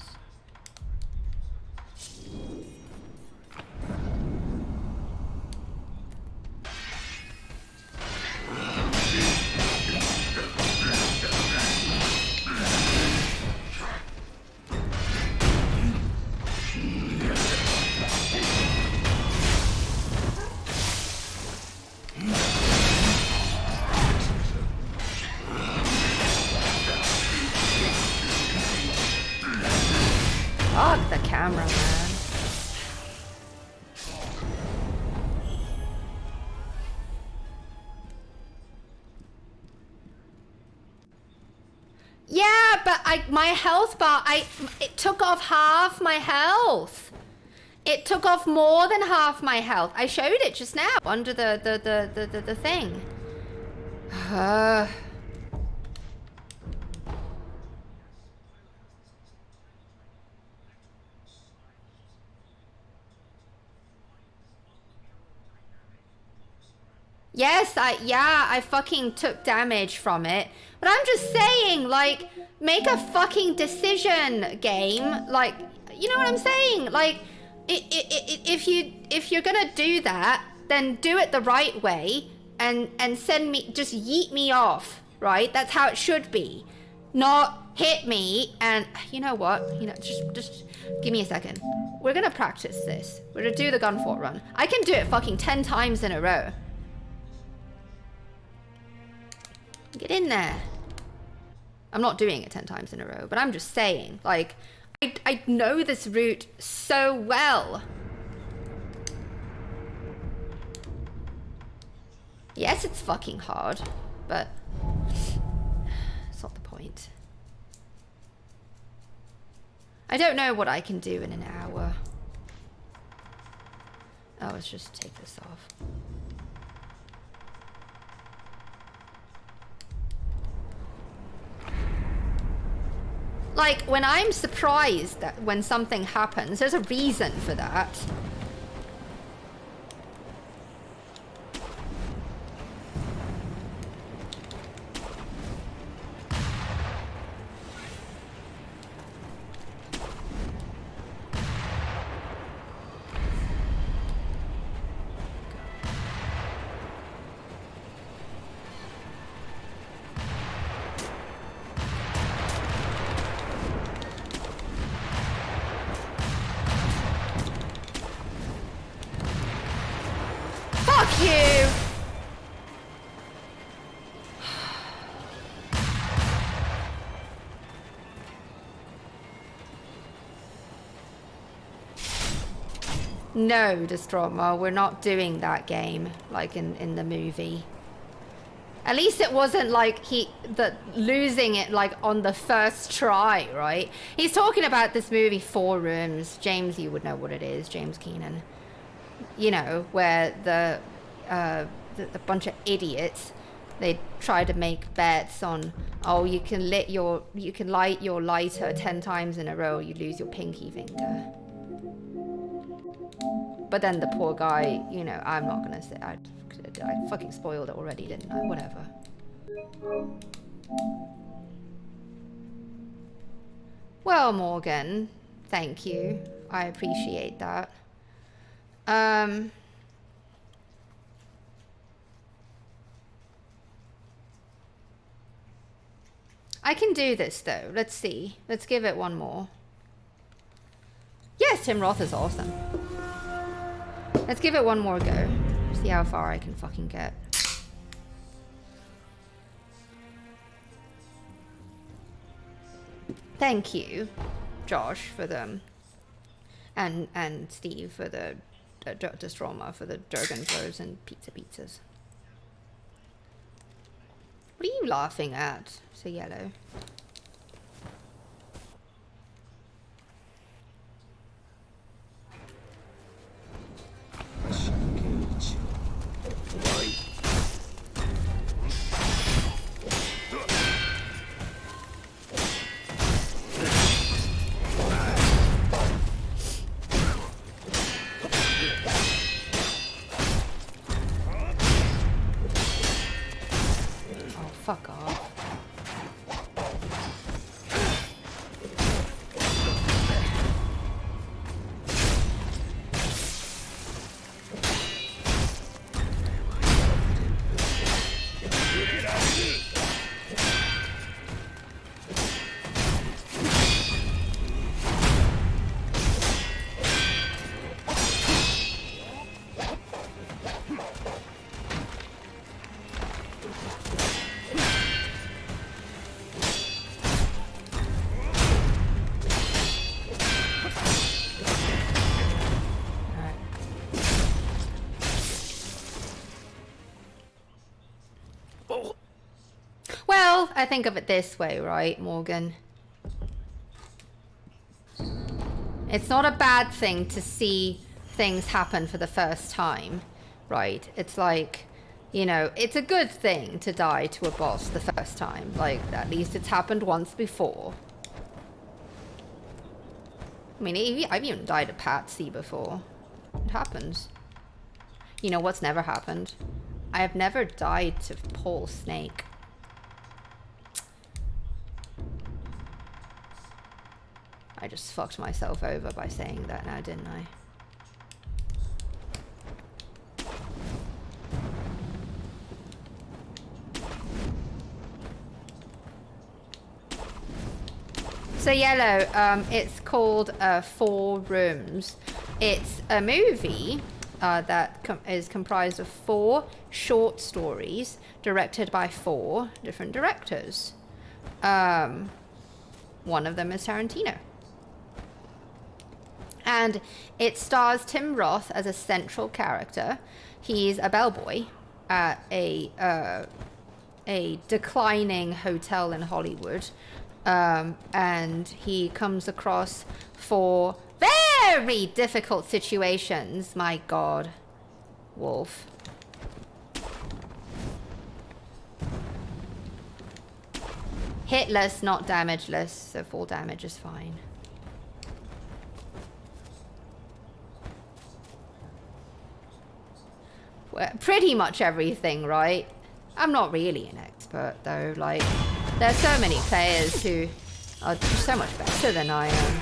Fuck the camera, man. Yeah, but my health bar, it took off half my health. It took off more than half my health. I showed it just now under the thing. Yes, I fucking took damage from it. But I'm just saying, like, make a fucking decision, game. Like, you know what I'm saying? Like, if you're gonna do that, then do it the right way and send me, just yeet me off, right? That's how it should be. Not hit me and, you know what? You know, just give me a second. We're gonna practice this. We're gonna do the gun fort run. I can do it fucking 10 times in a row. Get in there. I'm not doing it 10 times in a row, but I'm just saying, like, I know this route so well. Yes, it's fucking hard, but it's not the point. I don't know what I can do in an hour. Oh, let's just take this off. Like, when I'm surprised that when something happens, there's a reason for that. No, Destroma, we're not doing that game like in the movie. At least it wasn't like losing it like on the first try, right? He's talking about this movie 4 Rooms. James, you would know what it is, James Keenan. You know, where the bunch of idiots, they try to make bets on, oh, you can light your lighter 10 times in a row, you lose your pinky finger. But then the poor guy, you know, I'm not gonna say, I fucking spoiled it already, didn't I? Whatever. Well, Morgan, thank you. I appreciate that. I can do this though. Let's see. Let's give it one more. Yes, Tim Roth is awesome. Let's give it one more go. See how far I can fucking get. Thank you, Josh, for them, and Steve for the Destroma for the Durgan Bros and pizzas. What are you laughing at? So yellow. Fuck off. I think of it this way, right, Morgan? It's not a bad thing to see things happen for the first time, right? It's like, you know, it's a good thing to die to a boss the first time. Like, at least it's happened once before. I mean, I've even died to Patsy before. It happens. You know what's never happened? I have never died to Paul Snake. I just fucked myself over by saying that now, didn't I? So yellow, it's called 4 Rooms. It's a movie that is comprised of 4 short stories directed by 4 different directors. One of them is Tarantino. And it stars Tim Roth as a central character. He's a bellboy at a declining hotel in Hollywood. And he comes across 4 very difficult situations. My God. Wolf. Hitless, not damageless, so full damage is fine. Pretty much everything, right? I'm not really an expert though, like, there's so many players who are so much better than I am.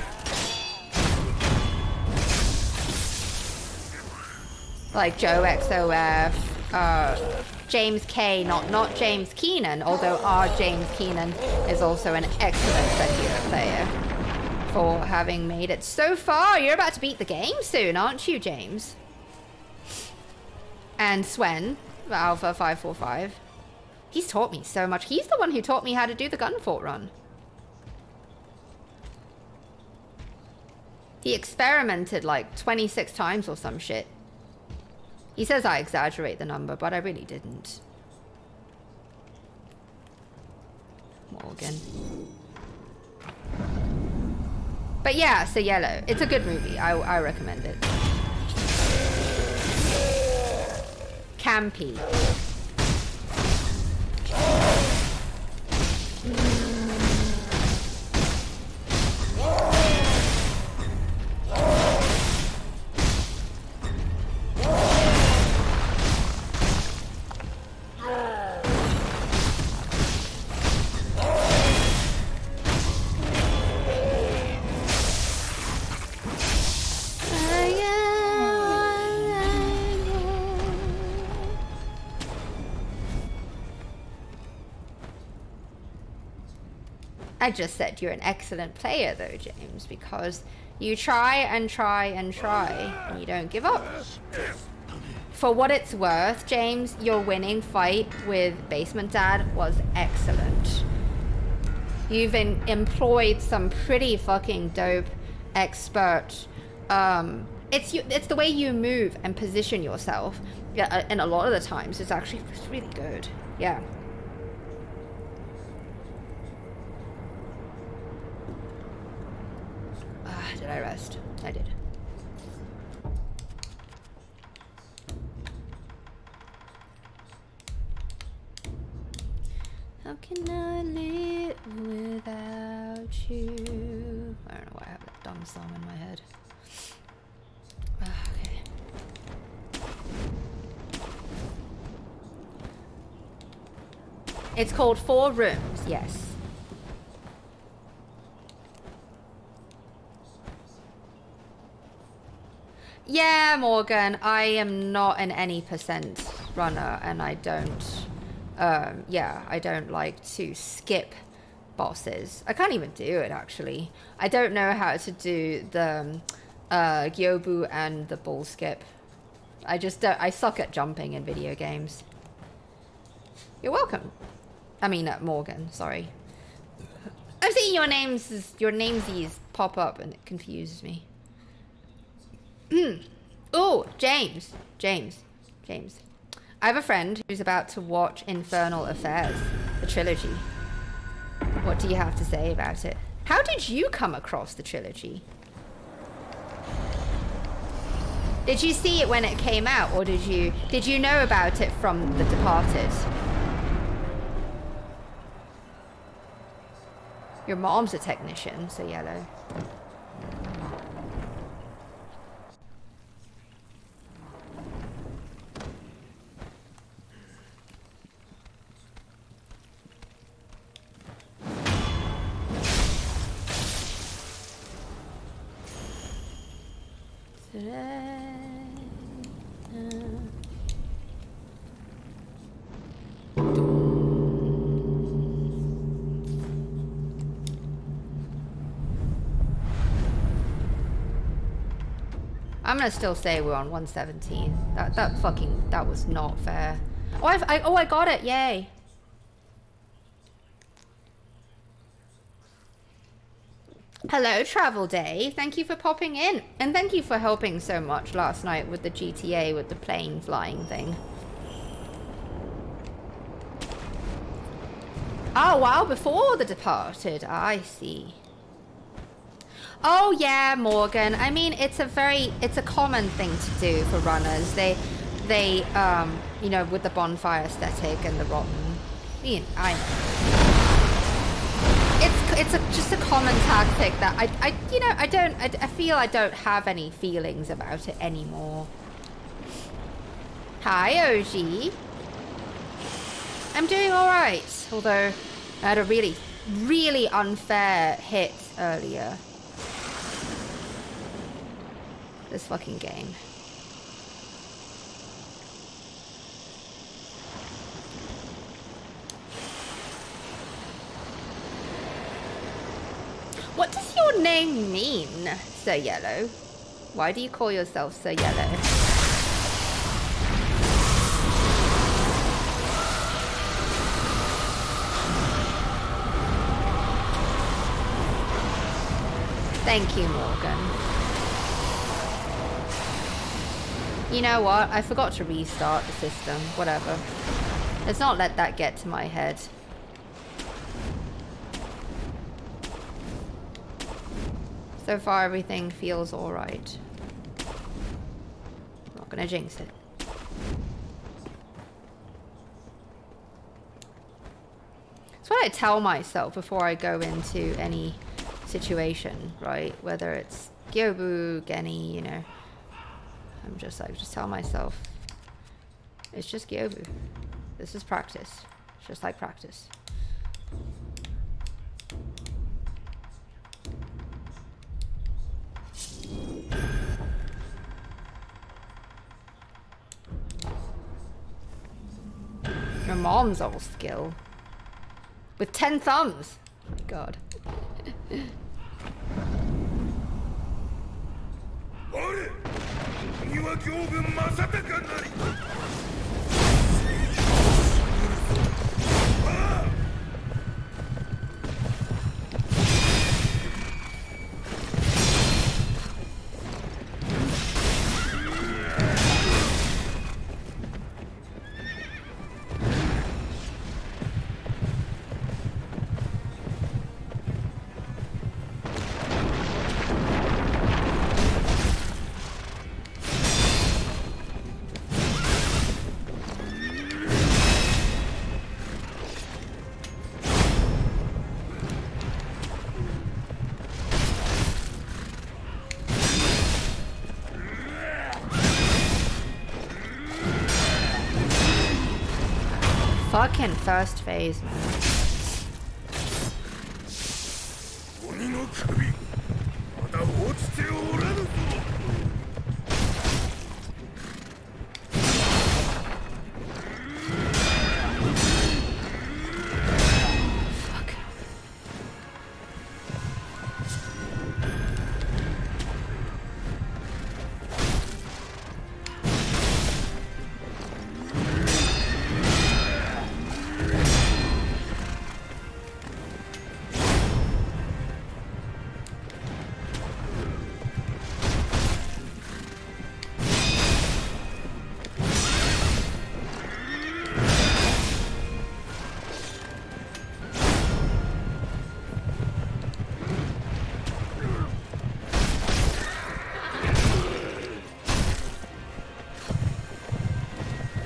Like Joe XOF, James K, not James Keenan, although our James Keenan is also an excellent Sekiro player for having made it so far. You're about to beat the game soon, aren't you, James? And Swen, Alpha 545. He's taught me so much. He's the one who taught me how to do the gun fort run. He experimented like 26 times or some shit. He says I exaggerate the number, but I really didn't. Morgan. But yeah, so Yellow. It's a good movie. I recommend it. Campy. I just said you're an excellent player though, James, because you try and try and try and you don't give up. For what it's worth, James, your winning fight with Basement Dad was excellent. You've employed some pretty fucking dope expert. It's the way you move and position yourself. Yeah, and a lot of the times it's actually really good. Yeah. Did I rest? I did. How can I live without you? I don't know why I have that dumb song in my head. Okay. It's called 4 Rooms, yes. Yeah, Morgan, I am not an any percent runner, and I don't, yeah, I don't like to skip bosses. I can't even do it, actually. I don't know how to do the Gyobu and the ball skip. I just don't, I suck at jumping in video games. You're welcome. I mean, Morgan, sorry. I'm seeing your namesies pop up and it confuses me. Oh, James. I have a friend who's about to watch Infernal Affairs, the trilogy. What do you have to say about it? How did you come across the trilogy? Did you see it when it came out, or did you know about it from The Departed? Your mom's a technician, so Yellow. I'm gonna still say we're on 117. That was not fair. Oh, I got it! Yay! Hello, Travel Day. Thank you for popping in, and thank you for helping so much last night with the GTA with the plane flying thing. Oh wow! Before The Departed, I see. Oh yeah, Morgan. I mean, it's a common thing to do for runners. They you know, with the bonfire aesthetic and the rotten. You know, I know. It's just a common tactic that I feel I don't have any feelings about it anymore. Hi, OG. I'm doing all right, although I had a really unfair hit earlier. This fucking game. What does your name mean, Sir Yellow? Why do you call yourself Sir Yellow? Thank you, Morgan. You know what? I forgot to restart the system. Whatever. Let's not let that get to my head. So far, everything feels alright. I'm not gonna jinx it. That's what I tell myself before I go into any situation, right? Whether it's Gyobu, Geni, you know. I'm just like, just tell myself, it's just Gyobu. This is practice. It's just like practice. Your mom's old skill. With 10 thumbs. Oh my god. Fucking first phase, man.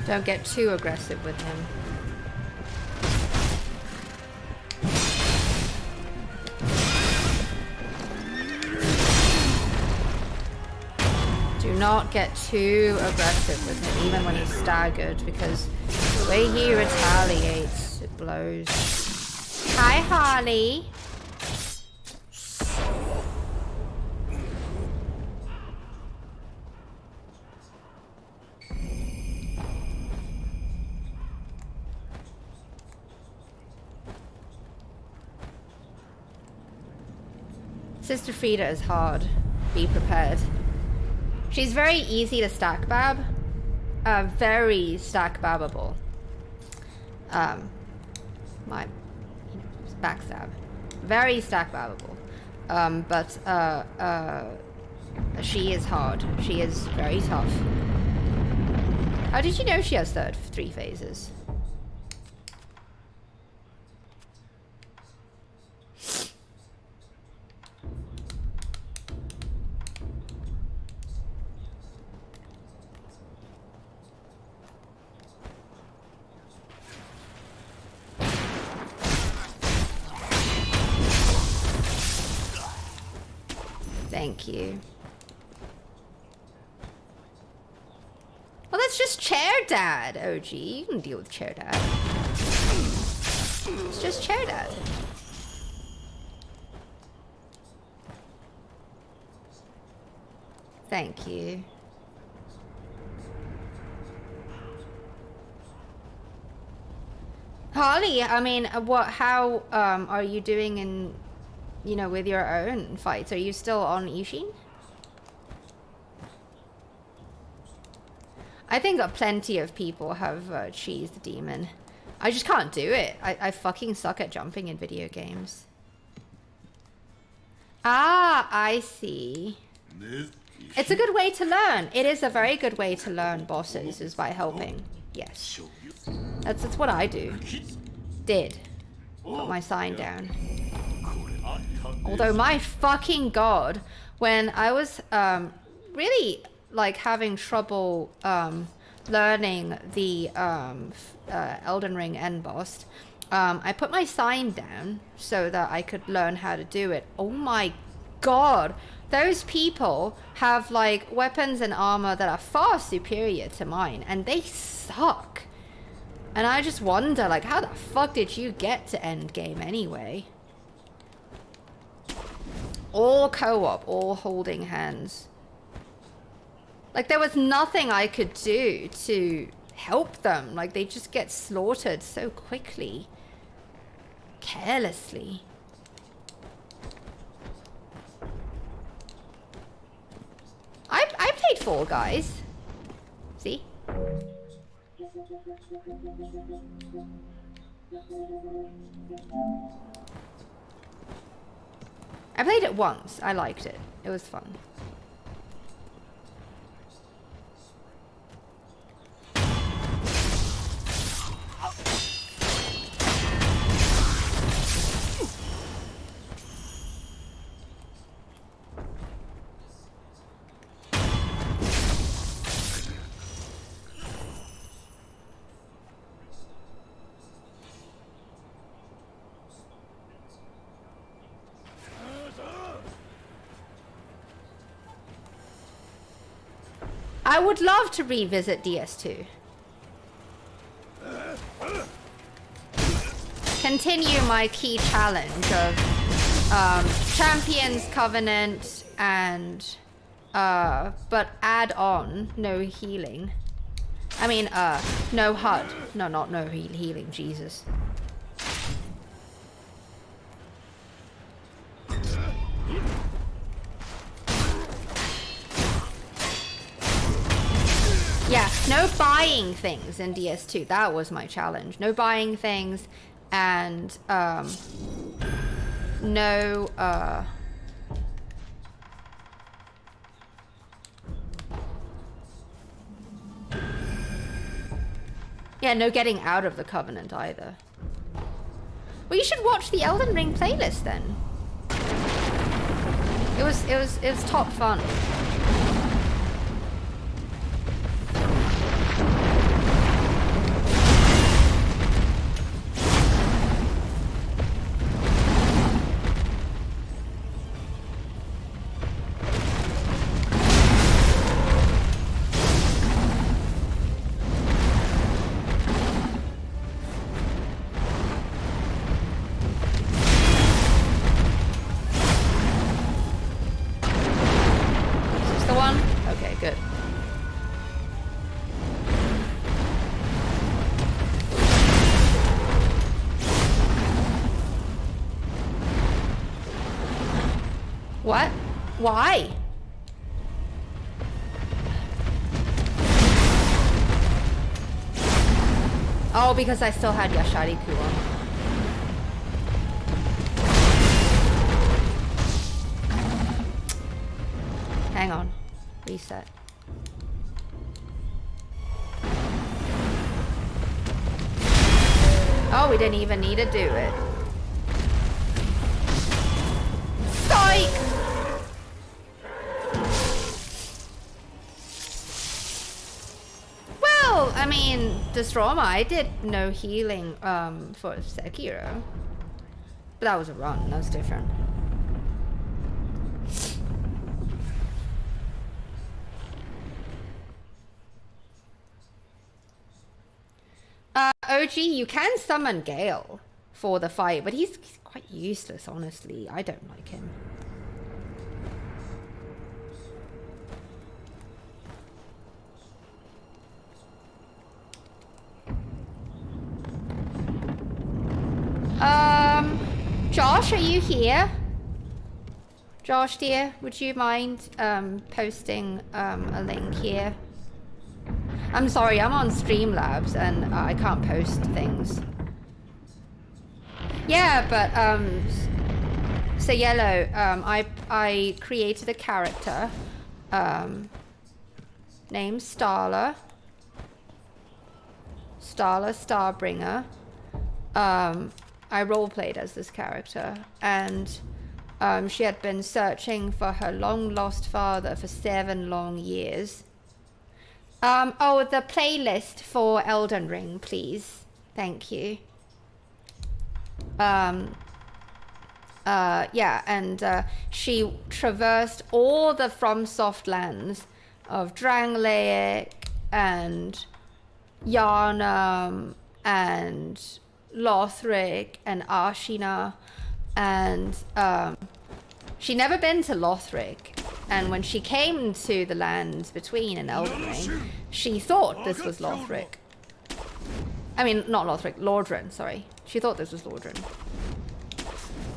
Don't get too aggressive with him. Do not get too aggressive with him, even when he's staggered, because the way he retaliates, it blows. Hi, Harley. Sister Frida is hard. Be prepared. She's very easy to stack bab. Very stack babbable. Backstab. Very stack babbable. She is hard. She is very tough. How did you know she has 3 phases? Thank you. Well, that's just Chair Dad, OG. You can deal with Chair Dad. It's just Chair Dad. Thank you. Harley, I mean, how are you doing in, you know, with your own fights? Are you still on Ishin? I think plenty of people have cheesed the demon. I just can't do it. I fucking suck at jumping in video games. Ah, I see. It's a good way to learn. It is a very good way to learn bosses, is by helping. Yes. That's what I do. Did. Put my sign down. Although my fucking god, when I was really like having trouble learning the Elden Ring end boss, I put my sign down so that I could learn how to do it. Oh my god, those people have like weapons and armor that are far superior to mine, and they suck. And I just wonder, like, how the fuck did you get to end game anyway? All co-op, all holding hands. Like, there was nothing I could do to help them. Like, they just get slaughtered so quickly. Carelessly. I played Fall Guys. See? I played it once. I liked it. It was fun. I would love to revisit DS2. Continue my key challenge of Champions, Covenant, and but add on no healing. I mean no HUD. No, not no healing, Jesus. Yeah, no buying things in DS2. That was my challenge. No buying things, and no yeah, no getting out of the Covenant either. Well, you should watch the Elden Ring playlist then. It was top fun. What? Why? Oh, because I still had Yashariku on. Hang on. Reset. Oh, we didn't even need to do it. Psych! Well, I mean, Destroma, I did no healing for Sekiro. But that was a run, that was different. OG, you can summon Gale for the fight, but he's quite useless, honestly. I don't like him. Josh, are you here? Josh, dear, would you mind posting a link here? I'm sorry, I'm on Streamlabs and I can't post things. Yeah, but so Yellow, I created a character named Starla. Starbringer. I roleplayed as this character, and she had been searching for her long-lost father for 7 long years. Oh, the playlist for Elden Ring, please. Thank you. Yeah, and she traversed all the FromSoft lands of Drangleic and Yharnam and Lothric and Ashina, and she'd never been to Lothric, and when she came to the lands between in Elden Ring, she thought this was Lothric. I mean, not Lothric, Lordran, sorry. She thought this was Lordran.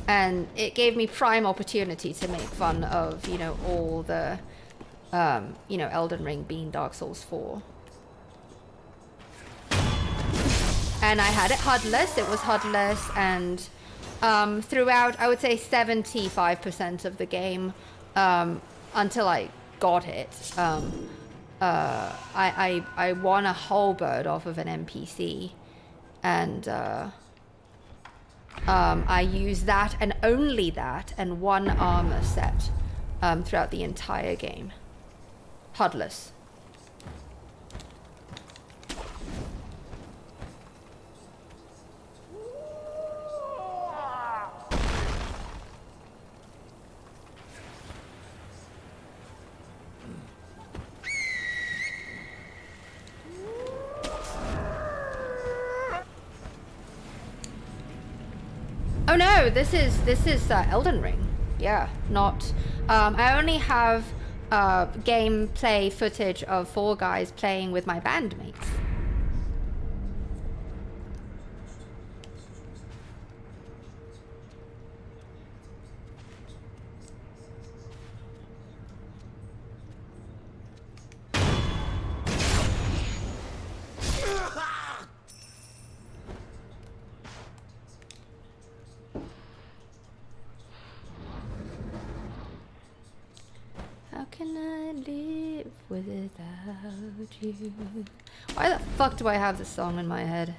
And it gave me prime opportunity to make fun of, you know, all the, you know, Elden Ring being Dark Souls 4. And I had it Hudless, it was Hudless, and throughout, I would say 75% of the game, until I got it, I won a whole bird off of an NPC, and I used that and only that and 1 armor set throughout the entire game. Hudless. Oh no, this is Elden Ring. Yeah, not. I only have gameplay footage of 4 guys playing with my bandmates. Without you. Why the fuck do I have this song in my head?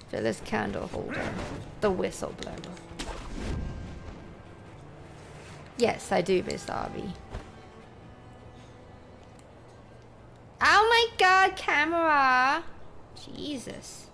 Phyllis Candle Holder, the whistleblower. Yes, I do, Miss Darby. Oh my god, camera! Jesus.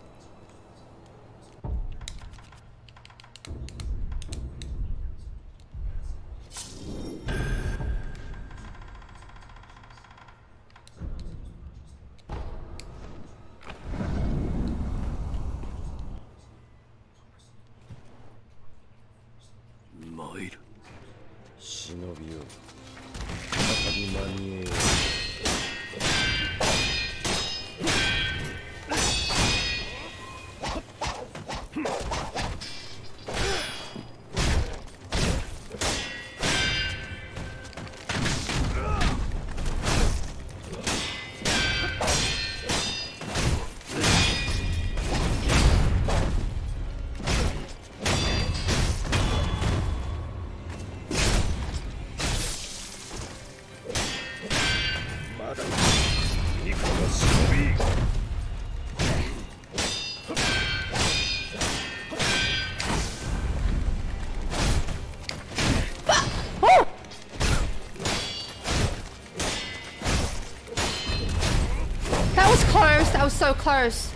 That was so close.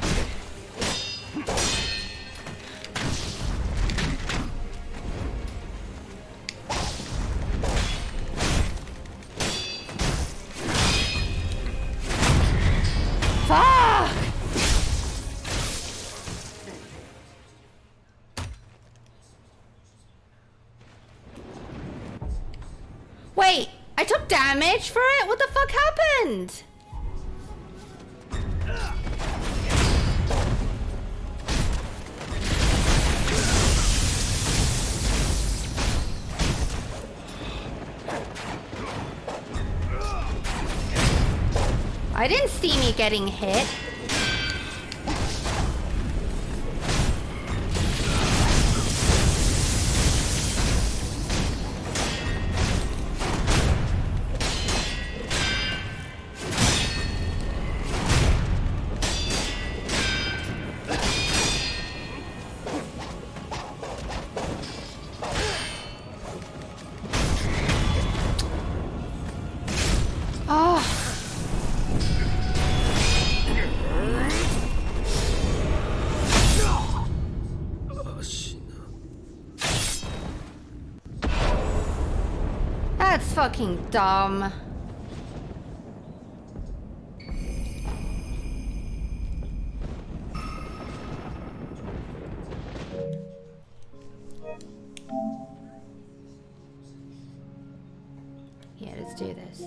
Fuck! Wait, I took damage for it? What the fuck happened? I didn't see me getting hit. That's fucking dumb. Yeah, let's do this.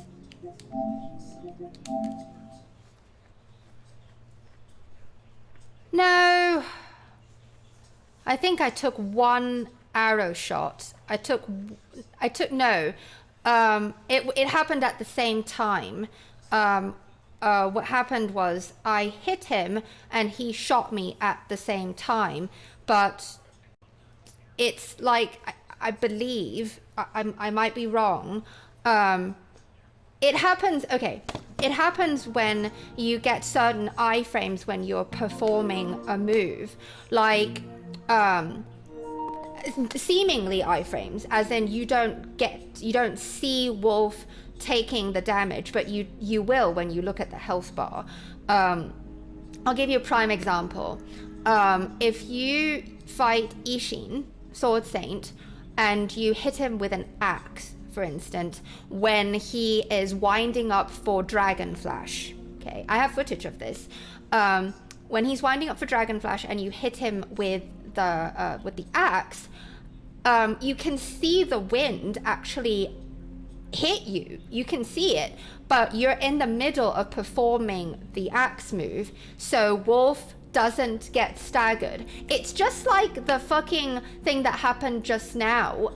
No. I think I took one arrow shot. No. It happened at the same time. What happened was I hit him and he shot me at the same time. But it's like, I believe, I might be wrong. It happens, okay. It happens when you get certain iframes when you're performing a move. Like, seemingly iframes, as in you don't see Wolf taking the damage, but you will when you look at the health bar. I'll give you a prime example. If you fight Ishin, Sword Saint, and you hit him with an axe, for instance, when he is winding up for Dragon Flash. Okay, I have footage of this. When he's winding up for Dragon Flash and you hit him with the axe, you can see the wind actually hit you. You can see it, but you're in the middle of performing the axe move, so Wolf doesn't get staggered. It's just like the fucking thing that happened just now,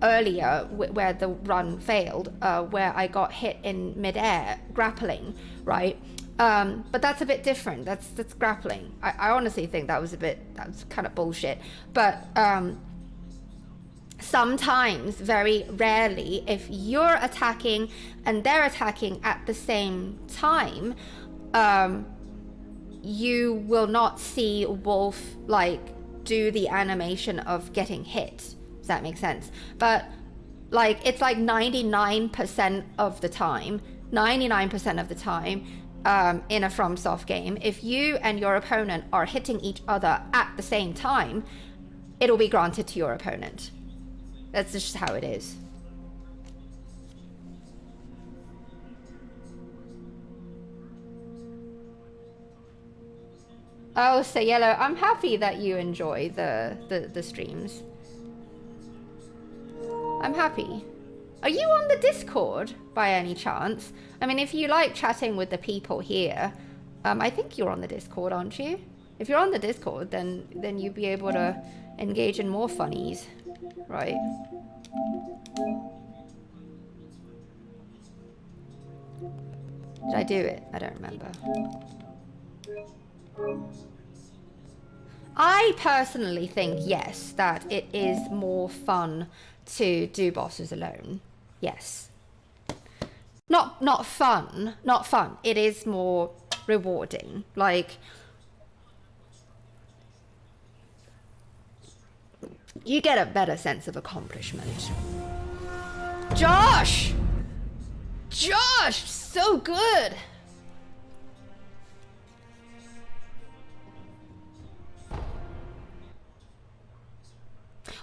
earlier, where the run failed, where I got hit in midair, grappling, right? But that's a bit different. That's grappling. I honestly think that was kind of bullshit. But sometimes, very rarely, if you're attacking and they're attacking at the same time, you will not see Wolf like do the animation of getting hit. Does that make sense? But like, it's like 99% of the time, in a FromSoft game, if you and your opponent are hitting each other at the same time, it'll be granted to your opponent. That's just how it is. Oh, so Yellow, I'm happy that you enjoy the streams. I'm happy. Are you on the Discord by any chance? I mean, if you like chatting with the people here, I think you're on the Discord, aren't you? If you're on the Discord, then you'd be able to engage in more funnies, right? Did I do it? I don't remember. I personally think, yes, that it is more fun to do bosses alone. Yes. Not fun. It is more rewarding. Like, you get a better sense of accomplishment. Josh! Josh! So good!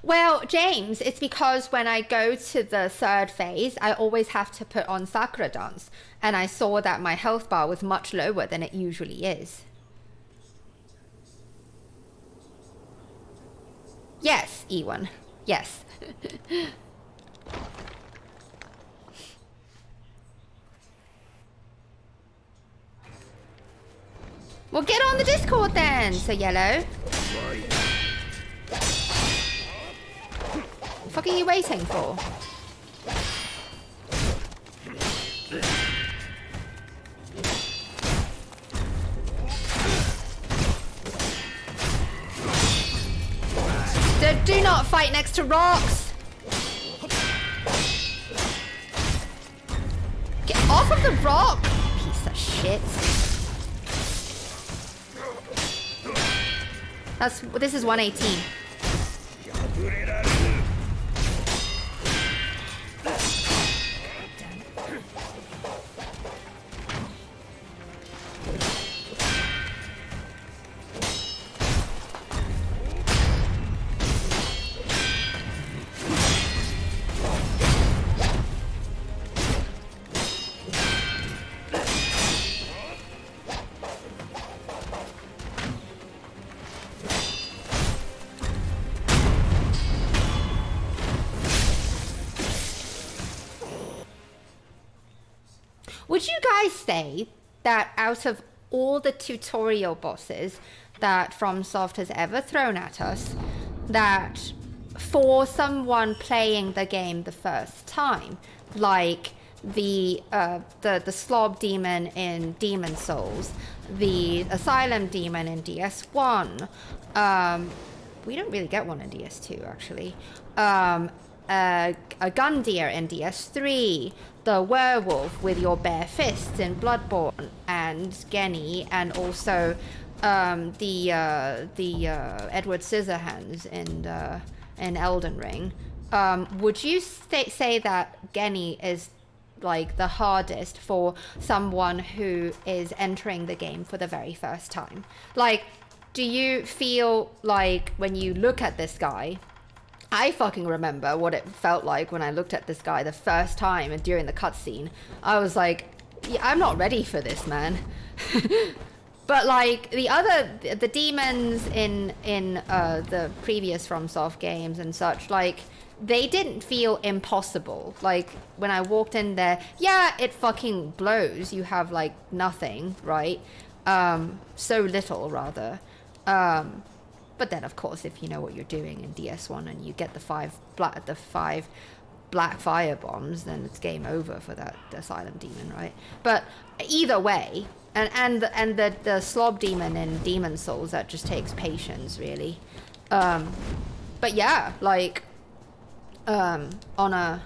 Well, James, it's because when I go to the third phase, I always have to put on Sakura Dance, and I saw that my health bar was much lower than it usually is. Yes, Ewan. Yes. Well, get on the Discord then, so Yellow. What the fuck are you waiting for? do not fight next to rocks. Get off of the rock, piece of shit. This is 118. Would you guys say that out of all the tutorial bosses that FromSoft has ever thrown at us, that for someone playing the game the first time, like the slob demon in Demon Souls, the asylum demon in DS1, we don't really get one in DS2 actually, a gun deer in DS3, the werewolf with your bare fists in Bloodborne and Genny, and also the Edward Scissorhands in Elden Ring. Would you say that Genny is like the hardest for someone who is entering the game for the very first time? Like, do you feel like when you look at this guy, I fucking remember what it felt like when I looked at this guy the first time and during the cutscene. I was like, yeah, I'm not ready for this, man. But like the demons in the previous FromSoft games and such, like they didn't feel impossible. Like when I walked in there, yeah, it fucking blows. You have like nothing, right? So little rather. But then, of course, if you know what you're doing in DS1 and you get the five black fire bombs, then it's game over for that asylum demon, right? But either way, and the slob demon in Demon Souls, that just takes patience, really. But yeah, like on a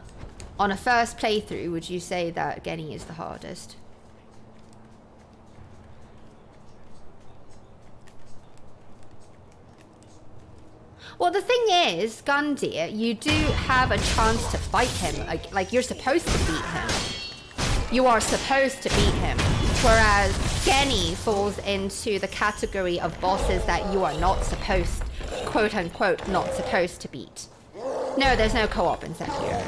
first playthrough, would you say that Genny is the hardest? Well, the thing is, Gundyr, you do have a chance to fight him. Like, you're supposed to beat him. You are supposed to beat him. Whereas Genny falls into the category of bosses that you are not supposed, quote unquote, not supposed to beat. No, there's no co-op in Sekiro.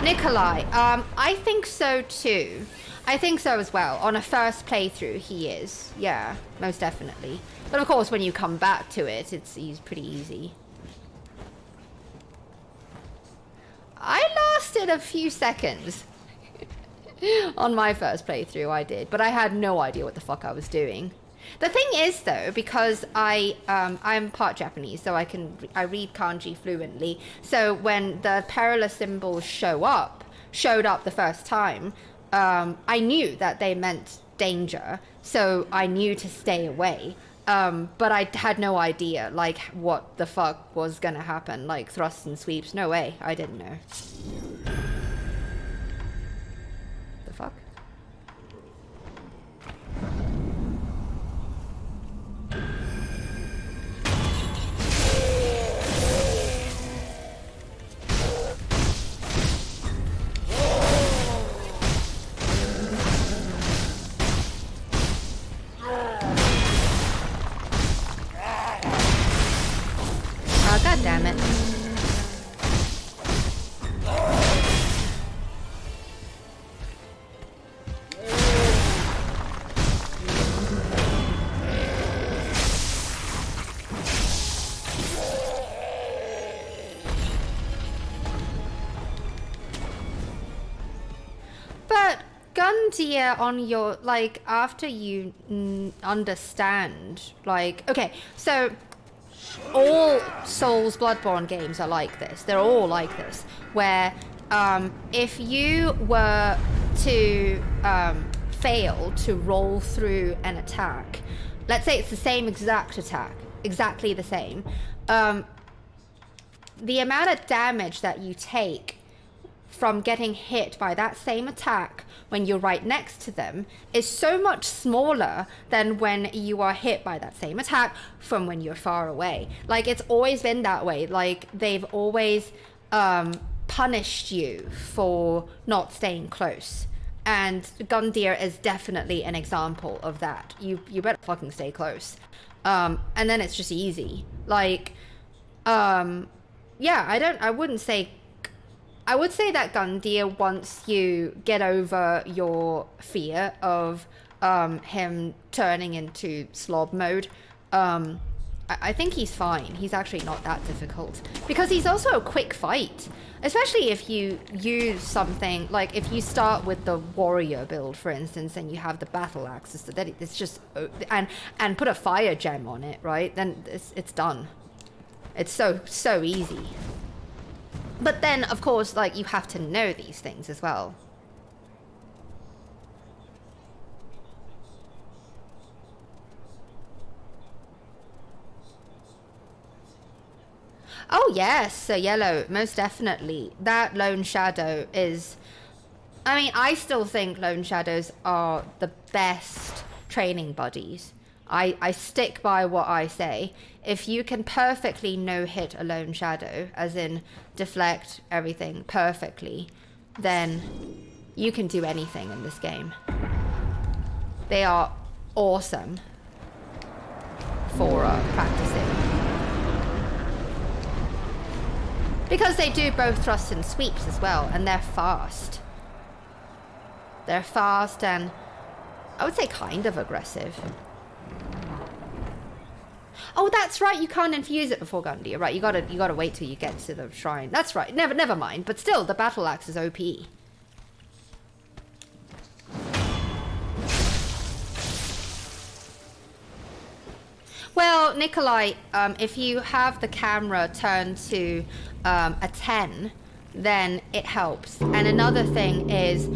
Nikolai, I think so too. I think so as well. On a first playthrough, he is. Yeah, most definitely. But of course, when you come back to it, he's pretty easy. I lasted a few seconds. On my first playthrough, I did. But I had no idea what the fuck I was doing. The thing is, though, because I'm part Japanese, so I read kanji fluently. So when the perilous symbols showed up the first time, I knew that they meant danger, so I knew to stay away. But I had no idea, like, what the fuck was gonna happen, like thrusts and sweeps. No way, I didn't know. The fuck? God damn it. But Gundyr, on your, like, after you understand, like, okay, so all Souls Bloodborne games are like this. They're all like this, where if you were to fail to roll through an attack, let's say it's the same exact attack, exactly the same, the amount of damage that you take from getting hit by that same attack when you're right next to them is so much smaller than when you are hit by that same attack from when you're far away. Like, it's always been that way. Like, they've always punished you for not staying close. And Gundyr is definitely an example of that. You better fucking stay close. And then it's just easy. Like, yeah, I would say that Gundyr, once you get over your fear of him turning into slob mode, I think he's fine. He's actually not that difficult. Because he's also a quick fight. Especially if you use something, like if you start with the warrior build, for instance, and you have the battle axe, so that it's just, and put a fire gem on it, right? Then it's done. It's so easy. But then, of course, like, you have to know these things as well. Oh yes, so Yellow, most definitely. That Lone Shadow is... I mean, I still think Lone Shadows are the best training buddies. I stick by what I say. If you can perfectly no-hit a Lone Shadow, as in deflect everything perfectly, then you can do anything in this game. They are awesome for practicing. Because they do both thrusts and sweeps as well, and they're fast. They're fast and, I would say, kind of aggressive. Oh, that's right, you can't infuse it before Gundyr, right? You gotta wait till you get to the shrine. That's right, never mind. But still, the battle axe is OP. Well, Nikolai, if you have the camera turned to a 10, then it helps. And another thing is,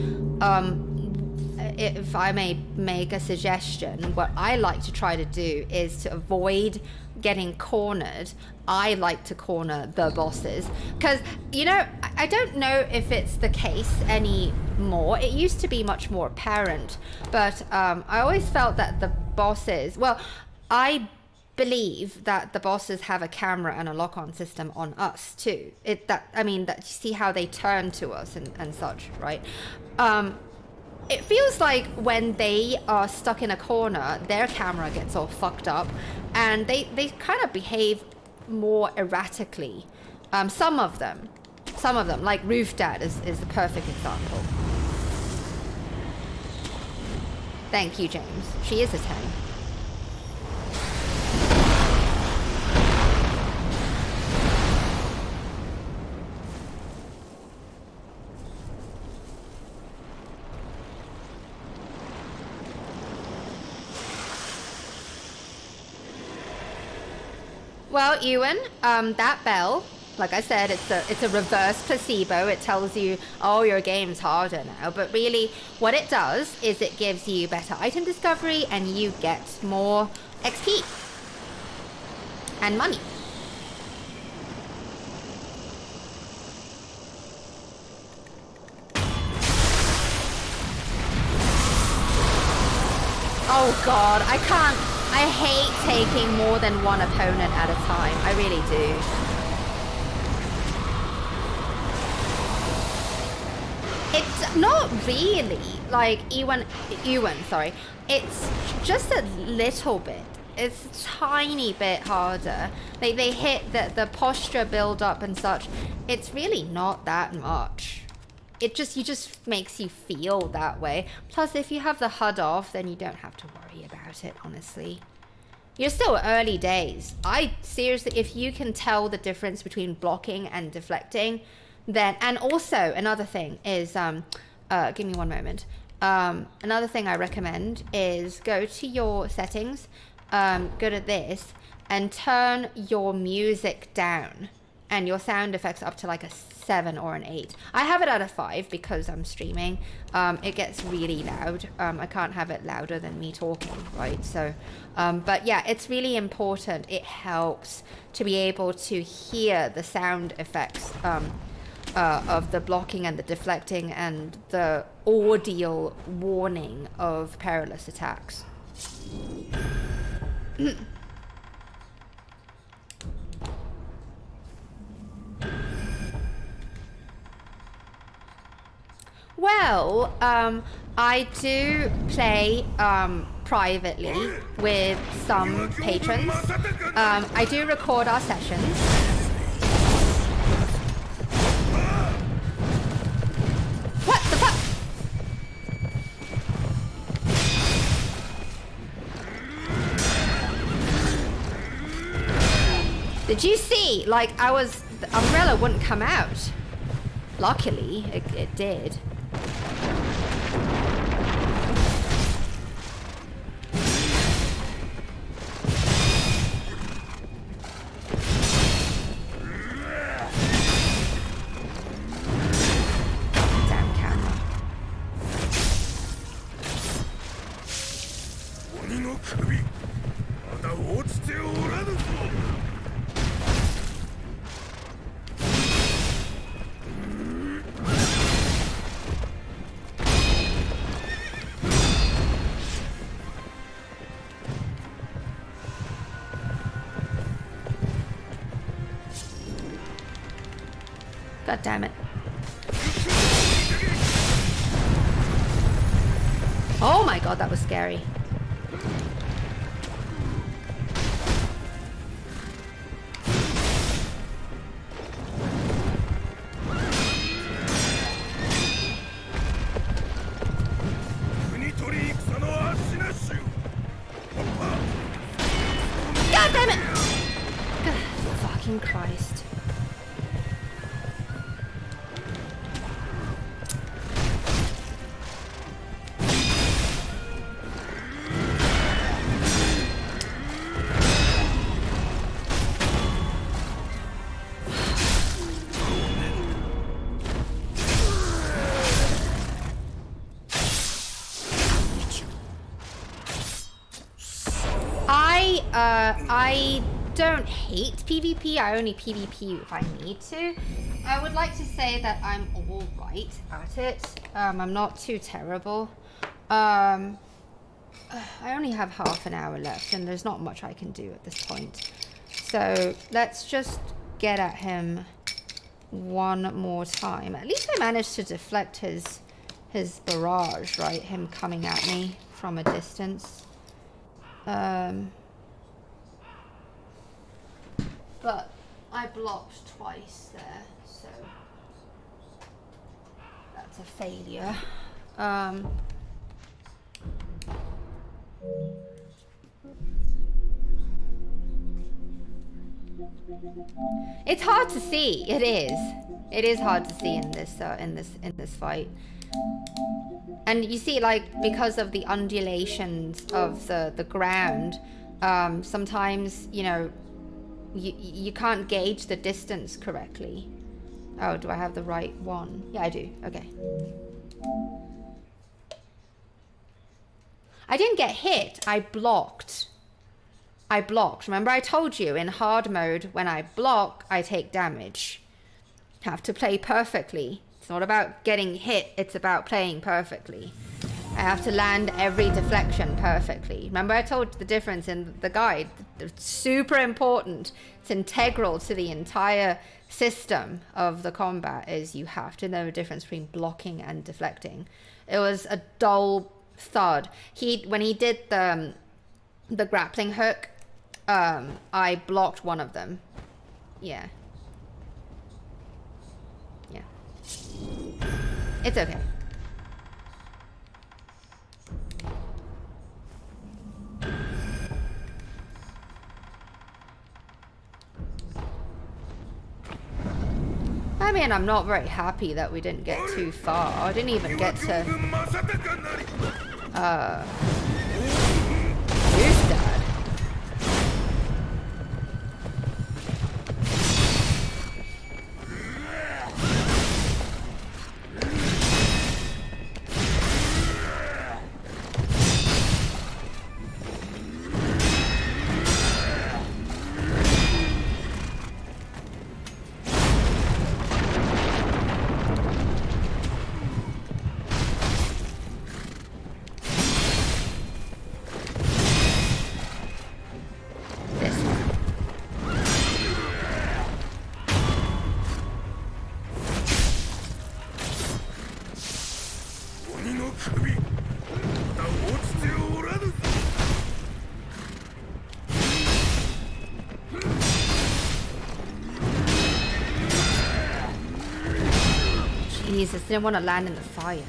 if I may make a suggestion, what I like to try to do is to avoid getting cornered. I like to corner the bosses. Because, you know, I don't know if it's the case anymore. It used to be much more apparent. But I always felt that the bosses... Well, I believe that the bosses have a camera and a lock-on system on us too. I mean, that you see how they turn to us and such, right? It feels like when they are stuck in a corner, their camera gets all fucked up, and they kind of behave more erratically. Some of them, like Roof Dad is the perfect example. Thank you, James. She is a 10. Well, Ewan, that bell, like I said, it's a reverse placebo. It tells you, oh, your game's harder now. But really, what it does is it gives you better item discovery and you get more XP and money. Oh God, I hate taking more than one opponent at a time. I really do. It's not really like Ewan, sorry. It's just a little bit. It's a tiny bit harder. They hit the posture build up and such. It's really not that much. It just makes you feel that way. Plus, if you have the HUD off, then you don't have to worry about it, honestly. You're still early days. Seriously, if you can tell the difference between blocking and deflecting, then... And also, another thing is... give me one moment. Another thing I recommend is go to your settings, go to this, and turn your music down and your sound effects up to like a 7 or an 8. I have it at a 5 because I'm streaming. It gets really loud. I can't have it louder than me talking, right? So, but yeah, it's really important. It helps to be able to hear the sound effects of the blocking and the deflecting and the audio warning of perilous attacks. Well, I do play privately with some patrons. I do record our sessions. What the fuck? Did you see? Like, the umbrella wouldn't come out. Luckily, it did. God damn it. Oh my god, that was scary. God damn it! Fucking Christ. I don't hate PvP, I only PvP if I need to. I would like to say that I'm alright at it. I'm not too terrible. I only have half an hour left and there's not much I can do at this point. So let's just get at him one more time. At least I managed to deflect his barrage, right? Him coming at me from a distance. But I blocked twice there, so that's a failure. It's hard to see. It is. It is hard to see in this fight. And you see, like, because of the undulations of the ground, sometimes, you know, you can't gauge the distance correctly. Oh, do I have the right one? Yeah, I do. Okay. I didn't get hit. I blocked. Remember I told you in hard mode, when I block, I take damage. Have to play perfectly. It's not about getting hit. It's about playing perfectly. I have to land every deflection perfectly. Remember I told you the difference in the guide? It's super important. It's integral to the entire system of the combat, is you have to know the difference between blocking and deflecting. It was a dull thud. When he did the grappling hook, I blocked one of them. Yeah. Yeah. It's okay. I mean, I'm not very happy that we didn't get too far. I didn't even get to... Who's dad? Jesus, didn't want to land in the fire.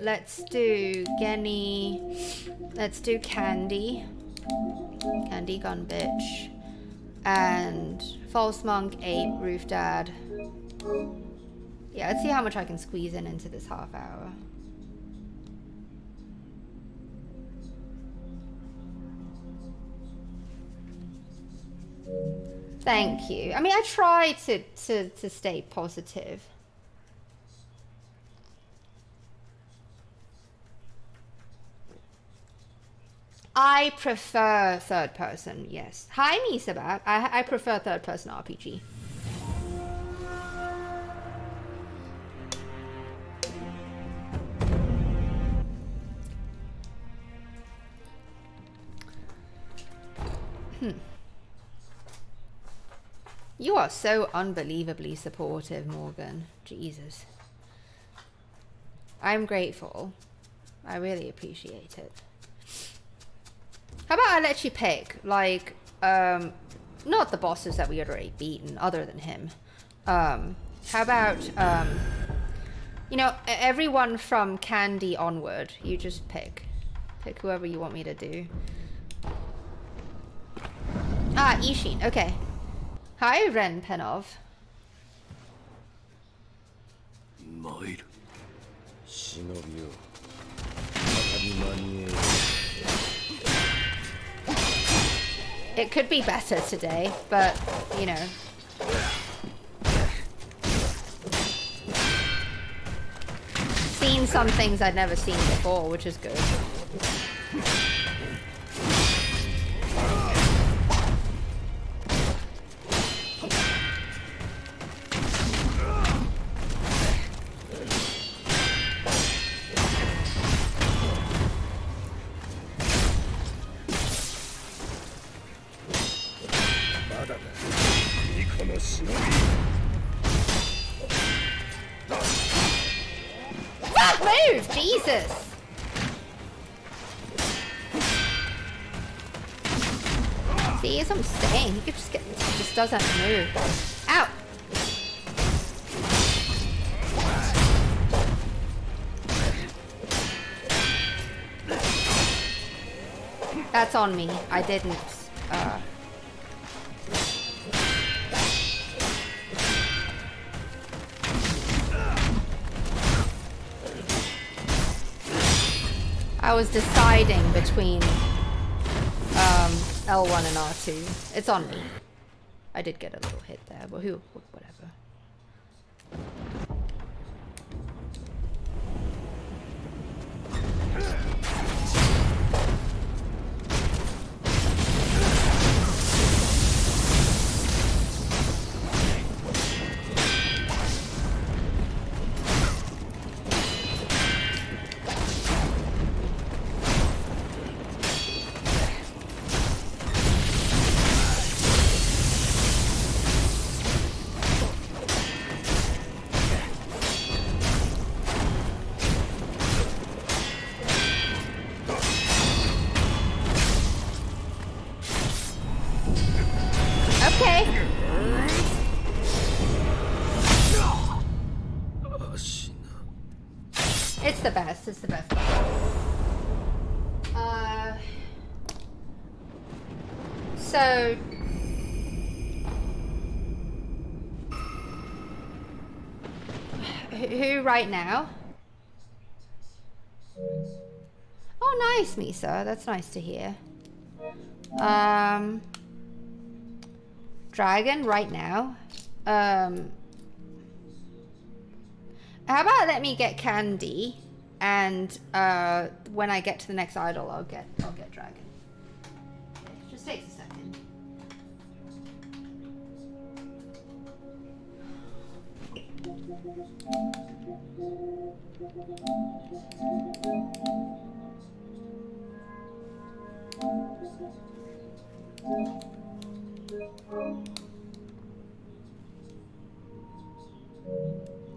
Let's do Genny. Let's do Candy. Candy Gun Bitch. And False Monk, Ape, Roof Dad. Yeah, let's see how much I can squeeze in into this half hour. Thank you. I mean, I try to stay positive. I prefer third person, yes. Hi, Misabak. I prefer third person RPG. You are so unbelievably supportive, Morgan. Jesus. I'm grateful. I really appreciate it. How about I let you pick, like, not the bosses that we had already beaten, other than him. How about, you know, everyone from Candy onward, you just pick. Pick whoever you want me to do. Ah, Ishin, okay. Hi, Ren Penov. It could be better today, but, you know. Seen some things I'd never seen before, which is good. Jesus! See, as I'm saying, he could just get, he just doesn't move. Ow! That's on me. I didn't, I was deciding between L1 and R2. It's on me. I did get a little hit there, but whatever. It's the best. It's the best. So who right now? Oh, nice, Misa. That's nice to hear. Dragon right now. How about let me get Candy, and when I get to the next idol, I'll get Dragon. It just takes a second.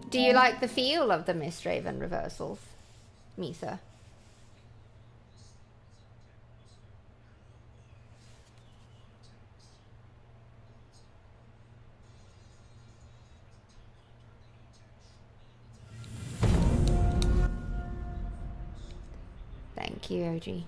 Do you like the feel of the Mistraven reversals, Misa? Thank you, OG.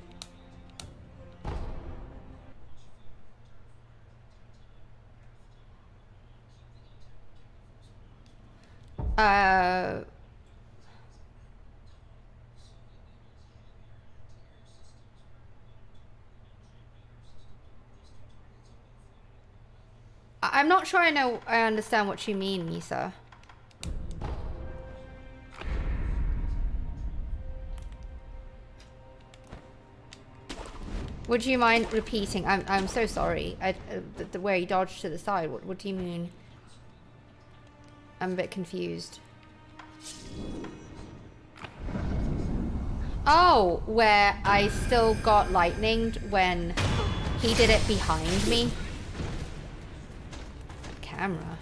I'm not sure I understand what you mean, Misa. Would you mind repeating? I'm so sorry. The way you dodged to the side. What do you mean? I'm a bit confused. Oh, where I still got lightninged when he did it behind me. Camera.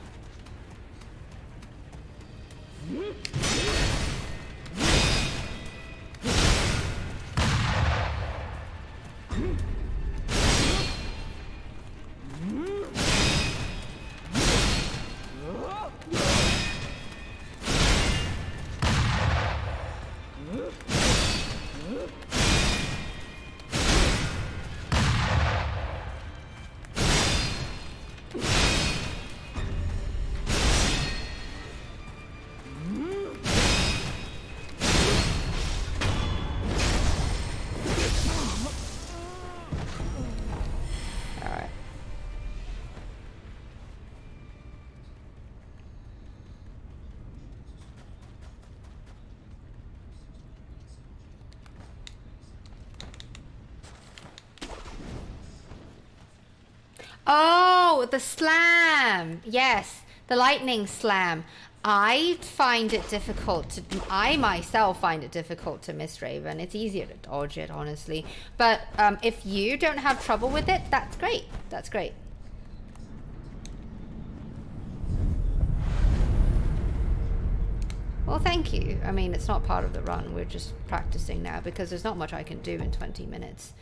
Oh, the slam. Yes, the lightning slam. I find it difficult to... I myself find it difficult to Mistraven. It's easier to dodge it, honestly. But if you don't have trouble with it, that's great. That's great. Well, thank you. I mean, it's not part of the run. We're just practicing now because there's not much I can do in 20 minutes.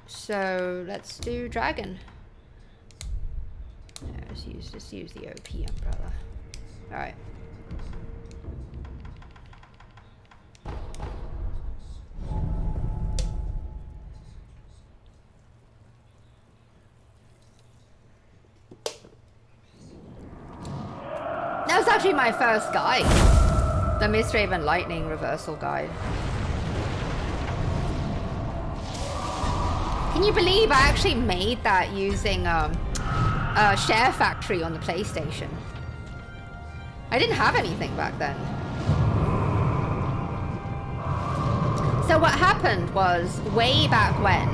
So let's do dragon. Yeah, let's use the OP umbrella. All right. That was actually my first guide, the Mistraven Lightning reversal guide. Can you believe I actually made that using Share Factory on the PlayStation? I didn't have anything back then. So what happened was way back when,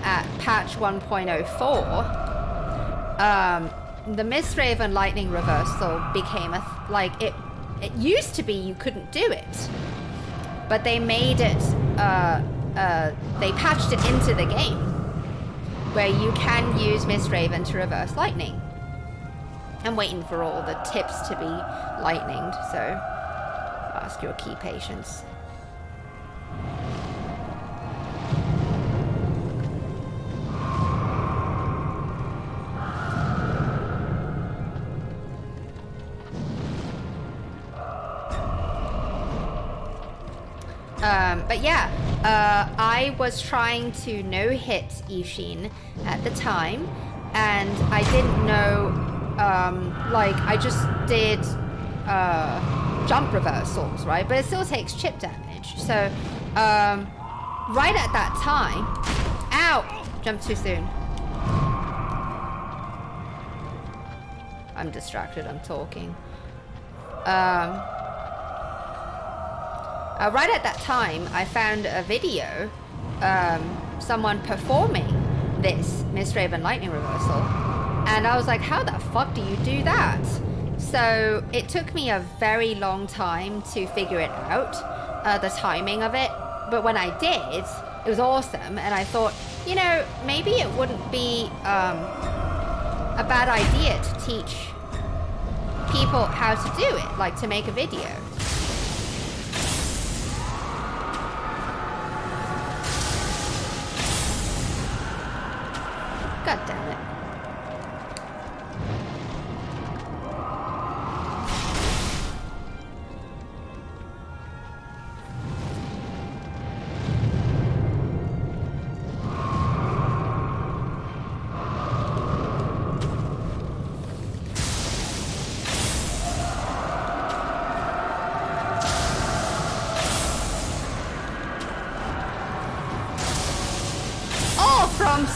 at patch 1.04, the Mistraven Lightning reversal became it used to be you couldn't do it, but they made it. They patched it into the game where you can use Mistraven to reverse lightning. I'm waiting for all the tips to be lightninged, so ask your key patience. But yeah, I was trying to no-hit Ishin at the time, and I didn't know, like, I just did jump reversals, right? But it still takes chip damage. So, right at that time, ow, jumped too soon. I'm distracted, I'm talking. Right at that time, I found a video, someone performing this Misthaven Lightning reversal, and I was like, how the fuck do you do that? So it took me a very long time to figure it out, the timing of it, but when I did, it was awesome, and I thought, you know, maybe it wouldn't be a bad idea to teach people how to do it, like to make a video. God damn it.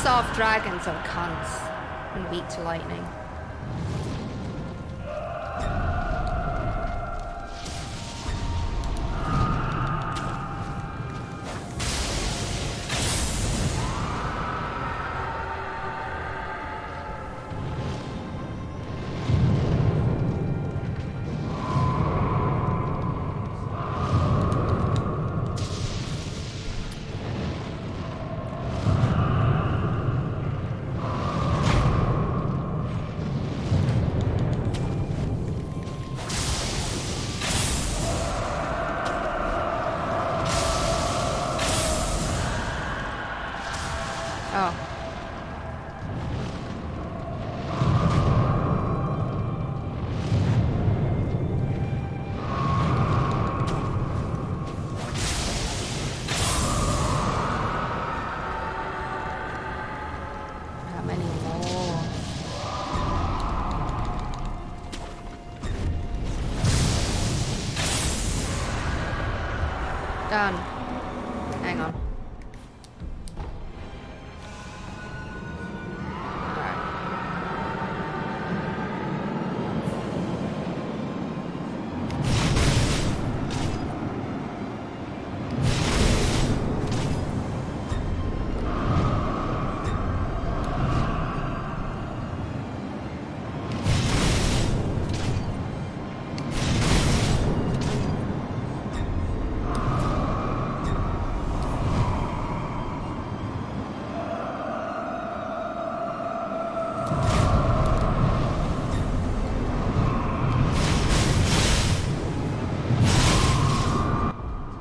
Soft dragons are cunts and weak to lightning. Done. Hang on.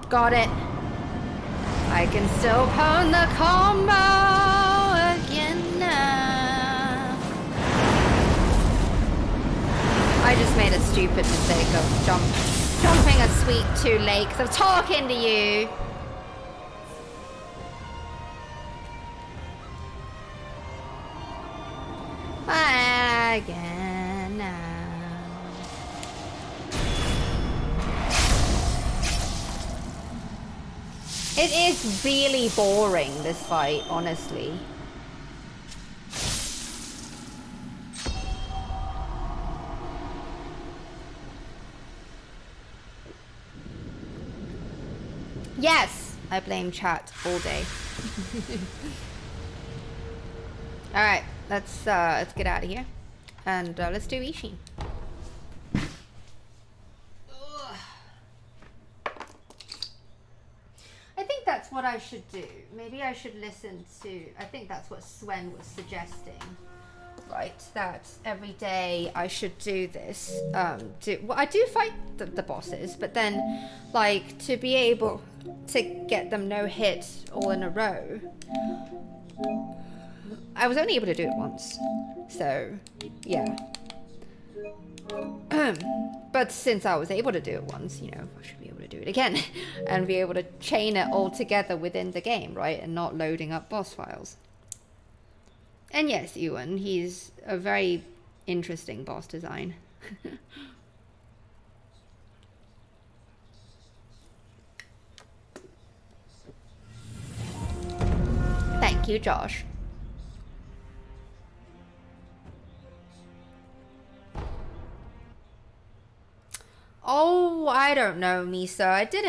Got it. I can still pwn the combo again now. I just made a stupid mistake of jumping a sweep too late because I'm talking to you. Again now. It is really boring, this fight, honestly. Yes, I blame chat all day. All right, let's get out of here, and let's do Ishin. I think that's what I should do. Maybe I should listen to, I think that's what Swen was suggesting, right? That every day I should do this. Well, I do fight the bosses, but then, like, to be able to get them no hit all in a row, I was only able to do it once. So, yeah. But since I was able to do it once, you know, I should be able to do it again and be able to chain it all together within the game, right? And not loading up boss files. And yes, Ewan, he's a very interesting boss design. Thank you, Josh. Oh, I don't know, Misa. I did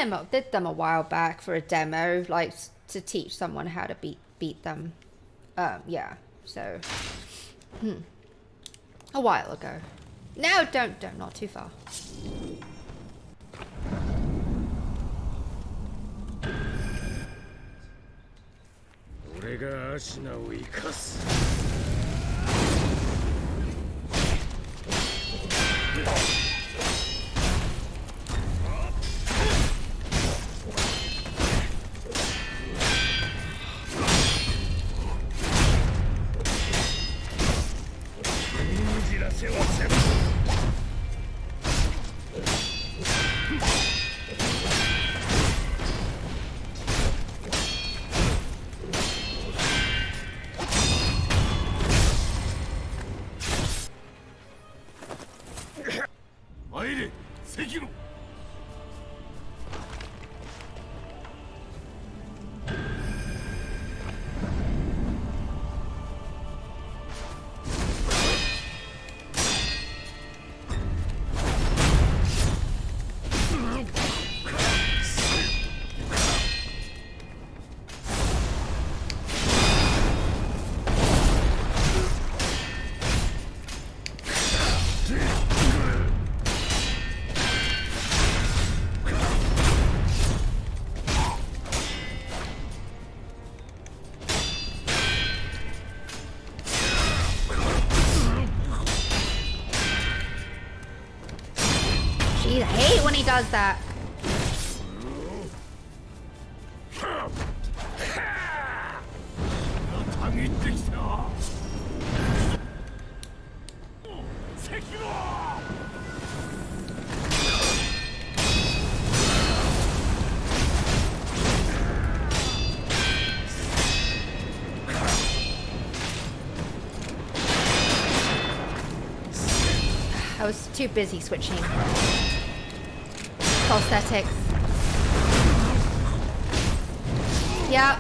them a while back for a demo, like to teach someone how to beat them. Yeah. So, a while ago. No, don't, not too far. Sekiro. Jeez, I hate when he does that. I was too busy switching prosthetics. Yeah.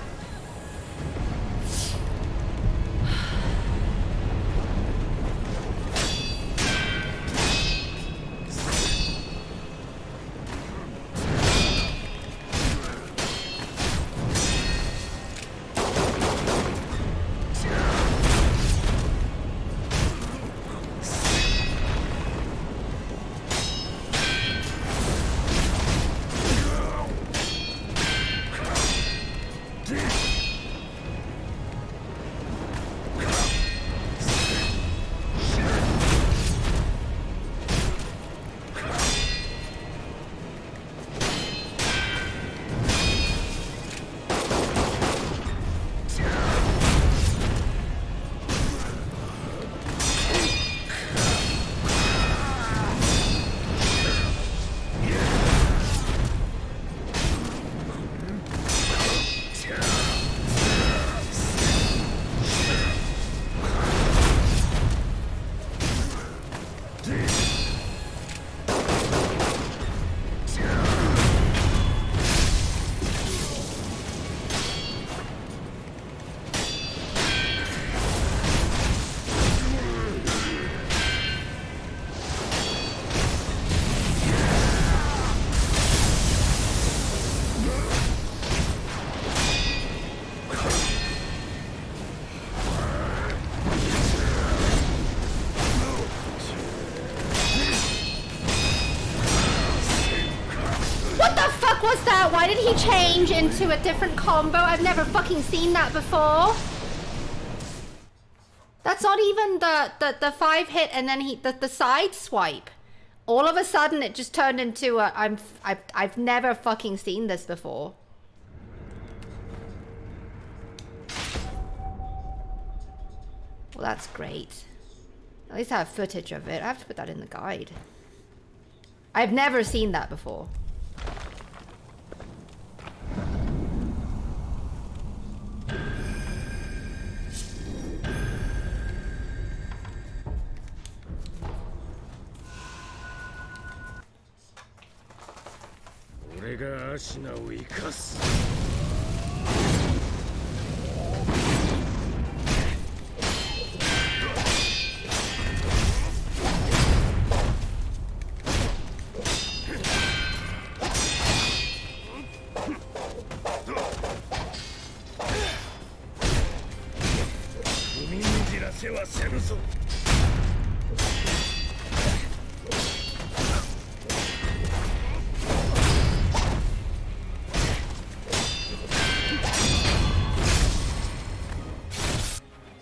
Why did he change into a different combo? I've never fucking seen that before. That's not even the 5-hit and then the side swipe. All of a sudden it just turned into a I've never fucking seen this before. Well, that's great. At least I have footage of it. I have to put that in the guide. I've never seen that before.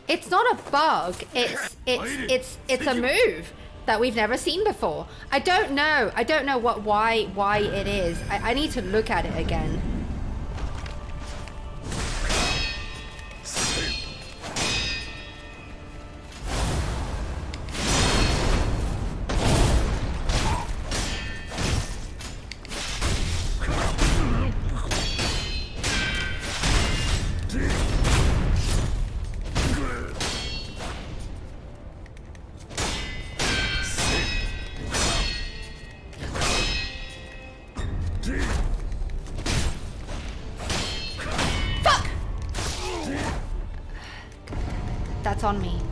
It's not a bug. It's a move that we've never seen before. I don't know why it is. I need to look at it again. That's on me.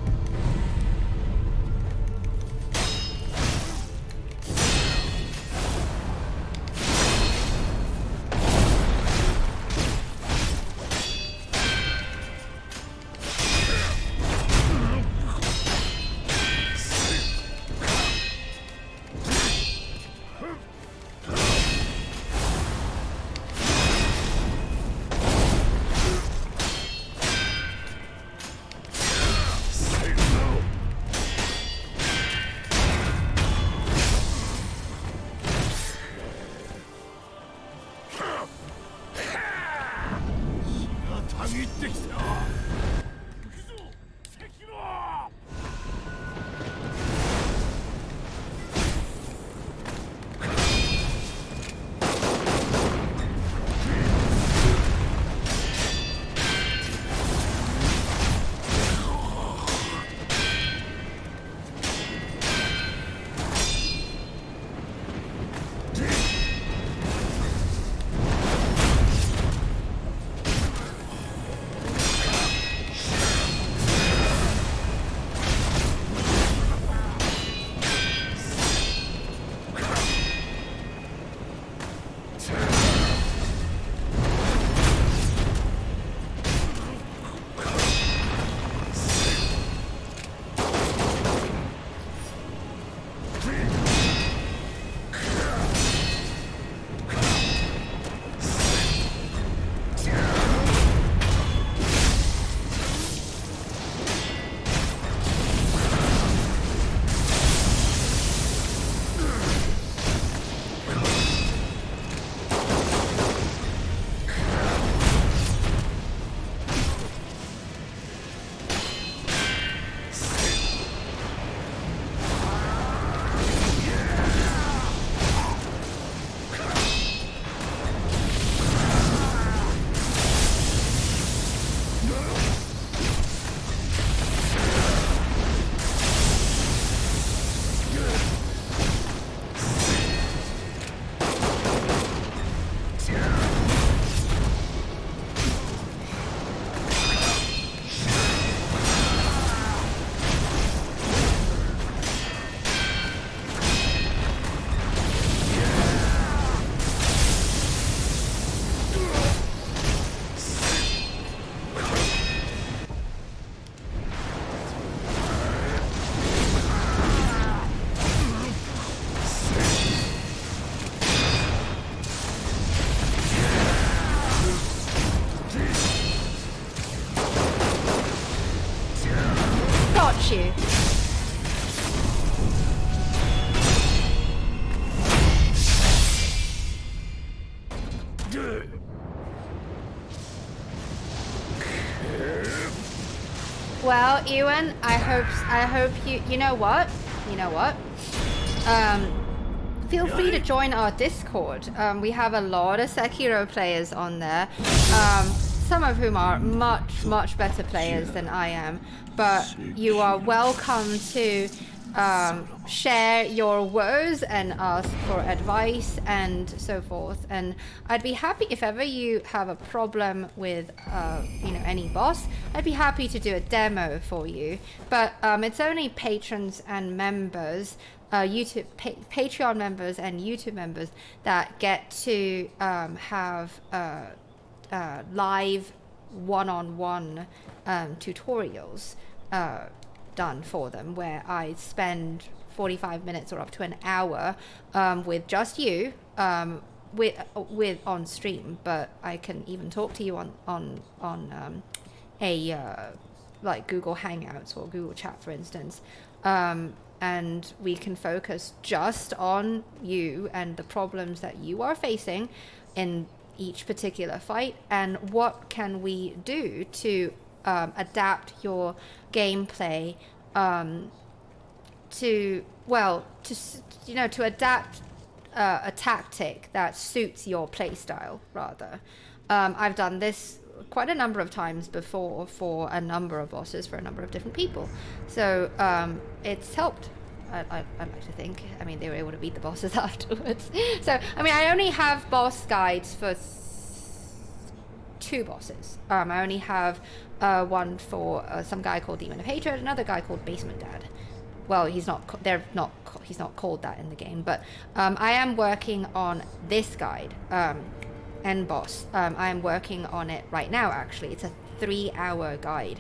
you. Well, Ewan, I hope you know what? Feel free to join our Discord. We have a lot of Sekiro players on there. Some of whom are much better players than I am, but you are welcome to share your woes and ask for advice and so forth. And I'd be happy if ever you have a problem with any boss, I'd be happy to do a demo for you. But it's only patrons and members, Patreon members and YouTube members that get to have live one-on-one tutorials done for them, where I spend 45 minutes or up to an hour with just you, with on stream, but I can even talk to you on a like Google Hangouts or Google Chat, for instance, and we can focus just on you and the problems that you are facing in each particular fight, and what can we do to adapt your gameplay to adapt a tactic that suits your playstyle, rather. I've done this quite a number of times before for a number of bosses for a number of different people, so it's helped. I like to think. I mean, they were able to beat the bosses afterwards. So, I mean, I only have boss guides for 2 bosses. I only have one for some guy called Demon of Hatred, another guy called Basement Dad. Well, he's not called that in the game, but I am working on this guide, end boss. I am working on it right now, actually. It's a 3-hour guide.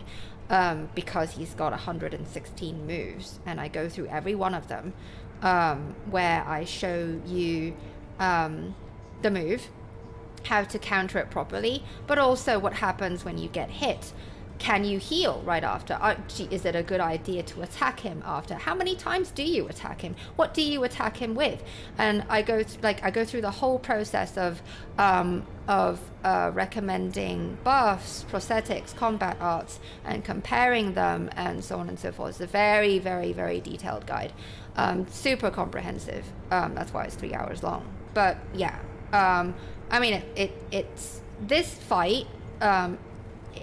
Because he's got 116 moves, and I go through every one of them, where I show you the move, how to counter it properly, but also what happens when you get hit. Can you heal right after? Is it a good idea to attack him after? How many times do you attack him? What do you attack him with? And I go through the whole process of recommending buffs, prosthetics, combat arts, and comparing them, and so on and so forth. It's a very, very, very detailed guide, super comprehensive. That's why it's 3 hours long. But yeah, I mean, it's this fight.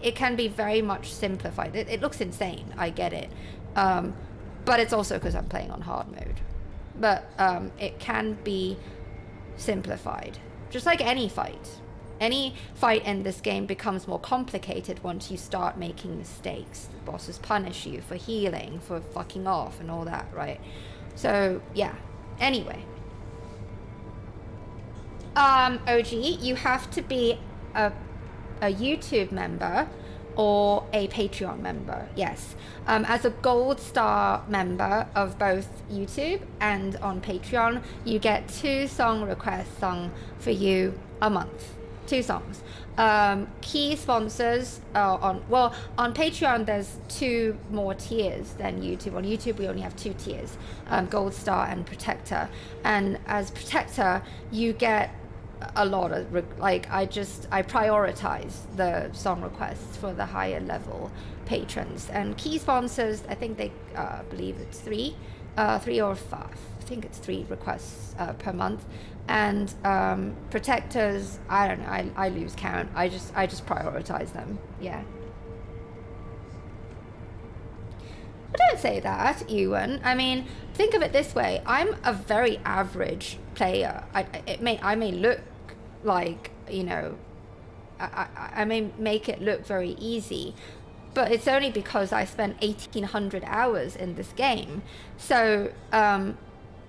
It can be very much simplified. It looks insane, I get it, but it's also because I'm playing on hard mode. But it can be simplified, just like any fight. Any fight in this game becomes more complicated once you start making mistakes. The bosses punish you for healing, for fucking off, and all that, right? So yeah. Anyway, OG, you have to be a YouTube member or a Patreon member, yes. As a gold star member of both YouTube and on Patreon, you get 2 song requests sung for you a month. 2 songs. Key sponsors on Patreon there's 2 more tiers than YouTube. On YouTube we only have 2 tiers, Gold Star and Protector. And as Protector you get a lot of I prioritize the song requests for the higher level patrons. And key sponsors, I think they believe it's 3 or 5. I think it's 3 requests per month. And protectors, I don't know, I lose count. I just prioritize them. Yeah. But don't say that, Ewan. I mean, think of it this way. I'm a very average player. I may look like, you know, I may make it look very easy, but it's only because I spent 1,800 hours in this game. So,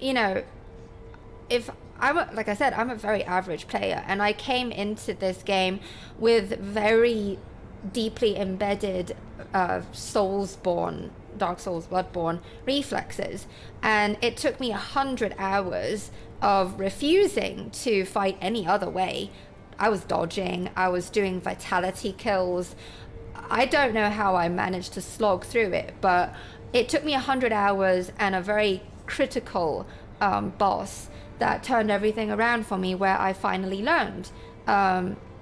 you know, if like I said, I'm a very average player, and I came into this game with very deeply embedded SoulsBorne, Dark Souls, Bloodborne reflexes, and it took me 100 hours of refusing to fight any other way. I was dodging, I was doing vitality kills. I don't know how I managed to slog through it, but it took me 100 hours and a very critical boss that turned everything around for me, where I finally learned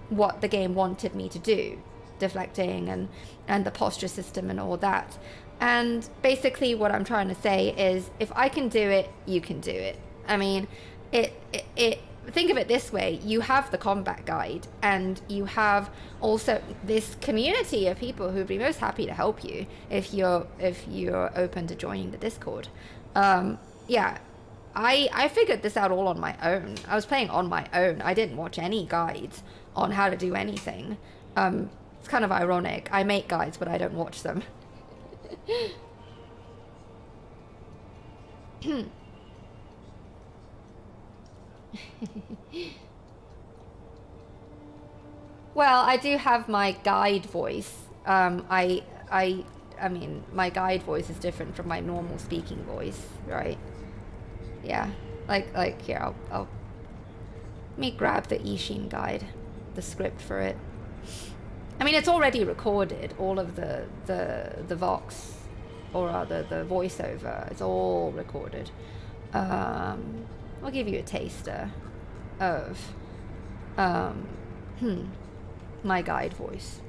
what the game wanted me to do, deflecting and the posture system and all that. And basically what I'm trying to say is, if I can do it, you can do it. I mean, think of it this way: you have the combat guide, and you have also this community of people who'd be most happy to help you if you're open to joining the Discord. Yeah, I figured this out all on my own. I was playing on my own. I didn't watch any guides on how to do anything. It's kind of ironic. I make guides, but I don't watch them. Well, I do have my guide voice. I I mean, my guide voice is different from my normal speaking voice, right? Yeah, like here, I'll let me grab the Ishin guide, the script for it. I mean, it's already recorded, all of the vox, or rather the voiceover, it's all recorded. I'll give you a taster of my guide voice.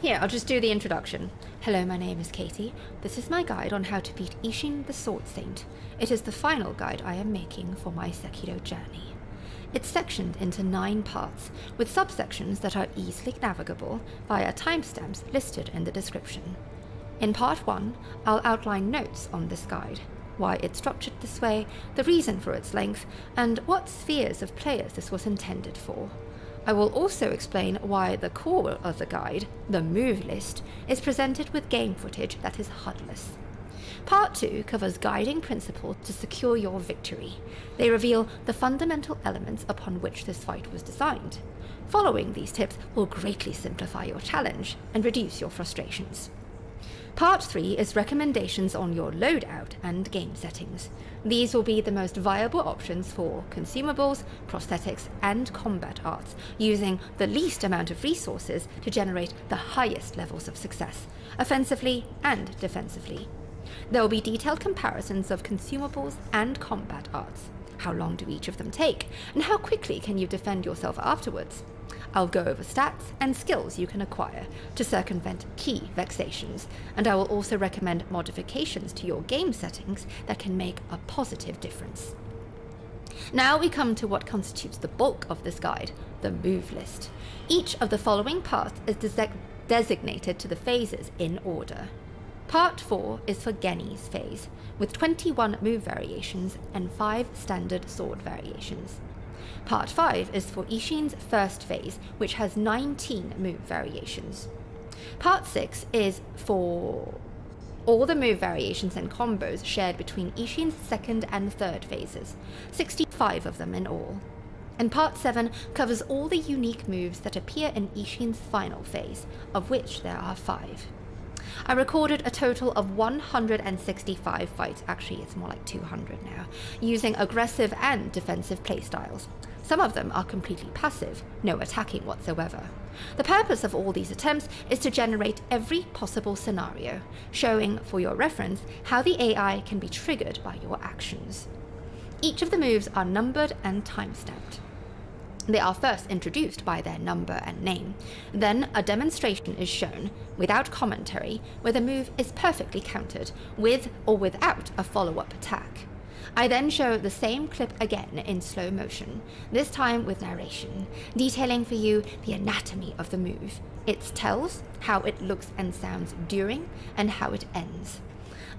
Here, I'll just do the introduction. Hello, my name is Katie. This is my guide on how to beat Ishin the Sword Saint. It is the final guide I am making for my Sekiro journey. It's sectioned into 9 parts, with subsections that are easily navigable via timestamps listed in the description. In part 1, I'll outline notes on this guide, why it's structured this way, the reason for its length, and what spheres of players this was intended for. I will also explain why the core of the guide, the move list, is presented with game footage that is Hudless. Part 2 covers guiding principles to secure your victory. They reveal the fundamental elements upon which this fight was designed. Following these tips will greatly simplify your challenge and reduce your frustrations. Part 3 is recommendations on your loadout and game settings. These will be the most viable options for consumables, prosthetics, and combat arts, using the least amount of resources to generate the highest levels of success, offensively and defensively. There will be detailed comparisons of consumables and combat arts. How long do each of them take, and how quickly can you defend yourself afterwards? I'll go over stats and skills you can acquire to circumvent key vexations, and I will also recommend modifications to your game settings that can make a positive difference. Now we come to what constitutes the bulk of this guide, the move list. Each of the following parts is designated to the phases in order. Part 4 is for Geni's phase, with 21 move variations and 5 standard sword variations. Part 5 is for Ishin's first phase, which has 19 move variations. Part 6 is for all the move variations and combos shared between Ishin's second and third phases, 65 of them in all. And Part 7 covers all the unique moves that appear in Ishin's final phase, of which there are 5. I recorded a total of 165 fights, actually it's more like 200 now, using aggressive and defensive playstyles. Some of them are completely passive, no attacking whatsoever. The purpose of all these attempts is to generate every possible scenario, showing, for your reference, how the AI can be triggered by your actions. Each of the moves are numbered and time-stamped. They are first introduced by their number and name. Then a demonstration is shown, without commentary, where the move is perfectly countered, with or without a follow-up attack. I then show the same clip again in slow motion, this time with narration, detailing for you the anatomy of the move, its tells, how it looks and sounds during, and how it ends.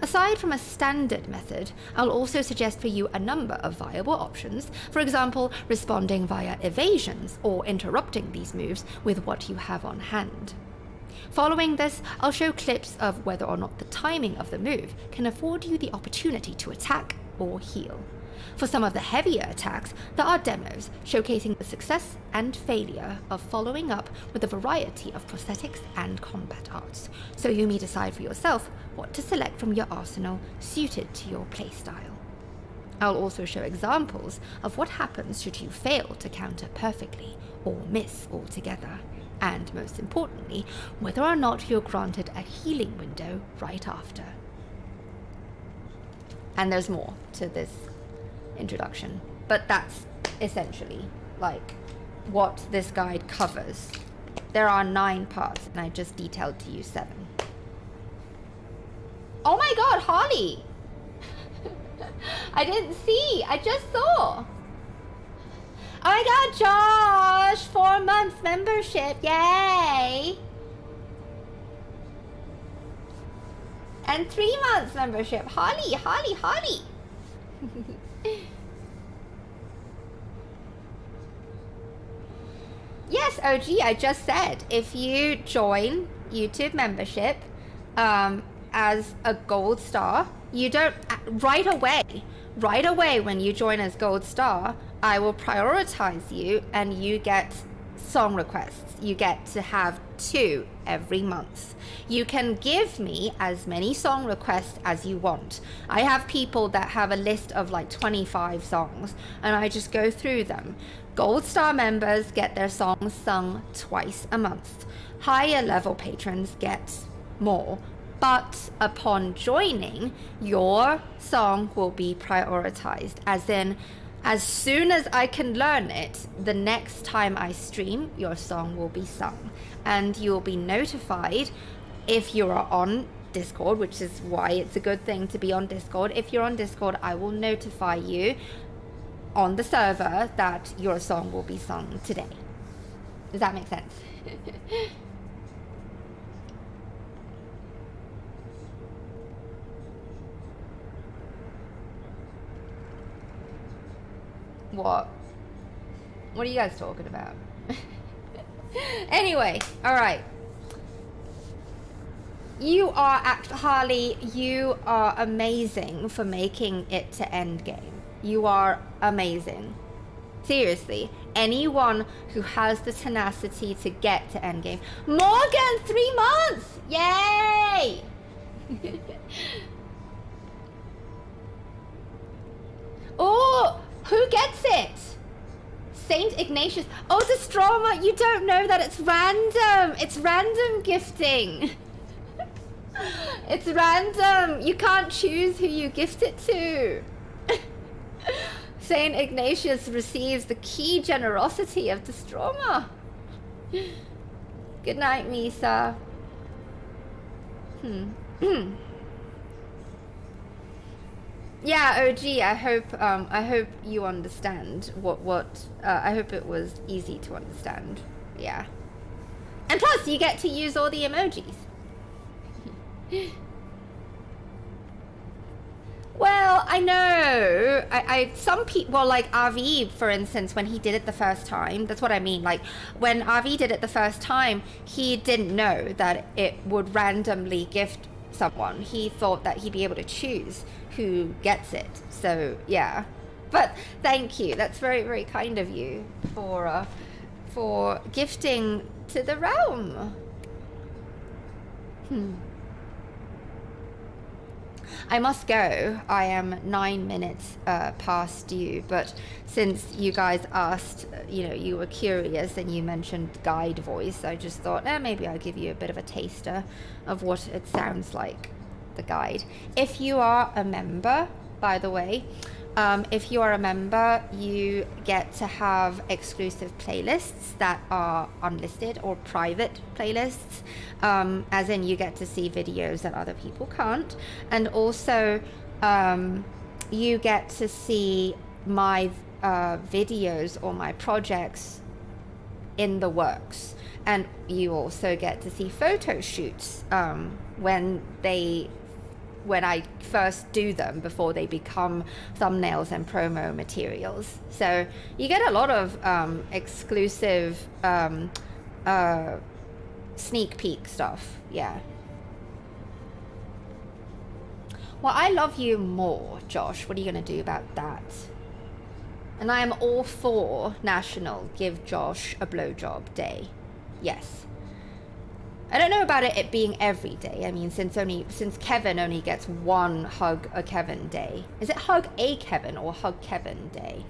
Aside from a standard method, I'll also suggest for you a number of viable options, for example, responding via evasions or interrupting these moves with what you have on hand. Following this, I'll show clips of whether or not the timing of the move can afford you the opportunity to attack or heal. For some of the heavier attacks, there are demos showcasing the success and failure of following up with a variety of prosthetics and combat arts, so you may decide for yourself what to select from your arsenal suited to your playstyle. I'll also show examples of what happens should you fail to counter perfectly or miss altogether, and most importantly, whether or not you're granted a healing window right after. And there's more to this introduction, but that's essentially like what this guide covers. There are 9 parts and I just detailed to you 7. Oh my god, Holly! I didn't see, I just saw. Oh my god, Josh! 4 months membership, yay! And 3 months membership, Holly, Holly, Holly! Yes, OG, I just said, if you join YouTube membership as a gold star, you don't, right away when you join as gold star, I will prioritize you and you get song requests. You get to have 2 every month. You can give me as many song requests as you want. I have people that have a list of like 25 songs and I just go through them. Gold star members get their songs sung twice a month. Higher level patrons get more. But upon joining, your song will be prioritized, as in, as soon as I can learn it, the next time I stream, your song will be sung. And you'll be notified if you are on Discord, which is why it's a good thing to be on Discord. If you're on Discord, I will notify you on the server that your song will be sung today. Does that make sense? What are you guys talking about? Anyway, all right. Harley, you are amazing for making it to endgame. You are amazing. Seriously, anyone who has the tenacity to get to endgame. Morgan, 3 months! Yay! Oh, who gets it? Saint Ignatius. Oh, Destroma, you don't know that it's random. It's random gifting. It's random. You can't choose who you gift it to. Saint Ignatius receives the key generosity of Destroma. Good night, Misa. Yeah, OG, I hope you understand I hope it was easy to understand. Yeah. And plus you get to use all the emojis. Well, I know. Some people, well, like RV, for instance, when he did it the first time, that's what I mean. Like, when RV did it the first time, he didn't know that it would randomly gift someone. He thought that he'd be able to choose who gets it. So, yeah. But thank you. That's very, very kind of you for gifting to the realm. I must go. I am 9 minutes past due, but since you guys asked, you were curious and you mentioned guide voice, I just thought, maybe I'll give you a bit of a taster of what it sounds like, the guide. If you are a member, by the way, if you are a member, you get to have exclusive playlists that are unlisted or private playlists, as in you get to see videos that other people can't. And also, you get to see my videos or my projects in the works. And you also get to see photo shoots when I first do them before they become thumbnails and promo materials. So you get a lot of exclusive sneak peek stuff. Yeah. Well, I love you more, Josh. What are you gonna do about that? And I am all for National Give Josh a Blowjob Day. Yes. I don't know about it being every day. I mean, since Kevin only gets one Hug a Kevin day. Is it Hug a Kevin or Hug Kevin Day?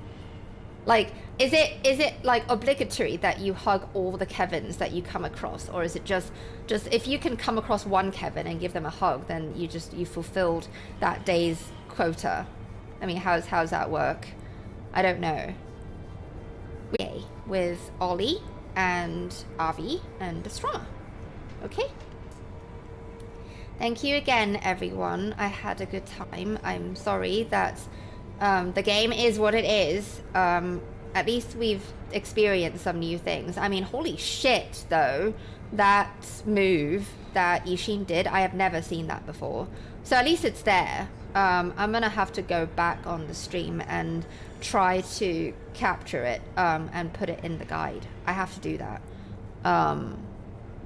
Like, is it like obligatory that you hug all the Kevins that you come across, or is it just if you can come across one Kevin and give them a hug, then you fulfilled that day's quota? I mean, how's that work? I don't know. Okay, with Ollie and Avi and Destroma. Okay. Thank you again, everyone. I had a good time. I'm sorry that the game is what it is. At least we've experienced some new things. I mean, holy shit, though. That move that Ishin did, I have never seen that before. So at least it's there. I'm going to have to go back on the stream and try to capture it and put it in the guide. I have to do that.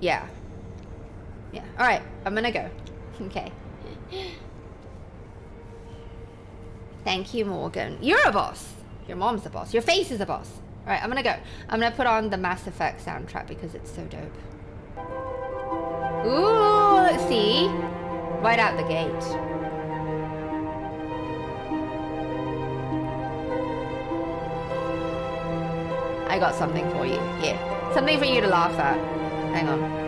Yeah. Yeah. All right. I'm gonna go. Okay. Thank you, Morgan. You're a boss. Your mom's the boss. Your face is the boss. All right, I'm gonna go. I'm gonna put on the Mass Effect soundtrack because it's so dope. Ooh, let's see. Right out the gate. I got something for you. Here. Something for you to laugh at. Hang on.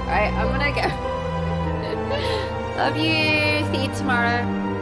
Alright, I'm gonna go. Love you. See you tomorrow.